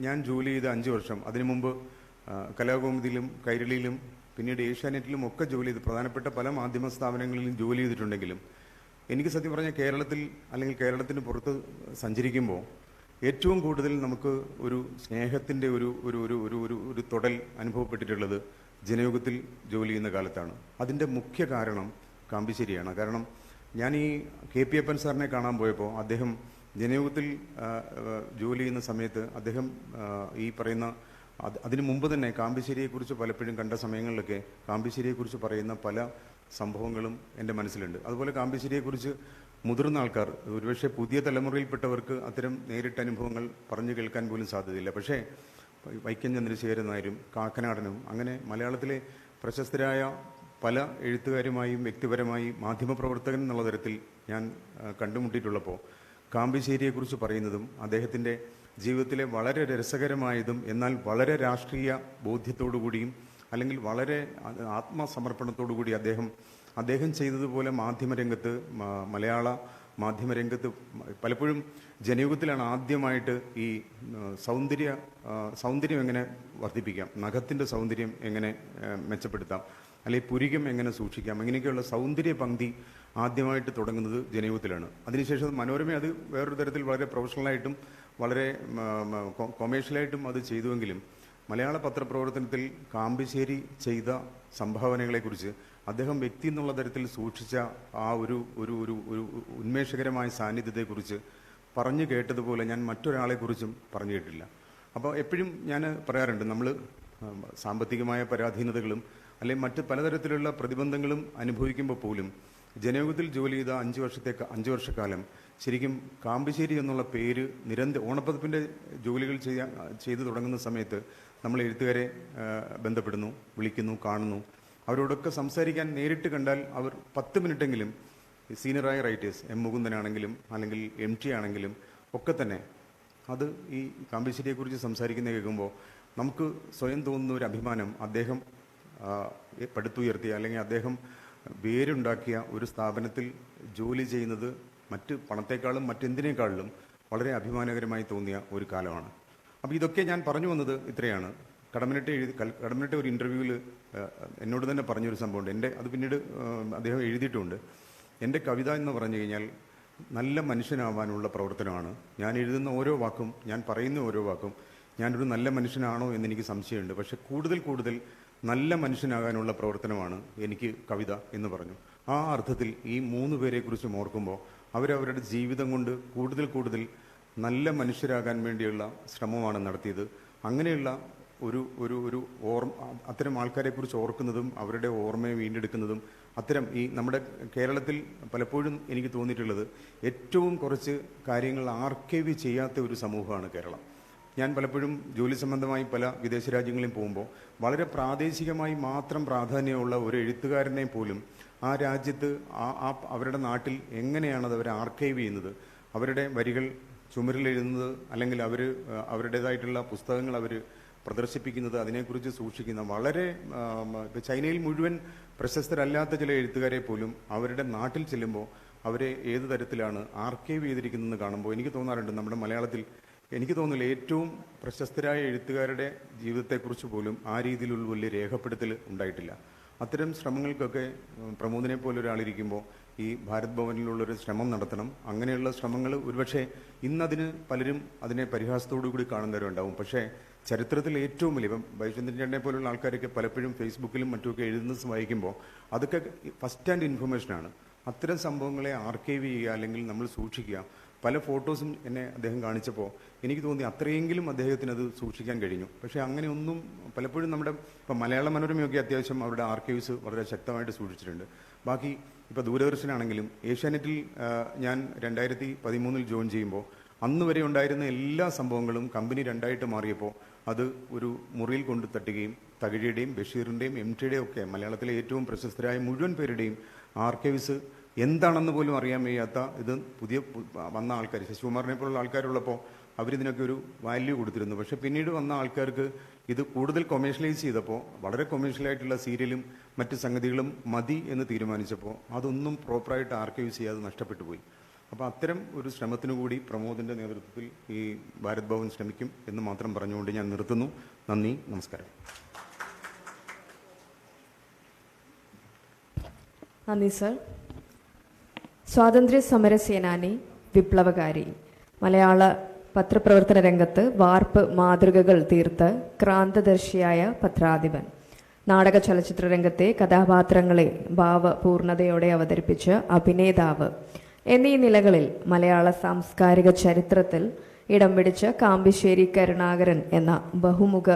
ഞാൻ ജോലി ചെയ്ത 5 വർഷം, അതിനു മുമ്പ് കലാകൗമുദിയിലും കൈരളിയിലും പിന്നീട് ഏഷ്യാനെറ്റിലും ഒക്കെ ജോലി ചെയ്ത് പ്രധാനപ്പെട്ട പല മാധ്യമ സ്ഥാപനങ്ങളിലും ജോലി ചെയ്തിട്ടുണ്ടെങ്കിലും എനിക്ക് സത്യം പറഞ്ഞാൽ കേരളത്തിൽ അല്ലെങ്കിൽ കേരളത്തിന് പുറത്ത് സഞ്ചരിക്കുമ്പോൾ ഏറ്റവും കൂടുതൽ നമുക്ക് ഒരു സ്നേഹത്തിൻ്റെ ഒരു തൊടൽ അനുഭവപ്പെട്ടിട്ടുള്ളത് ജനയുഗത്തിൽ ജോലി ചെയ്യുന്ന കാലത്താണ്. അതിൻ്റെ മുഖ്യ കാരണം കാമ്പശ്ശേരിയാണ്. കാരണം ഞാൻ ഈ KP അപ്പൻ സാറിനെ കാണാൻ പോയപ്പോൾ അദ്ദേഹം ജനയുഗത്തിൽ ജോലി ചെയ്യുന്ന സമയത്ത് അദ്ദേഹം ഈ പറയുന്ന അതിനു മുമ്പ് തന്നെ കാമ്പശ്ശേരിയെക്കുറിച്ച് പലപ്പോഴും കണ്ട സമയങ്ങളിലൊക്കെ കാമ്പശ്ശേരിയെക്കുറിച്ച് പറയുന്ന പല സംഭവങ്ങളും എൻ്റെ മനസ്സിലുണ്ട്. അതുപോലെ കാമ്പശ്ശേരിയെക്കുറിച്ച് മുതിർന്ന ആൾക്കാർ, ഒരുപക്ഷെ പുതിയ തലമുറയിൽപ്പെട്ടവർക്ക് അത്തരം നേരിട്ട അനുഭവങ്ങൾ പറഞ്ഞു കേൾക്കാൻ പോലും സാധ്യതയില്ല. പക്ഷേ വൈക്കം ചന്ദ്രശേഖരൻ നായരും കാക്കനാടനും അങ്ങനെ മലയാളത്തിലെ പ്രശസ്തരായ പല എഴുത്തുകാരുമായും വ്യക്തിപരമായി മാധ്യമപ്രവർത്തകൻ എന്നുള്ള തരത്തിൽ ഞാൻ കണ്ടുമുട്ടിയിട്ടുള്ളപ്പോൾ കാമ്പശ്ശേരിയെക്കുറിച്ച് പറയുന്നതും അദ്ദേഹത്തിൻ്റെ ജീവിതത്തിലെ വളരെ രസകരമായതും എന്നാൽ വളരെ രാഷ്ട്രീയ ബോധ്യത്തോടുകൂടിയും അല്ലെങ്കിൽ വളരെ ആത്മസമർപ്പണത്തോടുകൂടി അദ്ദേഹം ചെയ്തതുപോലെ മാധ്യമരംഗത്ത് മലയാള മാധ്യമരംഗത്ത് പലപ്പോഴും ജനയുഗത്തിലാണ് ആദ്യമായിട്ട് ഈ സൗന്ദര്യം എങ്ങനെ വർദ്ധിപ്പിക്കാം, നഖത്തിൻ്റെ സൗന്ദര്യം എങ്ങനെ മെച്ചപ്പെടുത്താം, അല്ലെങ്കിൽ പുരികം എങ്ങനെ സൂക്ഷിക്കാം, അങ്ങനെയൊക്കെയുള്ള സൗന്ദര്യ പങ്ക്തി ആദ്യമായിട്ട് തുടങ്ങുന്നത് ജനയുഗത്തിലാണ്. അതിനുശേഷം മനോരമ അത് വേറൊരു തരത്തിൽ വളരെ പ്രൊഫഷണലായിട്ടും വളരെ കൊമേഴ്ഷ്യലായിട്ടും അത് ചെയ്തുവെങ്കിലും മലയാള പത്രപ്രവർത്തനത്തിൽ കാമ്പശ്ശേരി ചെയ്ത സംഭാവനകളെക്കുറിച്ച് അദ്ദേഹം വ്യക്തി എന്നുള്ള തരത്തിൽ സൂക്ഷിച്ച ആ ഒരു ഉന്മേഷകരമായ സാന്നിധ്യത്തെക്കുറിച്ച് പറഞ്ഞു കേട്ടതുപോലെ ഞാൻ മറ്റൊരാളെക്കുറിച്ചും പറഞ്ഞു കേട്ടില്ല. അപ്പോൾ എപ്പോഴും ഞാൻ പറയാറുണ്ട്, നമ്മൾ സാമ്പത്തികമായ പരാധീനതകളും അല്ലെങ്കിൽ മറ്റ് പലതരത്തിലുള്ള പ്രതിബന്ധങ്ങളും അനുഭവിക്കുമ്പോൾ പോലും ജനയുഗത്തിൽ ജോലി ചെയ്ത 5 വർഷക്കാലം ശരിക്കും കാമ്പശ്ശേരി എന്നുള്ള പേര് ഓണപ്പതിപ്പിൻ്റെ ജോലികൾ ചെയ്തു തുടങ്ങുന്ന സമയത്ത് നമ്മൾ എഴുത്തുകാരെ ബന്ധപ്പെടുന്നു, വിളിക്കുന്നു, കാണുന്നു. അവരോടൊക്കെ സംസാരിക്കാൻ നേരിട്ട് കണ്ടാൽ അവർ 10 മിനിറ്റെങ്കിലും സീനിയറായ റൈറ്റേഴ്സ് മുകുന്ദനാണെങ്കിലും അല്ലെങ്കിൽ MT ആണെങ്കിലും ഒക്കെ തന്നെ അത് ഈ കാമ്പശ്ശേരിയെക്കുറിച്ച് സംസാരിക്കുന്ന കേൾക്കുമ്പോൾ നമുക്ക് സ്വയം തോന്നുന്ന ഒരു അഭിമാനം, അദ്ദേഹം പടുത്തുയർത്തിയ അല്ലെങ്കിൽ അദ്ദേഹം വേരുണ്ടാക്കിയ ഒരു സ്ഥാപനത്തിൽ ജോലി ചെയ്യുന്നത് മറ്റ് പണത്തെക്കാളും മറ്റെന്തിനേക്കാളിലും വളരെ അഭിമാനകരമായി തോന്നിയ ഒരു കാലമാണ്. അപ്പോൾ ഇതൊക്കെ ഞാൻ പറഞ്ഞു വന്നത് ഇത്രയാണ്. കടമനിട്ട ഒരു ഇൻ്റർവ്യൂവിൽ എന്നോട് തന്നെ പറഞ്ഞൊരു സംഭവമുണ്ട്. അത് പിന്നീട് അദ്ദേഹം എഴുതിയിട്ടുമുണ്ട്. എൻ്റെ കവിത എന്ന് പറഞ്ഞു കഴിഞ്ഞാൽ നല്ല മനുഷ്യനാവാനുള്ള പ്രവർത്തനമാണ്. ഞാൻ എഴുതുന്ന ഓരോ വാക്കും, ഞാൻ പറയുന്ന ഓരോ വാക്കും ഞാനൊരു നല്ല മനുഷ്യനാണോ എന്നെനിക്ക് സംശയമുണ്ട്. പക്ഷെ കൂടുതൽ നല്ല മനുഷ്യനാകാനുള്ള പ്രവർത്തനമാണ് എനിക്ക് കവിത എന്ന് പറഞ്ഞു. ആ അർത്ഥത്തിൽ ഈ 3 പേരെക്കുറിച്ചും ഓർക്കുമ്പോൾ അവരവരുടെ ജീവിതം കൊണ്ട് കൂടുതൽ നല്ല മനുഷ്യരാകാൻ വേണ്ടിയുള്ള ശ്രമമാണ് നടത്തിയത്. അങ്ങനെയുള്ള ഒരു അത്തരം ആൾക്കാരെക്കുറിച്ച് ഓർക്കുന്നതും അവരുടെ ഓർമ്മയെ വീണ്ടെടുക്കുന്നതും അത്തരം ഈ നമ്മുടെ കേരളത്തിൽ പലപ്പോഴും എനിക്ക് തോന്നിയിട്ടുള്ളത് ഏറ്റവും കുറച്ച് കാര്യങ്ങൾ ആർക്കൈവ് ചെയ്യാത്ത ഒരു സമൂഹമാണ് കേരളം. ഞാൻ പലപ്പോഴും ജോലി സംബന്ധമായി പല വിദേശ രാജ്യങ്ങളിൽ പോകുമ്പോൾ വളരെ പ്രാദേശികമായി മാത്രം പ്രാധാന്യമുള്ള ഒരു എഴുത്തുകാരനെ പോലും ആ രാജ്യത്ത് അവരുടെ നാട്ടിൽ എങ്ങനെയാണത് അവർ ആർക്കൈവ് ചെയ്യുന്നത്, അവരുടെ വരികൾ ചുമരിലെഴുതുന്നത്, അല്ലെങ്കിൽ അവരുടേതായിട്ടുള്ള പുസ്തകങ്ങൾ അവർ പ്രദർശിപ്പിക്കുന്നത്, അതിനെക്കുറിച്ച് സൂക്ഷിക്കുന്ന വളരെ ചൈനയിൽ മുഴുവൻ പ്രശസ്തരല്ലാത്ത ചില എഴുത്തുകാരെ പോലും അവരുടെ നാട്ടിൽ ചെല്ലുമ്പോൾ അവരെ ഏത് തരത്തിലാണ് ആർക്കൈവ് ചെയ്തിരിക്കുന്നതെന്ന് കാണുമ്പോൾ എനിക്ക് തോന്നാറുണ്ട് നമ്മുടെ മലയാളത്തിൽ എനിക്ക് തോന്നുന്നില്ല ഏറ്റവും പ്രശസ്തരായ എഴുത്തുകാരുടെ ജീവിതത്തെക്കുറിച്ച് പോലും ആ രീതിയിലുള്ള വലിയ രേഖപ്പെടുത്തൽ ഉണ്ടായിട്ടില്ല. അത്തരം ശ്രമങ്ങൾക്കൊക്കെ പ്രമോദിനെ പോലെ ഒരാളിരിക്കുമ്പോൾ ഈ ഭാരത് ഭവനിലുള്ളൊരു ശ്രമം നടത്തണം. അങ്ങനെയുള്ള ശ്രമങ്ങൾ ഒരുപക്ഷെ ഇന്നതിന് പലരും അതിനെ പരിഹാസത്തോടു കൂടി കാണുന്നവരുണ്ടാവും. പക്ഷേ ചരിത്രത്തിൽ ഏറ്റവും വലിയ ഇപ്പം വൈശ്വന്ദൻ ചേട്ടനെ പോലുള്ള ആൾക്കാരൊക്കെ പലപ്പോഴും ഫേസ്ബുക്കിലും മറ്റുമൊക്കെ എഴുതുന്നത് വായിക്കുമ്പോൾ അതൊക്കെ ഫസ്റ്റ് ഹാൻഡ് ഇൻഫർമേഷനാണ്. അത്തരം സംഭവങ്ങളെ ആർക്കൈവ് ചെയ്യുക അല്ലെങ്കിൽ നമ്മൾ സൂക്ഷിക്കുക. പല ഫോട്ടോസും എന്നെ അദ്ദേഹം കാണിച്ചപ്പോൾ എനിക്ക് തോന്നി അത്രയെങ്കിലും അദ്ദേഹത്തിന് അത് സൂക്ഷിക്കാൻ കഴിഞ്ഞു. പക്ഷേ അങ്ങനെയൊന്നും പലപ്പോഴും നമ്മുടെ ഇപ്പം മലയാള മനോരമയൊക്കെ അത്യാവശ്യം അവരുടെ ആർക്കൈവ്സ് വളരെ ശക്തമായിട്ട് സൂക്ഷിച്ചിട്ടുണ്ട്. ബാക്കി ഇപ്പോൾ ദൂരദർശനാണെങ്കിലും ഏഷ്യാനെറ്റിൽ ഞാൻ 2013 ജോയിൻ ചെയ്യുമ്പോൾ അന്ന് വരെ ഉണ്ടായിരുന്ന എല്ലാ സംഭവങ്ങളും കമ്പനി 2ആയിട്ട് മാറിയപ്പോൾ അത് ഒരു മുറിയിൽ കൊണ്ട് തട്ടുകയും തകഴിയുടെയും ബഷീറിൻ്റെയും MTയുടെയും ഒക്കെ മലയാളത്തിലെ ഏറ്റവും പ്രശസ്തരായ മുഴുവൻ പേരുടെയും ആർക്കൈവ്സ് എന്താണെന്ന് പോലും അറിയാൻ വയ്യാത്ത ഇത് പുതിയ വന്ന ആൾക്കാർ, ശശികുമാറിനെ പോലുള്ള ആൾക്കാരുള്ളപ്പോൾ അവരിതിനൊക്കെ ഒരു വാല്യൂ കൊടുത്തിരുന്നു. പക്ഷെ പിന്നീട് വന്ന ആൾക്കാർക്ക് ഇത് കൂടുതൽ കൊമേഴ്ഷ്യലൈസ് ചെയ്തപ്പോൾ വളരെ കൊമേഴ്ഷ്യലായിട്ടുള്ള സീരിയലും മറ്റ് സംഗതികളും മതി എന്ന് തീരുമാനിച്ചപ്പോൾ അതൊന്നും പ്രോപ്പറായിട്ട് ആർക്കൈവ് ചെയ്യാതെ നഷ്ടപ്പെട്ടു പോയി. അപ്പോൾ അത്തരം ഒരു ശ്രമത്തിനു കൂടി പ്രമോദിൻ്റെ നേതൃത്വത്തിൽ ഈ ഭാരത് ഭവൻ ശ്രമിക്കും എന്ന് മാത്രം പറഞ്ഞുകൊണ്ട് ഞാൻ നിർത്തുന്നു. നന്ദി, നമസ്കാരം. നന്ദി സർ. സ്വാതന്ത്ര്യ സമര സേനാനി, വിപ്ലവകാരി, മലയാള പത്രപ്രവർത്തന രംഗത്ത് വാർപ്പ് മാതൃകകൾ തീർത്ത് ക്രാന്തദർശിയായ പത്രാധിപൻ, നാടക ചലച്ചിത്ര രംഗത്തെ കഥാപാത്രങ്ങളെ ഭാവപൂർണതയോടെ അവതരിപ്പിച്ച അഭിനേതാവ് എന്നീ നിലകളിൽ മലയാള സാംസ്കാരിക ചരിത്രത്തിൽ ഇടം പിടിച്ച കാമ്പിശ്ശേരി കരുണാകരൻ എന്ന ബഹുമുഖ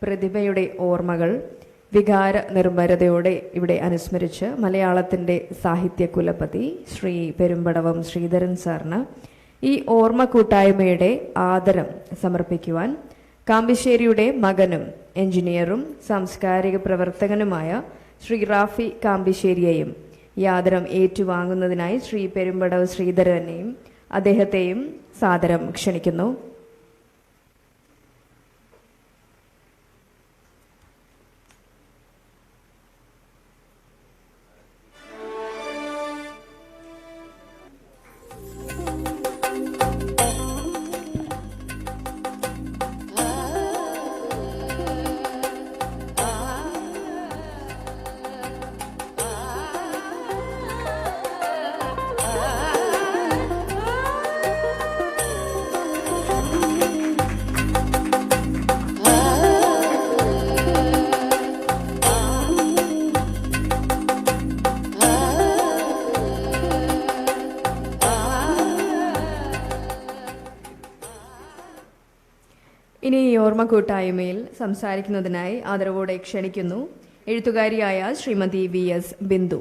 പ്രതിഭയുടെ ഓർമ്മകൾ വികാര നിർഭരതയോടെ ഇവിടെ അനുസ്മരിച്ച് മലയാളത്തിൻ്റെ സാഹിത്യ കുലപതി ശ്രീ പെരുമ്പടവം ശ്രീധരൻ സാറിന് ഈ ഓർമ്മ കൂട്ടായ്മയുടെ ആദരം സമർപ്പിക്കുവാൻ കാമ്പിശ്ശേരിയുടെ മകനും എഞ്ചിനീയറും സാംസ്കാരിക പ്രവർത്തകനുമായ ശ്രീ റാഫി കാമ്പിശ്ശേരിയെയും ഈ ആദരം ഏറ്റുവാങ്ങുന്നതിനായി ശ്രീ പെരുമ്പടവ് ശ്രീധരനെയും അദ്ദേഹത്തെയും സാദരം ക്ഷണിക്കുന്നു. ഇനി ഈ ഓർമ്മ കൂട്ടായ്മയിൽ സംസാരിക്കുന്നതിനായി ആദരവോടെ ക്ഷണിക്കുന്നു എഴുത്തുകാരിയായ ശ്രീമതി VS ബിന്ദു.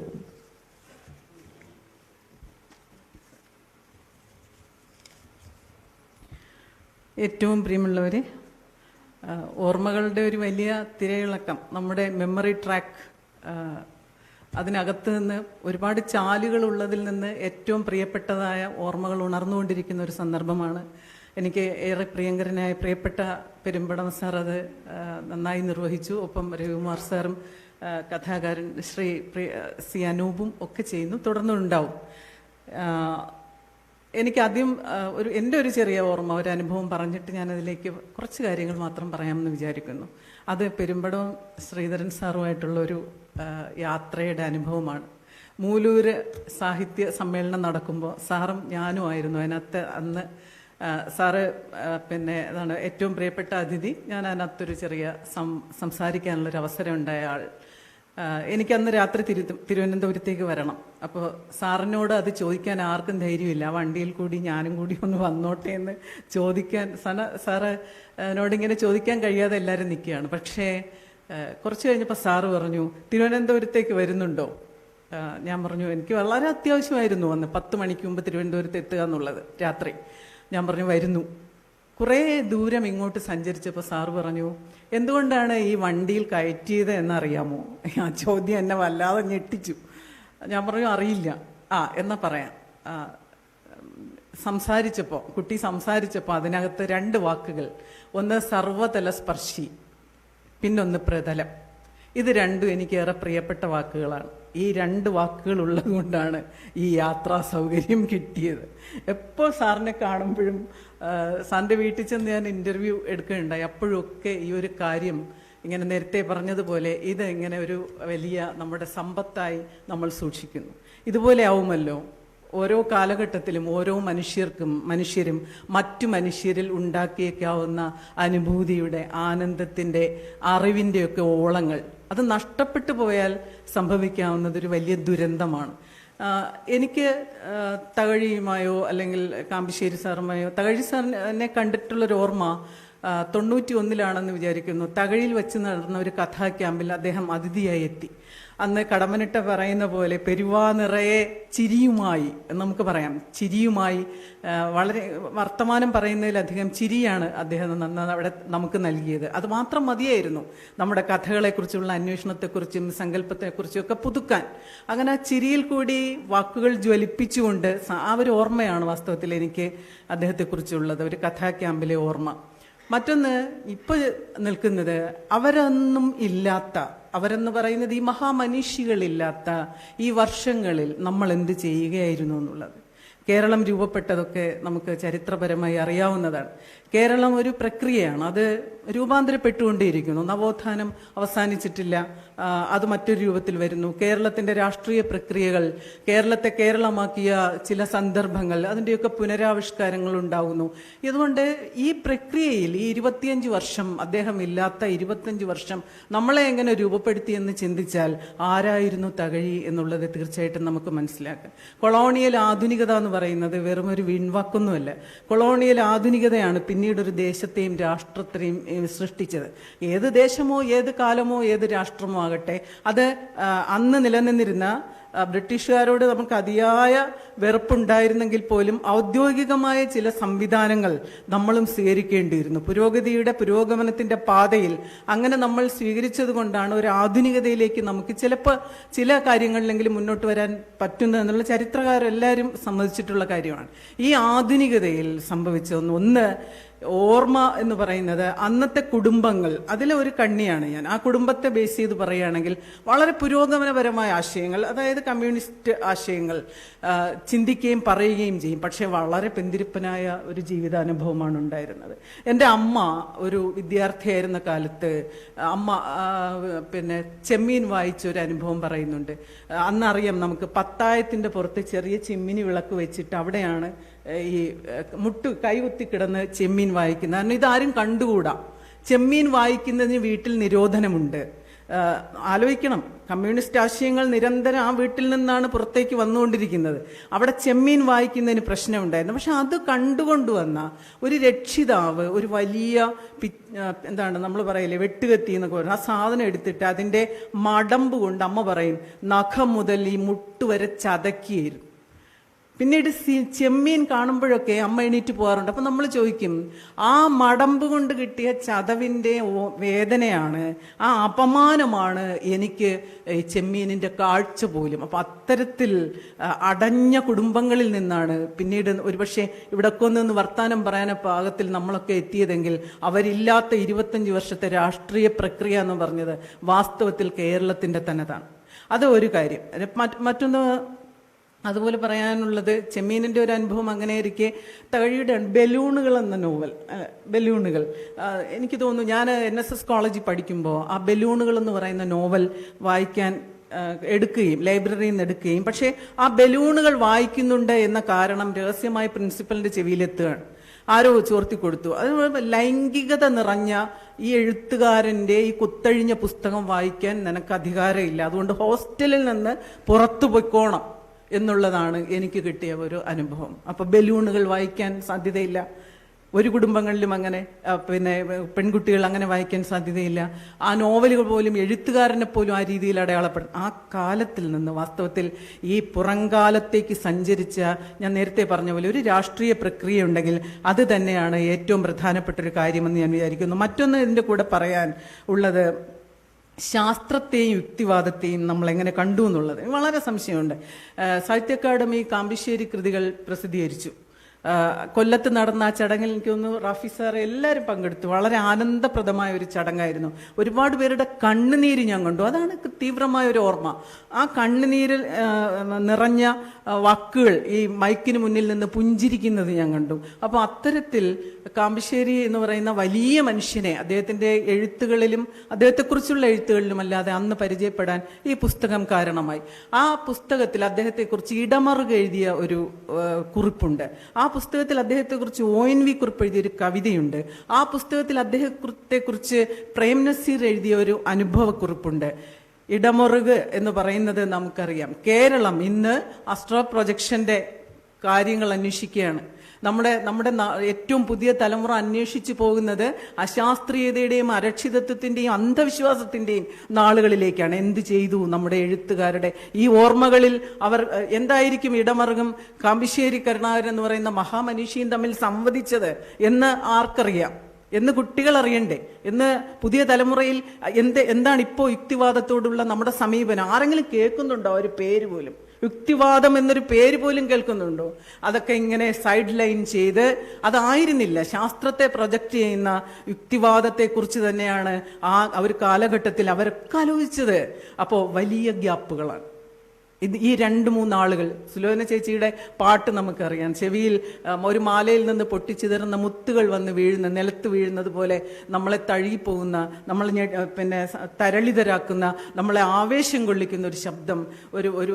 ഏറ്റവും പ്രിയമുള്ളവരെ, ഓർമ്മകളുടെ ഒരു വലിയ തിരയിളക്കം, നമ്മുടെ മെമ്മറി ട്രാക്ക്, അതിനകത്ത് നിന്ന് ഒരുപാട് ചാലുകൾ ഉള്ളതിൽ നിന്ന് ഏറ്റവും പ്രിയപ്പെട്ടതായ ഓർമ്മകൾ ഉണർന്നുകൊണ്ടിരിക്കുന്ന ഒരു സന്ദർഭമാണ്. എനിക്ക് ഏറെ പ്രിയങ്കരനായ പ്രിയപ്പെട്ട പെരുമ്പടവം സാർ അത് നന്നായി നിർവഹിച്ചു. ഒപ്പം രവികുമാർ സാറും കഥാകാരൻ ശ്രീ സി അനൂപും ഒക്കെ ചെയ്യുന്നു, തുടർന്നുണ്ടാവും. എനിക്കാദ്യം എൻ്റെ ഒരു ചെറിയ ഓർമ്മ, ഒരു അനുഭവം പറഞ്ഞിട്ട് ഞാനതിലേക്ക് കുറച്ച് കാര്യങ്ങൾ മാത്രം പറയാമെന്ന് വിചാരിക്കുന്നു. അത് പെരുമ്പടവം ശ്രീധരൻ സാറുമായിട്ടുള്ളൊരു യാത്രയുടെ അനുഭവമാണ്. മൂലൂര് സാഹിത്യ സമ്മേളനം നടക്കുമ്പോൾ സാറും ഞാനും ആയിരുന്നു അതിനകത്ത് അന്ന് സാറ് പിന്നെ അതാണ് ഏറ്റവും പ്രിയപ്പെട്ട അതിഥി. ഞാൻ അതിനകത്തൊരു ചെറിയ സംസാരിക്കാനുള്ളൊരു അവസരം ഉണ്ടായ ആൾ. എനിക്കന്ന് രാത്രി തിരുവനന്തപുരത്തേക്ക് വരണം. അപ്പോൾ സാറിനോട് അത് ചോദിക്കാൻ ആർക്കും ധൈര്യമില്ല. വണ്ടിയിൽ കൂടി ഞാനും കൂടി ഒന്ന് വന്നോട്ടെ എന്ന് ചോദിക്കാൻ സാറിനോടിങ്ങനെ ചോദിക്കാൻ കഴിയാതെ എല്ലാവരും നിൽക്കുകയാണ്. പക്ഷേ കുറച്ച് കഴിഞ്ഞപ്പോൾ സാറ് പറഞ്ഞു, തിരുവനന്തപുരത്തേക്ക് വരുന്നുണ്ടോ? ഞാൻ പറഞ്ഞു എനിക്ക് വളരെ അത്യാവശ്യമായിരുന്നു അന്ന് 10 മണിക്ക് മുമ്പ് തിരുവനന്തപുരത്ത് എത്തുക എന്നുള്ളത് രാത്രി. ഞാൻ പറഞ്ഞു വരുന്നു. കുറേ ദൂരം ഇങ്ങോട്ട് സഞ്ചരിച്ചപ്പോൾ സാറ് പറഞ്ഞു, എന്തുകൊണ്ടാണ് ഈ വണ്ടിയിൽ കയറ്റിയത് എന്നറിയാമോ? ആ ചോദ്യം എന്നെ വല്ലാതെ ഞെട്ടിച്ചു. ഞാൻ പറഞ്ഞു അറിയില്ല. എന്നാ പറയാം. കുട്ടി സംസാരിച്ചപ്പോൾ അതിനകത്ത് 2 വാക്കുകൾ, ഒന്ന് സർവതല സ്പർശി, പിന്നൊന്ന് പ്രതലം. ഇത് രണ്ടും എനിക്ക് ഏറെ പ്രിയപ്പെട്ട വാക്കുകളാണ്. ഈ 2 വാക്കുകൾ ഉള്ളത് കൊണ്ടാണ് ഈ യാത്രാ സൗകര്യം കിട്ടിയത്. എപ്പോൾ സാറിനെ കാണുമ്പോഴും സാറിൻ്റെ വീട്ടിൽ ചെന്ന് ഞാൻ ഇൻ്റർവ്യൂ എടുക്കുകയുണ്ടായി. അപ്പോഴൊക്കെ ഈ ഒരു കാര്യം ഇങ്ങനെ നേരത്തെ പറഞ്ഞതുപോലെ ഇത് ഇങ്ങനെ ഒരു വലിയ നമ്മുടെ സമ്പത്തായി നമ്മൾ സൂക്ഷിക്കുന്നു. ഇതുപോലെ ആവുമല്ലോ ഓരോ കാലഘട്ടത്തിലും ഓരോ മനുഷ്യരും മറ്റു മനുഷ്യരിൽ ഉണ്ടാക്കിയേക്കാവുന്ന അനുഭൂതിയുടെ, ആനന്ദത്തിൻ്റെ, അറിവിൻ്റെയൊക്കെ ഓളങ്ങൾ. അത് നഷ്ടപ്പെട്ടു പോയാൽ സംഭവിക്കാവുന്നതൊരു വലിയ ദുരന്തമാണ്. എനിക്ക് തകഴിയുമായോ അല്ലെങ്കിൽ കാമ്പിശ്ശേരി സാറുമായോ, തകഴി സാറിനെ കണ്ടിട്ടുള്ളൊരു ഓർമ്മ 91 വിചാരിക്കുന്നു. തകഴിയിൽ വെച്ച് നടന്ന ഒരു കഥാ ക്യാമ്പിൽ അദ്ദേഹം അതിഥിയായി എത്തി. അന്ന് കടമ്മനിട്ട പറയുന്ന പോലെ പെരുവാ നിറയെ ചിരിയുമായി, നമുക്ക് പറയാം, ചിരിയുമായി വളരെ വർത്തമാനം പറയുന്നതിലധികം ചിരിയാണ് അദ്ദേഹം അവിടെ നമുക്ക് നൽകിയത്. അത് മാത്രം മതിയായിരുന്നു നമ്മുടെ കഥകളെക്കുറിച്ചുള്ള അന്വേഷണത്തെക്കുറിച്ചും സങ്കല്പത്തെക്കുറിച്ചും ഒക്കെ പുതുക്കാൻ. അങ്ങനെ ആ ചിരിയിൽ കൂടി വാക്കുകൾ ജ്വലിപ്പിച്ചുകൊണ്ട് ആ ഒരു ഓർമ്മയാണ് വാസ്തവത്തിൽ എനിക്ക് അദ്ദേഹത്തെക്കുറിച്ചുള്ളത്, ഒരു കഥാ ക്യാമ്പിലെ ഓർമ്മ. മറ്റൊന്ന് ഇപ്പോൾ നിൽക്കുന്നത് അവരെന്ന് പറയുന്നത് ഈ മഹാമനീഷികളില്ലാത്ത ഈ വർഷങ്ങളിൽ നമ്മൾ എന്ത് ചെയ്യുകയായിരുന്നു എന്നുള്ളത്. കേരളം രൂപപ്പെട്ടതൊക്കെ നമുക്ക് ചരിത്രപരമായി അറിയാവുന്നതാണ്. കേരളം ഒരു പ്രക്രിയയാണ്, അത് രൂപാന്തരപ്പെട്ടുകൊണ്ടേയിരിക്കുന്നു. നവോത്ഥാനം അവസാനിച്ചിട്ടില്ല, അത് മറ്റൊരു രൂപത്തിൽ വരുന്നു. കേരളത്തിൻ്റെ രാഷ്ട്രീയ പ്രക്രിയകൾ, കേരളത്തെ കേരളമാക്കിയ ചില സന്ദർഭങ്ങൾ, അതിൻ്റെയൊക്കെ പുനരാവിഷ്കാരങ്ങൾ ഉണ്ടാകുന്നു. ഇതുകൊണ്ട് ഈ പ്രക്രിയയിൽ ഈ 25 വർഷം, അദ്ദേഹം ഇല്ലാത്ത 25 വർഷം നമ്മളെ എങ്ങനെ രൂപപ്പെടുത്തിയെന്ന് ചിന്തിച്ചാൽ ആരായിരുന്നു തകഴി എന്നുള്ളത് തീർച്ചയായിട്ടും നമുക്ക് മനസ്സിലാക്കാം. കൊളോണിയൽ ആധുനികത എന്ന് പറയുന്നത് വെറും ഒരു വീൺവാക്കൊന്നുമല്ല. കൊളോണിയൽ ആധുനികതയാണ് പിന്നീട് ഒരു ദേശത്തെയും രാഷ്ട്രത്തെയും സൃഷ്ടിച്ചത്. ഏത് ദേശമോ ഏത് കാലമോ ഏത് രാഷ്ട്രമോ ആകട്ടെ, അത് അന്ന് നിലനിന്നിരുന്ന ബ്രിട്ടീഷുകാരോട് നമുക്ക് അതിയായ വെറുപ്പുണ്ടായിരുന്നെങ്കിൽ പോലും ഔദ്യോഗികമായ ചില സംവിധാനങ്ങൾ നമ്മളും സ്വീകരിക്കേണ്ടിയിരുന്നു. പുരോഗമനത്തിന്റെ പാതയിൽ അങ്ങനെ നമ്മൾ സ്വീകരിച്ചത് കൊണ്ടാണ് ഒരു ആധുനികതയിലേക്ക് നമുക്ക് ചിലപ്പോൾ ചില കാര്യങ്ങളിലെങ്കിലും മുന്നോട്ട് വരാൻ പറ്റുന്നതെന്നുള്ള ചരിത്രകാരെല്ലാവരും സമ്മതിച്ചിട്ടുള്ള കാര്യമാണ്. ഈ ആധുനികതയിൽ സംഭവിച്ച ഒന്ന് ഓർമ്മ എന്ന് പറയുന്നത് അന്നത്തെ കുടുംബങ്ങൾ, അതിലെ ഒരു കണ്ണിയാണ് ഞാൻ. ആ കുടുംബത്തെ ബേസ് ചെയ്ത് പറയുകയാണെങ്കിൽ വളരെ പുരോഗമനപരമായ ആശയങ്ങൾ, അതായത് കമ്മ്യൂണിസ്റ്റ് ആശയങ്ങൾ ചിന്തിക്കുകയും പറയുകയും ചെയ്യും. പക്ഷേ വളരെ പിന്തിരിപ്പനായ ഒരു ജീവിതാനുഭവമാണ് ഉണ്ടായിരുന്നത്. എൻ്റെ അമ്മ ഒരു വിദ്യാർത്ഥിയായിരുന്ന കാലത്ത് പിന്നെ ചെമ്മീൻ വായിച്ചൊരു അനുഭവം പറയുന്നുണ്ട്. അന്നറിയാം നമുക്ക് പത്തായത്തിൻ്റെ പുറത്ത് ചെറിയ ചിമ്മിനി വിളക്ക് വെച്ചിട്ട് അവിടെയാണ് ഈ കൈകുത്തി കിടന്ന് ചെമ്മീൻ വായിക്കുന്നത്. കാരണം ഇതാരും കണ്ടുകൂടാ. ചെമ്മീൻ വായിക്കുന്നതിന് വീട്ടിൽ നിരോധനമുണ്ട്. ആലോചിക്കണം, കമ്മ്യൂണിസ്റ്റ് ആശയങ്ങൾ നിരന്തരം ആ വീട്ടിൽ നിന്നാണ് പുറത്തേക്ക് വന്നുകൊണ്ടിരിക്കുന്നത്. അവിടെ ചെമ്മീൻ വായിക്കുന്നതിന് പ്രശ്നമുണ്ടായിരുന്നു. പക്ഷെ അത് കണ്ടുകൊണ്ടുവന്ന ഒരു രക്ഷിതാവ് ഒരു വലിയ നമ്മൾ പറയില്ലേ വെട്ടുകത്തി എന്നൊക്കെ പറയും, ആ സാധനം എടുത്തിട്ട് അതിൻ്റെ മടമ്പ് കൊണ്ട് അമ്മ പറയും നഖം മുതൽ ഈ മുട്ടുവരെ ചതക്കിയായിരുന്നു. പിന്നീട് ചെമ്മീൻ കാണുമ്പോഴൊക്കെ അമ്മ എണീറ്റ് പോകാറുണ്ട്. അപ്പം നമ്മൾ ചോദിക്കും, ആ മടമ്പ് കൊണ്ട് കിട്ടിയ ചതവിൻ്റെ വേദനയാണ്, ആ അപമാനമാണ് എനിക്ക് ചെമ്മീനിൻ്റെ കാഴ്ച പോലും. അപ്പം അത്തരത്തിൽ അടഞ്ഞ കുടുംബങ്ങളിൽ നിന്നാണ് പിന്നീട് ഒരുപക്ഷെ ഇവിടൊക്കെ ഒന്ന് വർത്താനം പറയാൻ പാകത്തിൽ നമ്മളൊക്കെ എത്തിയതെങ്കിൽ അവരില്ലാത്ത 25 വർഷത്തെ രാഷ്ട്രീയ പ്രക്രിയ എന്ന് പറഞ്ഞത് വാസ്തവത്തിൽ കേരളത്തിൻ്റെ തന്നെതാണ്. അത് ഒരു കാര്യം. മറ്റൊന്ന് അതുപോലെ പറയാനുള്ളത്, ചെമ്മീനിൻ്റെ ഒരു അനുഭവം അങ്ങനെ ഇരിക്കെ തകഴിയുടെ ബലൂണുകൾ എന്ന നോവൽ, ബലൂണുകൾ, എനിക്ക് തോന്നുന്നു ഞാൻ NSS കോളേജിൽ പഠിക്കുമ്പോൾ ആ ബലൂണുകൾ എന്ന് പറയുന്ന നോവൽ വായിക്കാൻ എടുക്കുകയും ലൈബ്രറിയിൽ നിന്ന് എടുക്കുകയും, പക്ഷേ ആ ബലൂണുകൾ വായിക്കുന്നുണ്ട് എന്ന കാരണം രഹസ്യമായി പ്രിൻസിപ്പലിൻ്റെ ചെവിയിലെത്തുകയാണ്. ആരോ ചോർത്തി കൊടുത്തു. അത് ലൈംഗികത നിറഞ്ഞ ഈ എഴുത്തുകാരൻ്റെ ഈ കുത്തഴിഞ്ഞ പുസ്തകം വായിക്കാൻ നിനക്ക് അധികാരമില്ല, അതുകൊണ്ട് ഹോസ്റ്റലിൽ നിന്ന് പുറത്തു പോയിക്കോണം എന്നുള്ളതാണ് എനിക്ക് കിട്ടിയ ഒരു അനുഭവം. അപ്പൊ ബലൂണുകൾ വായിക്കാൻ സാധ്യതയില്ല, ഒരു കുടുംബങ്ങളിലും അങ്ങനെ പിന്നെ പെൺകുട്ടികൾ അങ്ങനെ വായിക്കാൻ സാധ്യതയില്ല. ആ നോവലുകൾ പോലും എഴുത്തുകാരനെ പോലും ആ രീതിയിൽ അടയാളപ്പെടും. ആ കാലത്തിൽ നിന്ന് വാസ്തവത്തിൽ ഈ പുറംകാലത്തേക്ക് സഞ്ചരിച്ച, ഞാൻ നേരത്തെ പറഞ്ഞ പോലെ ഒരു രാഷ്ട്രീയ പ്രക്രിയ ഉണ്ടെങ്കിൽ അത് തന്നെയാണ് ഏറ്റവും പ്രധാനപ്പെട്ട ഒരു കാര്യമെന്ന് ഞാൻ വിചാരിക്കുന്നു. മറ്റൊന്ന് ഇതിൻ്റെ കൂടെ പറയാൻ ഉള്ളത്, ശാസ്ത്രത്തെയും യുക്തിവാദത്തെയും നമ്മൾ എങ്ങനെ കണ്ടു എന്നുള്ളത് വളരെ സംശയമുണ്ട്. സാഹിത്യ അക്കാദമി കാമ്പിശ്ശേരി കൃതികൾ പ്രസിദ്ധീകരിച്ചു. കൊല്ലത്ത് നടന്ന ആ ചടങ്ങിൽ എനിക്ക് തോന്നുന്നു റാഫി സാർ എല്ലാവരും പങ്കെടുത്തു. വളരെ ആനന്ദപ്രദമായ ഒരു ചടങ്ങായിരുന്നു. ഒരുപാട് പേരുടെ കണ്ണുനീര് ഞാൻ കണ്ടു. അതാണ് തീവ്രമായ ഒരു ഓർമ്മ. ആ കണ്ണുനീരിൽ നിറഞ്ഞ വാക്കുകൾ ഈ മൈക്കിന് മുന്നിൽ നിന്ന് പുഞ്ചിരിക്കുന്നത് ഞാൻ കണ്ടു. അപ്പോൾ അത്തരത്തിൽ കാമ്പിശ്ശേരി എന്ന് പറയുന്ന വലിയ മനുഷ്യനെ അദ്ദേഹത്തിൻ്റെ എഴുത്തുകളിലും അദ്ദേഹത്തെക്കുറിച്ചുള്ള എഴുത്തുകളിലും അല്ലാതെ അന്ന് പരിചയപ്പെടാൻ ഈ പുസ്തകം കാരണമായി. ആ പുസ്തകത്തിൽ അദ്ദേഹത്തെക്കുറിച്ച് ഇടമറുക എഴുതിയ ഒരു കുറിപ്പുണ്ട്. ആ പുസ്തകത്തിൽ അദ്ദേഹത്തെക്കുറിച്ച് ONV കുറിപ്പ് എഴുതിയൊരു കവിതയുണ്ട്. ആ പുസ്തകത്തിൽ അദ്ദേഹത്തെക്കുറിച്ച് പ്രേം നസീർ എഴുതിയ ഒരു അനുഭവക്കുറിപ്പുണ്ട്. ഇടമറുക് എന്ന് പറയുന്നത് നമുക്കറിയാം. കേരളം ഇന്ന് അസ്ട്രോ പ്രൊജക്ഷന്റെ കാര്യങ്ങൾ അന്വേഷിക്കുകയാണ്. നമ്മുടെ ഏറ്റവും പുതിയ തലമുറ അന്വേഷിച്ചു പോകുന്നത് അശാസ്ത്രീയതയുടെയും അരക്ഷിതത്വത്തിന്റെയും അന്ധവിശ്വാസത്തിന്റെയും നാളുകളിലേക്കാണ്. എന്ത് ചെയ്തു നമ്മുടെ എഴുത്തുകാരുടെ ഈ ഓർമ്മകളിൽ അവർ എന്തായിരിക്കും ഇടമറുകും കാമ്പിശ്ശേരി കരുണാകരൻ എന്ന് പറയുന്ന മഹാമനീഷിയും തമ്മിൽ സംവദിച്ചത് എന്ന് ആർക്കറിയാം? എന്ന് കുട്ടികൾ അറിയണ്ടേ? എന്ന് പുതിയ തലമുറയിൽ എന്താണ് ഇപ്പോൾ യുക്തിവാദത്തോടുള്ള നമ്മുടെ സമീപനം? ആരെങ്കിലും കേൾക്കുന്നുണ്ടോ ഒരു പേര് പോലും? യുക്തിവാദം എന്നൊരു പേര് പോലും കേൾക്കുന്നുണ്ടോ? അതൊക്കെ ഇങ്ങനെ സൈഡ് ലൈൻ ചെയ്ത് അതായിരുന്നില്ല. ശാസ്ത്രത്തെ പ്രൊജക്റ്റ് ചെയ്യുന്ന യുക്തിവാദത്തെക്കുറിച്ച് തന്നെയാണ് ആ ഒരു കാലഘട്ടത്തിൽ അവരൊക്കെ ആലോചിച്ചത്. അപ്പോൾ വലിയ ഗ്യാപ്പുകളാണ്. ഈ 2-3 ആളുകൾ, സുലോചന ചേച്ചിയുടെ പാട്ട് നമുക്കറിയാം. ചെവിയിൽ ഒരു മാലയിൽ നിന്ന് പൊട്ടിച്ചിതറുന്ന മുത്തുകൾ വന്ന് വീഴുന്ന, നിലത്ത് വീഴുന്നത് പോലെ നമ്മളെ തഴുകിപ്പോകുന്ന, നമ്മളെ പിന്നെ തരളിതരാക്കുന്ന, നമ്മളെ ആവേശം കൊള്ളിക്കുന്ന ഒരു ശബ്ദം, ഒരു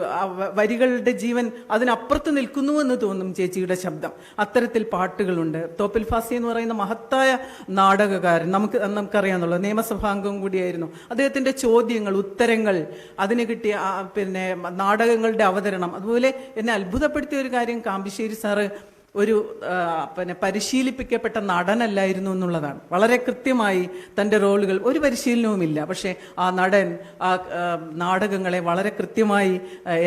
വരികളുടെ ജീവൻ അതിനപ്പുറത്ത് നിൽക്കുന്നുവെന്ന് തോന്നും ചേച്ചിയുടെ ശബ്ദം. അത്തരത്തിൽ പാട്ടുകളുണ്ട്. തോപ്പിൽ ഫാസി എന്ന് പറയുന്ന മഹത്തായ നാടകകാരൻ, നമുക്കറിയാമെന്നുള്ളത് നിയമസഭാംഗം കൂടിയായിരുന്നു. അദ്ദേഹത്തിന്റെ ചോദ്യങ്ങൾ, ഉത്തരങ്ങൾ, അതിന് കിട്ടിയ പിന്നെ നാടകങ്ങളുടെ അവതരണം. അതുപോലെ എന്നെ അത്ഭുതപ്പെടുത്തിയ ഒരു കാര്യം, കാമ്പിശ്ശേരി സാറ് ഒരു പിന്നെ പരിശീലിപ്പിക്കപ്പെട്ട നടനല്ലായിരുന്നു എന്നുള്ളതാണ്. വളരെ കൃത്യമായി തൻ്റെ റോളുകൾ, ഒരു പരിശീലനവുമില്ല, പക്ഷേ ആ നടൻ ആ നാടകങ്ങളെ വളരെ കൃത്യമായി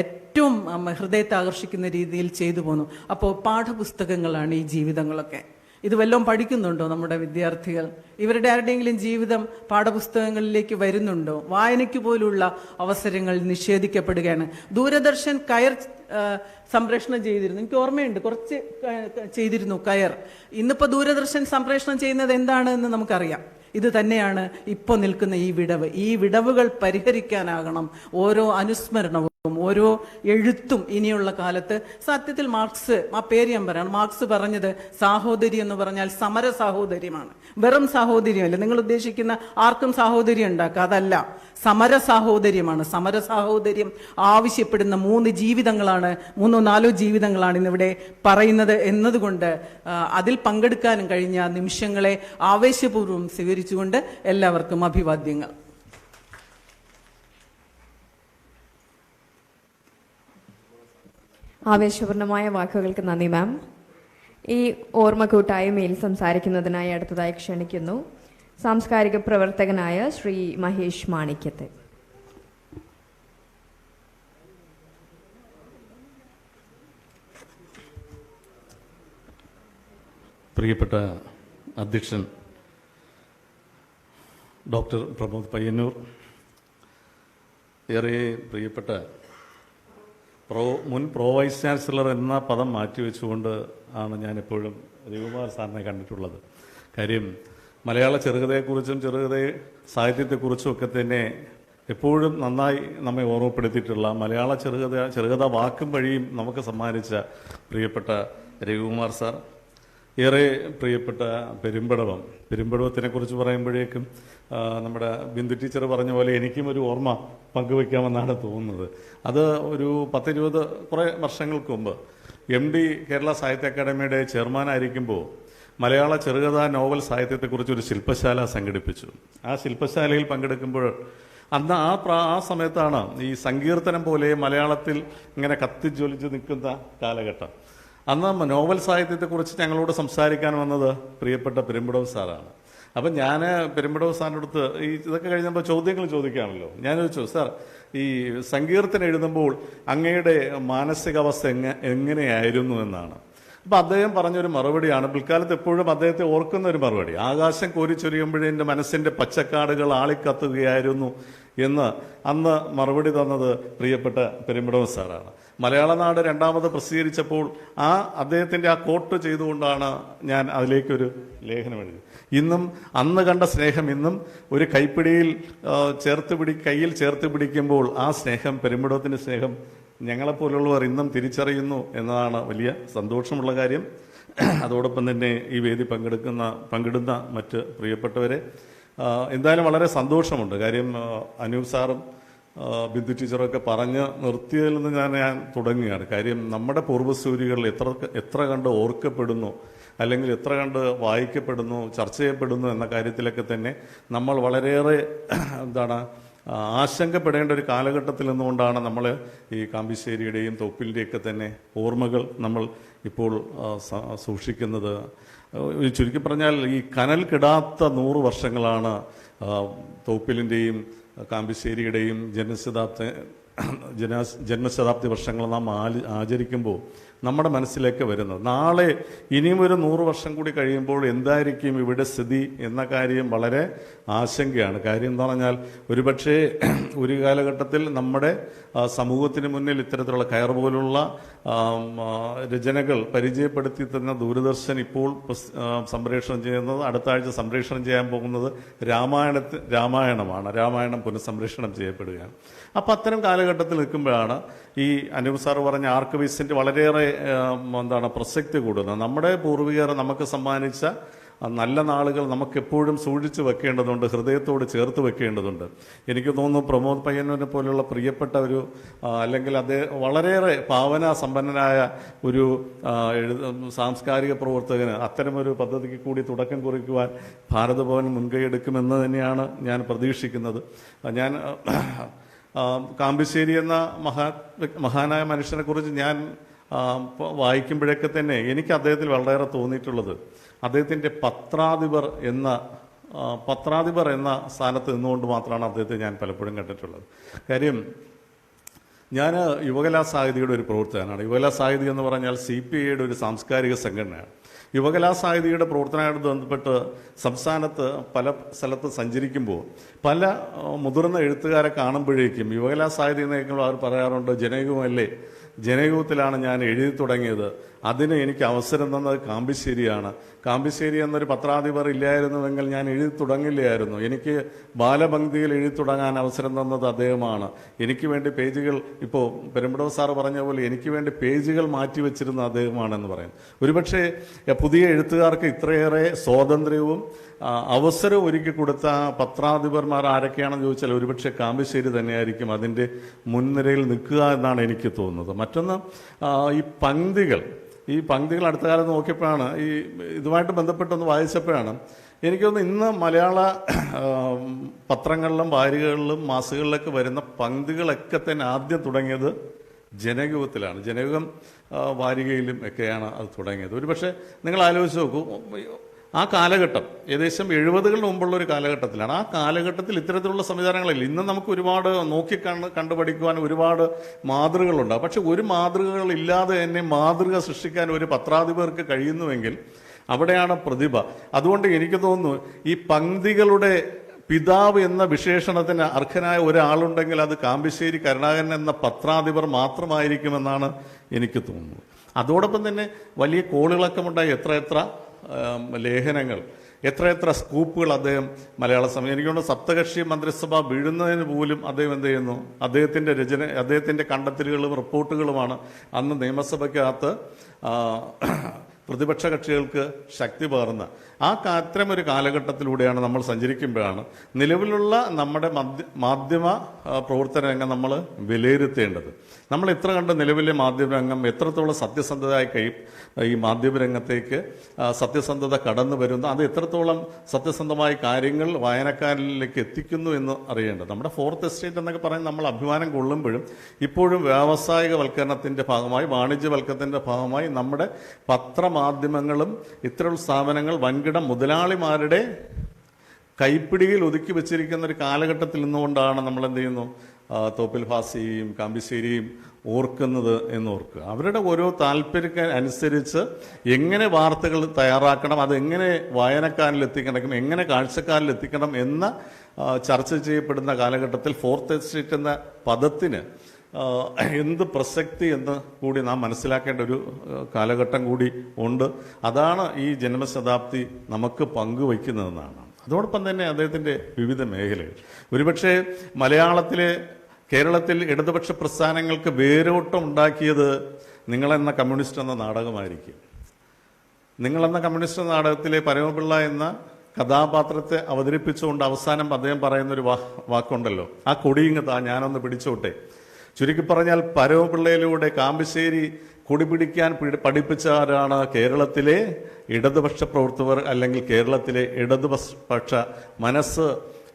ഏറ്റവും ഹൃദയത്തെ ആകർഷിക്കുന്ന രീതിയിൽ ചെയ്തു പോന്നു. അപ്പോൾ പാഠപുസ്തകങ്ങളാണ് ഈ ജീവിതങ്ങളൊക്കെ. ഇത് വല്ലതും പഠിക്കുന്നുണ്ടോ നമ്മുടെ വിദ്യാർത്ഥികൾ? ഇവരുടെ ആരുടെയെങ്കിലും ജീവിതം പാഠപുസ്തകങ്ങളിലേക്ക് വരുന്നുണ്ടോ? വായനയ്ക്ക് പോലുള്ള അവസരങ്ങൾ നിഷേധിക്കപ്പെടുകയാണ്. ദൂരദർശൻ കയർ സംപ്രേഷണം ചെയ്തിരുന്നു, എനിക്ക് ഓർമ്മയുണ്ട്, കുറച്ച് ചെയ്തിരുന്നു കയർ. ഇന്നിപ്പോൾ ദൂരദർശൻ സംപ്രേഷണം ചെയ്യുന്നത് എന്താണെന്ന് നമുക്കറിയാം. ഇത് തന്നെയാണ് ഇപ്പോൾ നിൽക്കുന്ന ഈ വിടവുകൾ പരിഹരിക്കാനാകണം ഓരോ അനുസ്മരണവും, ഓരോ എഴുത്തും. ഇനിയുള്ള കാലത്ത് സത്യത്തിൽ മാർക്സ്, ആ പേര് ഞാൻ പറയണം, മാർക്സ് പറഞ്ഞത് സാഹോദര്യം എന്ന് പറഞ്ഞാൽ സമര സാഹോദര്യമാണ്, വെറും സാഹോദര്യമല്ല. നിങ്ങൾ ഉദ്ദേശിക്കുന്ന ആർക്കും സാഹോദര്യം ഉണ്ടാക്കുക, അതല്ല, സമര സാഹോദര്യമാണ്. സമര സാഹോദര്യം ആവശ്യപ്പെടുന്ന 3 ജീവിതങ്ങളാണ്, 3-4 ജീവിതങ്ങളാണ് ഇന്നിവിടെ പറയുന്നത് എന്നതുകൊണ്ട് അതിൽ പങ്കെടുക്കാനും കഴിഞ്ഞ നിമിഷങ്ങളെ ആവേശപൂർവ്വം സ്വീകരിച്ചുകൊണ്ട് എല്ലാവർക്കും അഭിവാദ്യങ്ങൾ. ആവേശപൂർണമായ വാക്കുകൾക്ക് നന്ദി മാം. ഈ ഓർമ്മ കൂട്ടായ്മയിൽ സംസാരിക്കുന്നതിനായി അടുത്തതായി ക്ഷണിക്കുന്നു സാംസ്കാരിക പ്രവർത്തകനായ ശ്രീ മഹേഷ് മാണിക്യത്തെ. പ്രിയപ്പെട്ട അധ്യക്ഷൻ ഡോക്ടർ പ്രമോദ് പയ്യന്നൂർ, ഏറെ പ്രിയപ്പെട്ട മുൻ പ്രോ വൈസ് ചാൻസലർ എന്ന പദം മാറ്റിവെച്ചുകൊണ്ട് ആണ് ഞാൻ എപ്പോഴും രവികുമാർ സാറിനെ കണ്ടിട്ടുള്ളത്. കാര്യം മലയാള ചെറുകഥയെക്കുറിച്ചും ചെറുകഥ സാഹിത്യത്തെക്കുറിച്ചും ഒക്കെ തന്നെ എപ്പോഴും നന്നായി നമ്മെ ഓർമ്മപ്പെടുത്തിയിട്ടുള്ള, മലയാള ചെറുകഥ വാക്കും വഴിയും നമുക്ക് സമ്മാനിച്ച പ്രിയപ്പെട്ട രവികുമാർ സാർ, ഏറെ പ്രിയപ്പെട്ട പെരുമ്പടവത്തിനെ കുറിച്ച് പറയുമ്പോഴേക്കും നമ്മുടെ ബിന്ദു ടീച്ചർ പറഞ്ഞ പോലെ എനിക്കും ഒരു ഓർമ്മ പങ്കുവെക്കാമെന്നാണ് തോന്നുന്നത്. അത് ഒരു 10-20 കുറേ വർഷങ്ങൾക്ക് മുമ്പ് MD കേരള സാഹിത്യ അക്കാദമിയുടെ ചെയർമാനായിരിക്കുമ്പോൾ മലയാള ചെറുകഥാ നോവൽ സാഹിത്യത്തെക്കുറിച്ച് ഒരു ശില്പശാല സംഘടിപ്പിച്ചു. ആ ശില്പശാലയിൽ പങ്കെടുക്കുമ്പോൾ അന്ന് ആ സമയത്താണ് ഈ സങ്കീർത്തനം പോലെ മലയാളത്തിൽ ഇങ്ങനെ കത്തിജ്വലിച്ച് നിൽക്കുന്ന കാലഘട്ടം. അന്ന് നോവൽ സാഹിത്യത്തെക്കുറിച്ച് ഞങ്ങളോട് സംസാരിക്കാൻ വന്നത് പ്രിയപ്പെട്ട പെരുമ്പടവ് സാറാണ്. അപ്പം ഞാൻ പെരുമ്പടവ് സാറിൻ്റെ അടുത്ത് ഇതൊക്കെ കഴിഞ്ഞപ്പോൾ ചോദ്യങ്ങൾ ചോദിക്കാമല്ലോ. ഞാൻ ചോദിച്ചു, സാർ, ഈ സങ്കീർത്തനം എഴുതുമ്പോൾ അങ്ങയുടെ മാനസികാവസ്ഥ എങ്ങനെയായിരുന്നു എന്നാണ്. അപ്പം അദ്ദേഹം പറഞ്ഞൊരു മറുപടിയാണ് പിൽക്കാലത്ത് എപ്പോഴും അദ്ദേഹത്തെ ഓർക്കുന്ന ഒരു മറുപടി. ആകാശം കോരിച്ചൊരിയുമ്പോഴേ എൻ്റെ മനസ്സിൻ്റെ പച്ചക്കാടുകൾ ആളിക്കത്തുകയായിരുന്നു എന്ന് അന്ന് മറുപടി തന്നത് പ്രിയപ്പെട്ട പെരുമ്പടവ് സാറാണ്. മലയാള നാട് രണ്ടാമത് പ്രസിദ്ധീകരിച്ചപ്പോൾ അദ്ദേഹത്തിൻ്റെ ആ കോട്ട് ചെയ്തുകൊണ്ടാണ് ഞാൻ അതിലേക്കൊരു ലേഖനം എഴുതി. ഇന്നും അന്ന് കണ്ട സ്നേഹം ഇന്നും ഒരു കൈപ്പിടിയിൽ കയ്യിൽ ചേർത്ത് പിടിക്കുമ്പോൾ ആ സ്നേഹം, പെരുമ്പടവത്തിൻ്റെ സ്നേഹം ഞങ്ങളെപ്പോലുള്ളവർ ഇന്നും തിരിച്ചറിയുന്നു എന്നതാണ് വലിയ സന്തോഷമുള്ള കാര്യം. അതോടൊപ്പം തന്നെ ഈ വേദി പങ്കിടുന്ന മറ്റ് പ്രിയപ്പെട്ടവരെ എന്തായാലും വളരെ സന്തോഷമുണ്ട്. കാര്യം അനൂപ് സാറും ബിന്ദു ടീച്ചറൊക്കെ പറഞ്ഞ് നിർത്തിയതിൽ നിന്ന് ഞാൻ തുടങ്ങുകയാണ്. കാര്യം നമ്മുടെ പൂർവ്വസൂരികൾ എത്ര കണ്ട് ഓർക്കപ്പെടുന്നു, അല്ലെങ്കിൽ എത്ര കണ്ട് വായിക്കപ്പെടുന്നു, ചർച്ച ചെയ്യപ്പെടുന്നു എന്ന കാര്യത്തിലൊക്കെ തന്നെ നമ്മൾ വളരെയേറെ ആശങ്കപ്പെടേണ്ട ഒരു കാലഘട്ടത്തിൽ നിന്നുകൊണ്ടാണ് നമ്മൾ ഈ കാമ്പിശ്ശേരിയുടെയും തോപ്പിലിൻ്റെയൊക്കെ തന്നെ ഓർമ്മകൾ നമ്മൾ ഇപ്പോൾ സൂക്ഷിക്കുന്നത്. ചുരുക്കി പറഞ്ഞാൽ ഈ കനൽ കിടാത്ത 100 വർഷങ്ങളാണ് തോപ്പിലിൻ്റെയും കാമ്പിശ്ശേരിയുടെയും ജന്മശതാബ്ദി വർഷങ്ങൾ നാം ആചരിക്കുമ്പോൾ നമ്മുടെ മനസ്സിലേക്ക് വരുന്നത്. നാളെ ഇനിയും ഒരു 100 വർഷം കൂടി കഴിയുമ്പോൾ എന്തായിരിക്കും ഇവിടെ സ്ഥിതി എന്ന കാര്യം വളരെ ആശങ്കയാണ്. കാര്യം എന്താ പറഞ്ഞാൽ ഒരുപക്ഷെ ഒരു കാലഘട്ടത്തിൽ നമ്മുടെ സമൂഹത്തിന് മുന്നിൽ ഇത്തരത്തിലുള്ള കയർ പോലുള്ള രചനകൾ പരിചയപ്പെടുത്തി തന്ന ദൂരദർശൻ ഇപ്പോൾ സംപ്രേഷണം ചെയ്യുന്നത്, അടുത്ത ആഴ്ച സംപ്രേഷണം ചെയ്യാൻ പോകുന്നത് രാമായണമാണ്. രാമായണം പുനഃസംപ്രേഷണം ചെയ്യപ്പെടുകയാണ്. അപ്പം അത്തരം കാലഘട്ടത്തിൽ നിൽക്കുമ്പോഴാണ് ഈ അനൂപ് സാർ പറഞ്ഞ ആർക്കൈവ്സിൻ്റെ വളരെയേറെ പ്രസക്തി കൂടുന്നത്. നമ്മുടെ പൂർവികർ നമുക്ക് സമ്മാനിച്ച നല്ല നാളുകൾ നമുക്കെപ്പോഴും സൂക്ഷിച്ചു വെക്കേണ്ടതുണ്ട്, ഹൃദയത്തോട് ചേർത്ത് വെക്കേണ്ടതുണ്ട്. എനിക്ക് തോന്നുന്നു പ്രമോദ് പയ്യന്നൂരിനെ പോലുള്ള പ്രിയപ്പെട്ട ഒരു അല്ലെങ്കിൽ അദ്ദേഹം വളരെയേറെ സമ്പന്നനായ ഒരു സാംസ്കാരിക പ്രവർത്തകന് അത്തരമൊരു പദ്ധതിക്ക് കൂടി തുടക്കം കുറിക്കുവാൻ ഭാരതഭവൻ മുൻകൈയെടുക്കുമെന്ന് തന്നെയാണ് ഞാൻ പ്രതീക്ഷിക്കുന്നത്. ഞാൻ കാമ്പിശ്ശേരി എന്ന മഹാനായ മനുഷ്യനെക്കുറിച്ച് ഞാൻ വായിക്കുമ്പോഴൊക്കെ തന്നെ എനിക്ക് അദ്ദേഹത്തിൽ വളരെയേറെ തോന്നിയിട്ടുള്ളത് അദ്ദേഹത്തിൻ്റെ പത്രാധിപർ എന്ന സ്ഥാനത്ത് നിന്നുകൊണ്ട് മാത്രമാണ് അദ്ദേഹത്തെ ഞാൻ പലപ്പോഴും കണ്ടിട്ടുള്ളത്. കാര്യം ഞാൻ യുവകലാസാഹിതിയുടെ ഒരു പ്രവർത്തകനാണ്. യുവകലാസാഹിതി എന്ന് പറഞ്ഞാൽ CPIയുടെ ഒരു സാംസ്കാരിക സംഘടനയാണ്. യുവകലാസാഹിതിയുടെ പ്രവർത്തനവുമായിട്ട് ബന്ധപ്പെട്ട് സംസ്ഥാനത്ത് പല സ്ഥലത്ത് സഞ്ചരിക്കുമ്പോൾ പല മുതിർന്ന എഴുത്തുകാരെ കാണുമ്പോഴേക്കും യുവകലാസാഹിതി എന്നേക്കുമ്പോൾ അവർ പറയാറുണ്ട്, ജനയുഗമല്ലേ, ജനയുഗത്തിലാണ് ഞാൻ എഴുതി തുടങ്ങിയത്, അതിന് എനിക്ക് അവസരം തന്നത് കാമ്പിശ്ശേരിയാണ്. കാമ്പിശ്ശേരി എന്നൊരു പത്രാധിപർ ഇല്ലായിരുന്നുവെങ്കിൽ ഞാൻ എഴുതി തുടങ്ങില്ലായിരുന്നു. എനിക്ക് ബാലപംക്തിയിൽ എഴുതി തുടങ്ങാൻ അവസരം തന്നത് അദ്ദേഹമാണ്. എനിക്ക് വേണ്ടി പേജുകൾ, ഇപ്പോൾ പെരുമ്പടവ് സാറ് പറഞ്ഞ പോലെ എനിക്ക് വേണ്ടി പേജുകൾ മാറ്റിവെച്ചിരുന്ന അദ്ദേഹമാണെന്ന് പറയും. ഒരുപക്ഷെ പുതിയ എഴുത്തുകാർക്ക് ഇത്രയേറെ സ്വാതന്ത്ര്യവും അവസരം ഒരുക്കി കൊടുത്ത പത്രാധിപന്മാർ ആരൊക്കെയാണെന്ന് ചോദിച്ചാൽ ഒരുപക്ഷെ കാമ്പിശ്ശേരി തന്നെയായിരിക്കും അതിൻ്റെ മുൻനിരയിൽ നിൽക്കുക എന്നാണ് എനിക്ക് തോന്നുന്നത്. മറ്റൊന്ന് ഈ പംക്തികൾ അടുത്ത കാലത്ത് നോക്കിയപ്പോഴാണ് ഇതുമായിട്ട് ബന്ധപ്പെട്ടൊന്ന് വായിച്ചപ്പോഴാണ് എനിക്ക് തോന്നുന്നു ഇന്ന് മലയാള പത്രങ്ങളിലും വാരികകളിലും മാസികകളിലൊക്കെ വരുന്ന പംക്തികളൊക്കെ തന്നെ ആദ്യം തുടങ്ങിയത് ജനയുഗത്തിലാണ്. ജനയുഗം വാരികയിലും ഒക്കെയാണ് അത് തുടങ്ങിയത്. ഒരുപക്ഷെ നിങ്ങൾ ആലോചിച്ച് നോക്കൂ, ആ കാലഘട്ടം ഏകദേശം 70കളുടെ മുമ്പുള്ള ഒരു കാലഘട്ടത്തിലാണ്. ആ കാലഘട്ടത്തിൽ ഇത്തരത്തിലുള്ള സംവിധാനങ്ങളില്ല. ഇന്ന് നമുക്ക് ഒരുപാട് കണ്ടുപഠിക്കുവാൻ ഒരുപാട് മാതൃകകളുണ്ട്. പക്ഷെ ഒരു മാതൃകകൾ ഇല്ലാതെ തന്നെ മാതൃക സൃഷ്ടിക്കാൻ ഒരു പത്രാധിപർക്ക് കഴിയുന്നുവെങ്കിൽ അവിടെയാണ് പ്രതിഭ. അതുകൊണ്ട് എനിക്ക് തോന്നുന്നു ഈ പംക്തികളുടെ പിതാവ് എന്ന വിശേഷണത്തിന് അർഹനായ ഒരാളുണ്ടെങ്കിൽ അത് കാമ്പിശ്ശേരി കരുണാകരൻ എന്ന പത്രാധിപർ മാത്രമായിരിക്കുമെന്നാണ് എനിക്ക് തോന്നുന്നത്. അതോടൊപ്പം തന്നെ വലിയ കോളിളക്കമുണ്ടായി എത്ര ലേഖനങ്ങൾ, എത്ര സ്കൂപ്പുകൾ അദ്ദേഹം മലയാള സമയം, എനിക്കൊണ്ട് സപ്തകക്ഷി മന്ത്രിസഭ വീഴുന്നതിന് പോലും അദ്ദേഹം എന്ത് ചെയ്യുന്നു, അദ്ദേഹത്തിൻ്റെ കണ്ടെത്തലുകളും റിപ്പോർട്ടുകളുമാണ് അന്ന് നിയമസഭയ്ക്കകത്ത് പ്രതിപക്ഷ കക്ഷികൾക്ക് ശക്തി പകർന്ന അത്തരമൊരു കാലഘട്ടത്തിലൂടെയാണ് നമ്മൾ സഞ്ചരിക്കുമ്പോഴാണ് നിലവിലുള്ള നമ്മുടെ മാധ്യമ പ്രവർത്തന രംഗം നമ്മൾ വിലയിരുത്തേണ്ടത്. നമ്മൾ ഇത്ര കണ്ട് നിലവിലെ മാധ്യമരംഗം എത്രത്തോളം സത്യസന്ധതയായി ഈ മാധ്യമരംഗത്തേക്ക് സത്യസന്ധത കടന്നു വരുന്നു, അത് എത്രത്തോളം സത്യസന്ധമായ കാര്യങ്ങൾ വായനക്കാരിലേക്ക് എത്തിക്കുന്നു എന്ന് അറിയേണ്ടത്. നമ്മുടെ ഫോർത്ത് എസ്റ്റേറ്റ് എന്നൊക്കെ പറയുന്നത് നമ്മൾ അഭിമാനം കൊള്ളുമ്പോഴും ഇപ്പോഴും വ്യാവസായികവൽക്കരണത്തിൻ്റെ ഭാഗമായി, വാണിജ്യവൽക്കരണത്തിൻ്റെ ഭാഗമായി നമ്മുടെ പത്രമാധ്യമങ്ങളും ഇത്തരം സ്ഥാപനങ്ങൾ വൻകിട മുതലാളിമാരുടെ കൈപ്പിടിയിൽ ഒതുക്കി വെച്ചിരിക്കുന്ന ഒരു കാലഘട്ടത്തിൽ നിന്നുകൊണ്ടാണ് നമ്മൾ എന്ത് ചെയ്യുന്നു, തോപ്പിൽ ഭാസിയും കാമ്പിശ്ശേരിയും ഓർക്കുന്നത് എന്നോർക്കുക. അവരുടെ ഓരോ താല്പര്യത്തിന് അനുസരിച്ച് എങ്ങനെ വാർത്തകൾ തയ്യാറാക്കണം, അതെങ്ങനെ വായനക്കാരിൽ എത്തിക്കണം, എങ്ങനെ കാഴ്ചക്കാരിൽ എത്തിക്കണം എന്ന ചർച്ച ചെയ്യപ്പെടുന്ന കാലഘട്ടത്തിൽ ഫോർത്ത് എസ്റ്റേറ്റ് എന്ന പദത്തിന് എന്ത് പ്രസക്തി എന്ന് കൂടി നാം മനസ്സിലാക്കേണ്ട ഒരു കാലഘട്ടം കൂടി ഉണ്ട്. അതാണ് ഈ ജന്മശതാബ്ദി നമുക്ക് പങ്കുവയ്ക്കുന്നതെന്നാണ്. അതോടൊപ്പം തന്നെ അദ്ദേഹത്തിൻ്റെ വിവിധ മേഖലകൾ, ഒരുപക്ഷെ കേരളത്തിൽ ഇടതുപക്ഷ പ്രസ്ഥാനങ്ങൾക്ക് വേരോട്ടം ഉണ്ടാക്കിയത് നിങ്ങളെന്ന കമ്മ്യൂണിസ്റ്റ് എന്ന നാടകമായിരിക്കും. നിങ്ങളെന്ന കമ്മ്യൂണിസ്റ്റ് നാടകത്തിലെ പരമപിള്ള എന്ന കഥാപാത്രത്തെ അവതരിപ്പിച്ചുകൊണ്ട് അവസാനം അദ്ദേഹം പറയുന്നൊരു വാക്കുണ്ടല്ലോ, ആ കൊടിയിങ്ങ് ഞാനൊന്ന് പിടിച്ചോട്ടെ. ചുരുക്കി പറഞ്ഞാൽ പരമപിള്ളയിലൂടെ കാമ്പിശ്ശേരി കൊടി പിടിക്കാൻ പഠിപ്പിച്ചവരാണ് കേരളത്തിലെ ഇടതുപക്ഷ പ്രവർത്തകർ, അല്ലെങ്കിൽ കേരളത്തിലെ ഇടതുപക്ഷ മനസ്സ്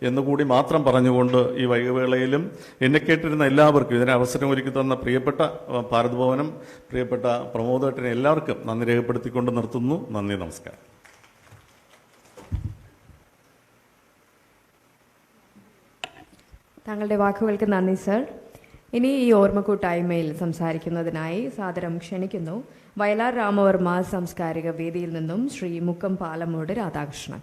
എന്നുകൂടി മാത്രം പറഞ്ഞുകൊണ്ട് ഈ വൈകവേളയിലും എന്നെ കേട്ടിരുന്ന എല്ലാവർക്കും ഇതിന് അവസരം ഒരുക്കി തന്ന പ്രിയപ്പെട്ട ഭാരത് ഭവനും പ്രിയപ്പെട്ട പ്രമോദേട്ടനെ എല്ലാവർക്കും നന്ദി രേഖപ്പെടുത്തിക്കൊണ്ട് നിർത്തുന്നു. നന്ദി, നമസ്കാരം. താങ്കളുടെ വാക്കുകൾക്ക് നന്ദി സർ. ഇനി ഈ ഓർമ്മക്കൂട്ടായ്മയിൽ സംസാരിക്കുന്നതിനായി സാദരം ക്ഷണിക്കുന്നു വയലാർ രാമവർമ്മ സാംസ്കാരിക വേദിയിൽ നിന്നും ശ്രീ മുക്കം പാലമൂട് രാധാകൃഷ്ണൻ.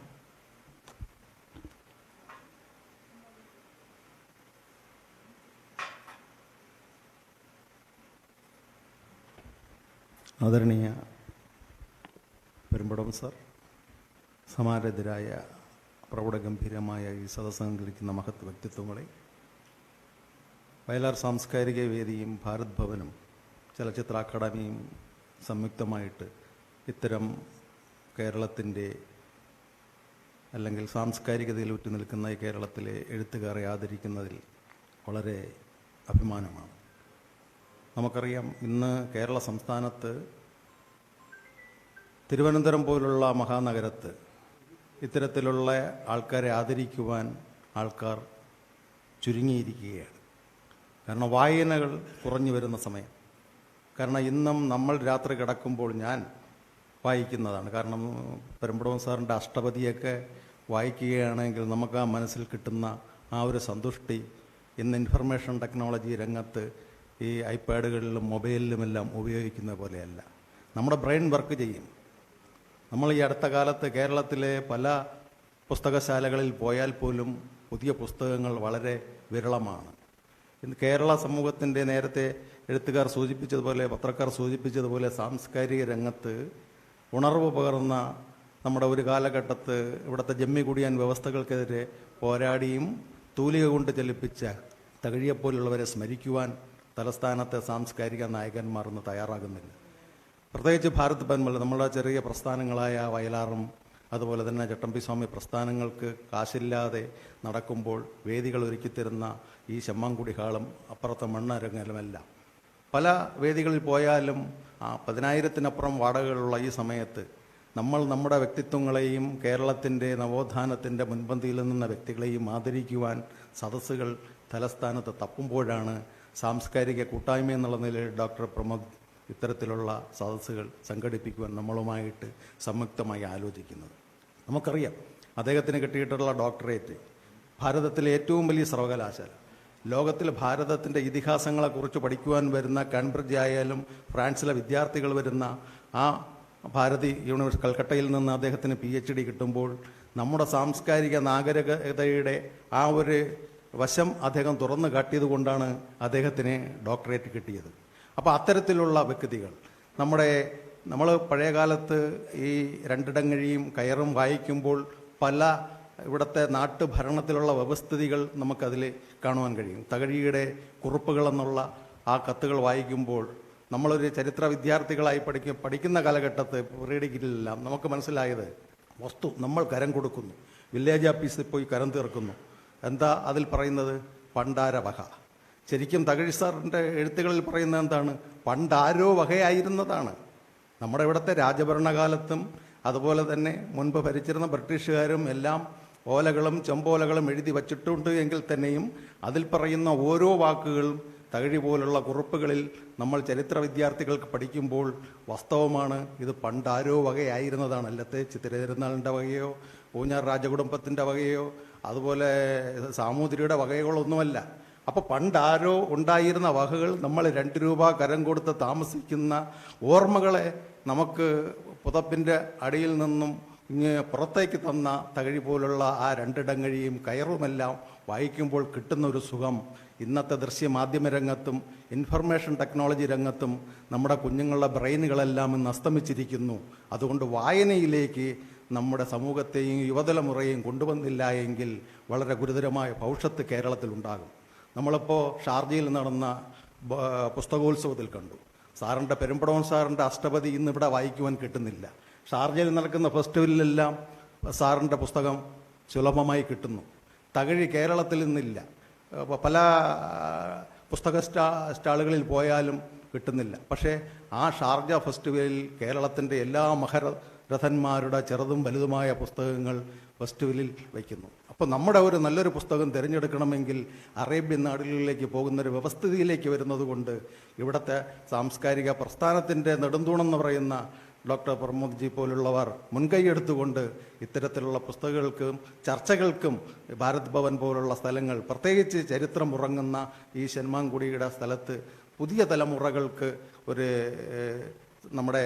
ആദരണീയ പെരുമ്പടം സർ, സമാരാധരായ പ്രൗഢഗംഭീരമായ ഈ സദസ്സംഘടിക്കുന്ന മഹത് വ്യക്തിത്വങ്ങളെ, വയലാർ സാംസ്കാരിക വേദിയും ഭാരത് ഭവനും ചലച്ചിത്ര അക്കാദമിയും സംയുക്തമായിട്ട് ഇത്തരം കേരളത്തിൻ്റെ അല്ലെങ്കിൽ സാംസ്കാരികതയിൽ ഉറ്റു നിൽക്കുന്ന ഈ കേരളത്തിലെ എഴുത്തുകാരെ ആദരിക്കുന്നതിൽ വളരെ അഭിമാനമാണ്. നമുക്കറിയാം, ഇന്ന് കേരള സംസ്ഥാനത്ത് തിരുവനന്തപുരം പോലുള്ള മഹാനഗരത്ത് ഇത്തരത്തിലുള്ള ആൾക്കാരെ ആദരിക്കുവാൻ ആൾക്കാർ ചുരുങ്ങിയിരിക്കുകയാണ്. കാരണം വായനകൾ കുറഞ്ഞു വരുന്ന സമയം. കാരണം ഇന്നും നമ്മൾ രാത്രി കിടക്കുമ്പോൾ ഞാൻ വായിക്കുന്നതാണ്. കാരണം പെരുമ്പടവൻ സാറിൻ്റെ അഷ്ടപതിയൊക്കെ വായിക്കുകയാണെങ്കിൽ നമുക്ക് ആ മനസ്സിൽ കിട്ടുന്ന ആ ഒരു സന്തുഷ്ടി ഇന്ന് ഇൻഫർമേഷൻ ടെക്നോളജി രംഗത്ത് ഈ ഐപാഡുകളിലും മൊബൈലിലുമെല്ലാം ഉപയോഗിക്കുന്ന പോലെയല്ല. നമ്മുടെ ബ്രെയിൻ വർക്ക് ചെയ്യും. നമ്മൾ ഈ അടുത്ത കാലത്ത് കേരളത്തിലെ പല പുസ്തകശാലകളിൽ പോയാൽ പോലും പുതിയ പുസ്തകങ്ങൾ വളരെ വിരളമാണ്. ഇന്ന് കേരള സമൂഹത്തിൻ്റെ നേരത്തെ എഴുത്തുകാർ സൂചിപ്പിച്ചതുപോലെ, പത്രക്കാർ സൂചിപ്പിച്ചതുപോലെ സാംസ്കാരിക രംഗത്ത് ഉണർവ് പകർന്ന നമ്മുടെ ഒരു കാലഘട്ടത്ത് ഇവിടുത്തെ ജമ്മി കുടിയാൻ വ്യവസ്ഥകൾക്കെതിരെ പോരാടിയും തൂലിക കൊണ്ട് ചലിപ്പിച്ച തകഴിയെപ്പോലുള്ളവരെ സ്മരിക്കുവാൻ തലസ്ഥാനത്തെ സാംസ്കാരിക നായകന്മാർ ഇന്ന് തയ്യാറാകുന്നില്ല. പ്രത്യേകിച്ച് ഭാരത് ഭവൻ നമ്മുടെ ചെറിയ പ്രസ്ഥാനങ്ങളായ വയലാറും അതുപോലെ തന്നെ ചട്ടമ്പി സ്വാമി പ്രസ്ഥാനങ്ങൾക്ക് കാശില്ലാതെ നടക്കുമ്പോൾ വേദികൾ ഒരുക്കിത്തരുന്ന ഈ ചെമ്മാങ്കുടി ഹാളും അപ്പുറത്തെ മണ്ണരങ്ങലുമെല്ലാം പല വേദികളിൽ പോയാലും 10,000-ത്തിനപ്പുറം വാടകകളുള്ള ഈ സമയത്ത് നമ്മൾ നമ്മുടെ വ്യക്തിത്വങ്ങളെയും കേരളത്തിൻ്റെ നവോത്ഥാനത്തിൻ്റെ മുൻപന്തിയിൽ നിന്ന വ്യക്തികളെയും ആദരിക്കുവാൻ സദസ്സുകൾ തലസ്ഥാനത്ത് തപ്പുമ്പോഴാണ് സാംസ്കാരിക കൂട്ടായ്മ എന്നുള്ള നിലയിൽ ഡോക്ടർ പ്രമോദ് ഇത്തരത്തിലുള്ള സദസ്സുകൾ സംഘടിപ്പിക്കുവാൻ നമ്മളുമായിട്ട് സംയുക്തമായി ആലോചിക്കുന്നത്. നമുക്കറിയാം, അദ്ദേഹത്തിന് കിട്ടിയിട്ടുള്ള ഡോക്ടറേറ്റ് ഭാരതത്തിലെ ഏറ്റവും വലിയ സർവകലാശാല. ലോകത്തിൽ ഭാരതത്തിൻ്റെ ഇതിഹാസങ്ങളെക്കുറിച്ച് പഠിക്കുവാൻ വരുന്ന കാംബ്രിഡ്ജ് ആയാലും ഫ്രാൻസിലെ വിദ്യാർത്ഥികൾ വരുന്ന ആ ഭാരതി യൂണിവേഴ്സിറ്റി കൽക്കട്ടയിൽ നിന്ന് അദ്ദേഹത്തിന് PhD കിട്ടുമ്പോൾ നമ്മുടെ സാംസ്കാരിക നാഗരികതയുടെ ആ ഒരു വശം അദ്ദേഹം തുറന്നു കാട്ടിയതുകൊണ്ടാണ് അദ്ദേഹത്തിന് ഡോക്ടറേറ്റ് കിട്ടിയത്. അപ്പോൾ അത്തരത്തിലുള്ള വ്യക്തികൾ നമ്മൾ പഴയ കാലത്ത് ഈ രണ്ടിടങ്ങഴിയും കയറും വായിക്കുമ്പോൾ പല ഇവിടുത്തെ നാട്ടുഭരണത്തിലുള്ള വ്യവസ്ഥിതികൾ നമുക്കതിൽ കാണുവാൻ കഴിയും. തകഴിയുടെ കുറിപ്പുകളെന്നുള്ള ആ കത്തുകൾ വായിക്കുമ്പോൾ നമ്മളൊരു ചരിത്ര വിദ്യാർത്ഥികളായി പഠിക്കുന്ന കാലഘട്ടത്ത് പ്രീ ഡിഗ്രിയിലെല്ലാം നമുക്ക് മനസ്സിലായത് വസ്തു നമ്മൾ കരം കൊടുക്കുന്നു, വില്ലേജ് ഓഫീസിൽ പോയി കരം തീർക്കുന്നു. എന്താ അതിൽ പറയുന്നത്? പണ്ടാര വക. ശരിക്കും തകഴി സാറിൻ്റെ എഴുത്തുകളിൽ പറയുന്നത് എന്താണ്? പണ്ടാരോ വകയായിരുന്നതാണ്. നമ്മുടെ ഇവിടുത്തെ രാജഭരണകാലത്തും അതുപോലെ തന്നെ മുൻപ് ഭരിച്ചിരുന്ന ബ്രിട്ടീഷുകാരും എല്ലാം ഓലകളും ചെമ്പോലകളും എഴുതി വച്ചിട്ടുണ്ട് എങ്കിൽ തന്നെയും അതിൽ പറയുന്ന ഓരോ വാക്കുകളും തകഴി പോലുള്ള കുറിപ്പുകളിൽ നമ്മൾ ചരിത്ര വിദ്യാർത്ഥികൾക്ക് പഠിക്കുമ്പോൾ വാസ്തവമാണ്. ഇത് പണ്ടാരോ വകയായിരുന്നതാണ്. അല്ലത്തെ ചിത്തിരതിരുന്നാളിൻ്റെ വകയോ പൂഞ്ഞാർ രാജകുടുംബത്തിൻ്റെ വകയോ അതുപോലെ സാമൂതിരിയുടെ വകകളൊന്നുമല്ല. അപ്പോൾ പണ്ടാരോ ഉണ്ടായിരുന്ന വകകൾ നമ്മൾ 2 രൂപ കരം കൊടുത്ത് താമസിക്കുന്ന ഓർമ്മകളെ നമുക്ക് പുതപ്പിൻ്റെ അടിയിൽ നിന്നും പുറത്തേക്ക് തന്ന തകഴി പോലുള്ള ആ 2 ഇടങ്ങഴിയും കയറുമെല്ലാം വായിക്കുമ്പോൾ കിട്ടുന്ന ഒരു സുഖം ഇന്നത്തെ ദൃശ്യമാധ്യമ രംഗത്തും ഇൻഫർമേഷൻ ടെക്നോളജി രംഗത്തും നമ്മുടെ കുഞ്ഞുങ്ങളുടെ ബ്രെയിനുകളെല്ലാം ഇന്ന് അസ്തമിച്ചിരിക്കുന്നു. അതുകൊണ്ട് വായനയിലേക്ക് നമ്മുടെ സമൂഹത്തെയും യുവതലമുറയെയും കൊണ്ടുവന്നില്ല എങ്കിൽ വളരെ ഗുരുതരമായ ഭവിഷ്യത്ത് കേരളത്തിലുണ്ടാകും. നമ്മളിപ്പോൾ ഷാർജയിൽ നടന്ന പുസ്തകോത്സവത്തിൽ കണ്ടു. സാറിൻ്റെ പെരുമ്പടവൻ സാറിൻ്റെ അഷ്ടപതി ഇന്നിവിടെ വായിക്കുവാൻ കിട്ടുന്നില്ല. ഷാർജയിൽ നടക്കുന്ന ഫെസ്റ്റിവലിലെല്ലാം സാറിൻ്റെ പുസ്തകം സുലഭമായി കിട്ടുന്നു. തകഴി കേരളത്തിൽ നിന്നില്ല. പല പുസ്തക സ്റ്റാളുകളിൽ പോയാലും കിട്ടുന്നില്ല. പക്ഷേ ആ ഷാർജ ഫെസ്റ്റിവലിൽ കേരളത്തിൻ്റെ എല്ലാ മഹാരഥന്മാരുടെ ചെറുതും വലുതുമായ പുസ്തകങ്ങൾ ഫെസ്റ്റിവലിൽ വയ്ക്കുന്നു. അപ്പോൾ നമ്മുടെ ഒരു നല്ലൊരു പുസ്തകം തിരഞ്ഞെടുക്കണമെങ്കിൽ അറേബ്യൻ നാടുകളിലേക്ക് പോകുന്നൊരു വ്യവസ്ഥിതിയിലേക്ക് വരുന്നത് കൊണ്ട് ഇവിടുത്തെ സാംസ്കാരിക പ്രസ്ഥാനത്തിൻ്റെ നെടുന്തൂണെന്ന് പറയുന്ന ഡോക്ടർ പ്രമോദ് ജി പോലുള്ളവർ മുൻകൈയെടുത്തുകൊണ്ട് ഇത്തരത്തിലുള്ള പുസ്തകങ്ങൾക്കും ചർച്ചകൾക്കും ഭാരത് ഭവൻ പോലുള്ള സ്ഥലങ്ങൾ, പ്രത്യേകിച്ച് ചരിത്രം ഉറങ്ങുന്ന ഈ ശന്മാൻകുടിയുടെ സ്ഥലത്ത് പുതിയ തലമുറകൾക്ക് ഒരു നമ്മുടെ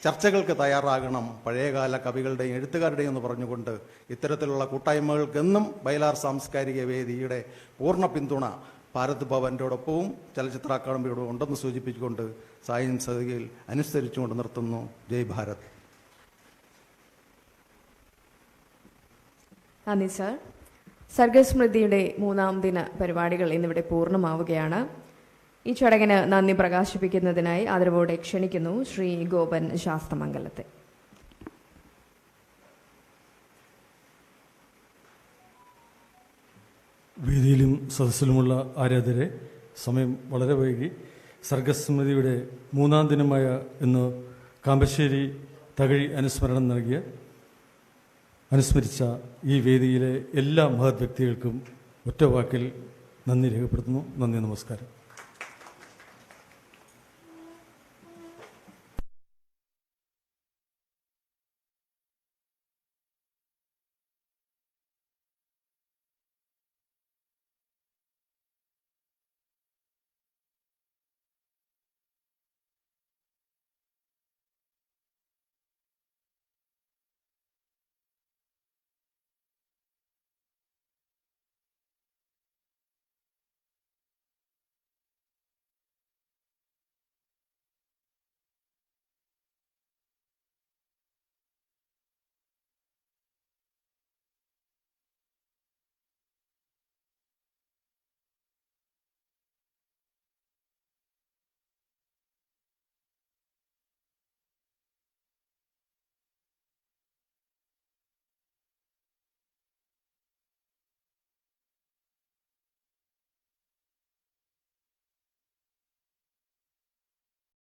ചർച്ചകൾക്ക് തയ്യാറാകണം. പഴയകാല കവികളുടെയും എഴുത്തുകാരുടെയും എന്ന് പറഞ്ഞുകൊണ്ട് ഇത്തരത്തിലുള്ള കൂട്ടായ്മകൾക്കെന്നും വയലാർ സാംസ്കാരിക വേദിയുടെ പൂർണ്ണ പിന്തുണ ഭാരത് ഭവൻ്റെയോടൊപ്പവും ചലച്ചിത്ര അക്കാദമിയോടും ഉണ്ടെന്ന് സൂചിപ്പിച്ചുകൊണ്ട് സയൻസ് സതികയിൽ അനുസരിച്ചുകൊണ്ട് നിർത്തുന്നു. ജയ് ഭാരത്. നന്ദി സർ. സർഗസ്മൃതിയുടെ 3ാം ദിന പരിപാടികൾ ഇന്നിവിടെ പൂർണ്ണമാവുകയാണ്. ഈ ചടങ്ങിന് നന്ദി പ്രകാശിപ്പിക്കുന്നതിനായി ആദരവോടെ ക്ഷണിക്കുന്നു ശ്രീ ഗോപൻ ശാസ്തമംഗലത്തെ. വേദിയിലും സദസ്സിലുമുള്ള ആരാധകരെ, സമയം വളരെ വൈകി. സർഗസ്മൃതിയുടെ 3ാം ദിനമായ ഇന്ന് കാമ്പശ്ശേരി തകഴി അനുസ്മരിച്ച ഈ വേദിയിലെ എല്ലാ മഹത് വ്യക്തികൾക്കും ഒറ്റ വാക്കിൽ നന്ദി രേഖപ്പെടുത്തുന്നു. നന്ദി, നമസ്കാരം.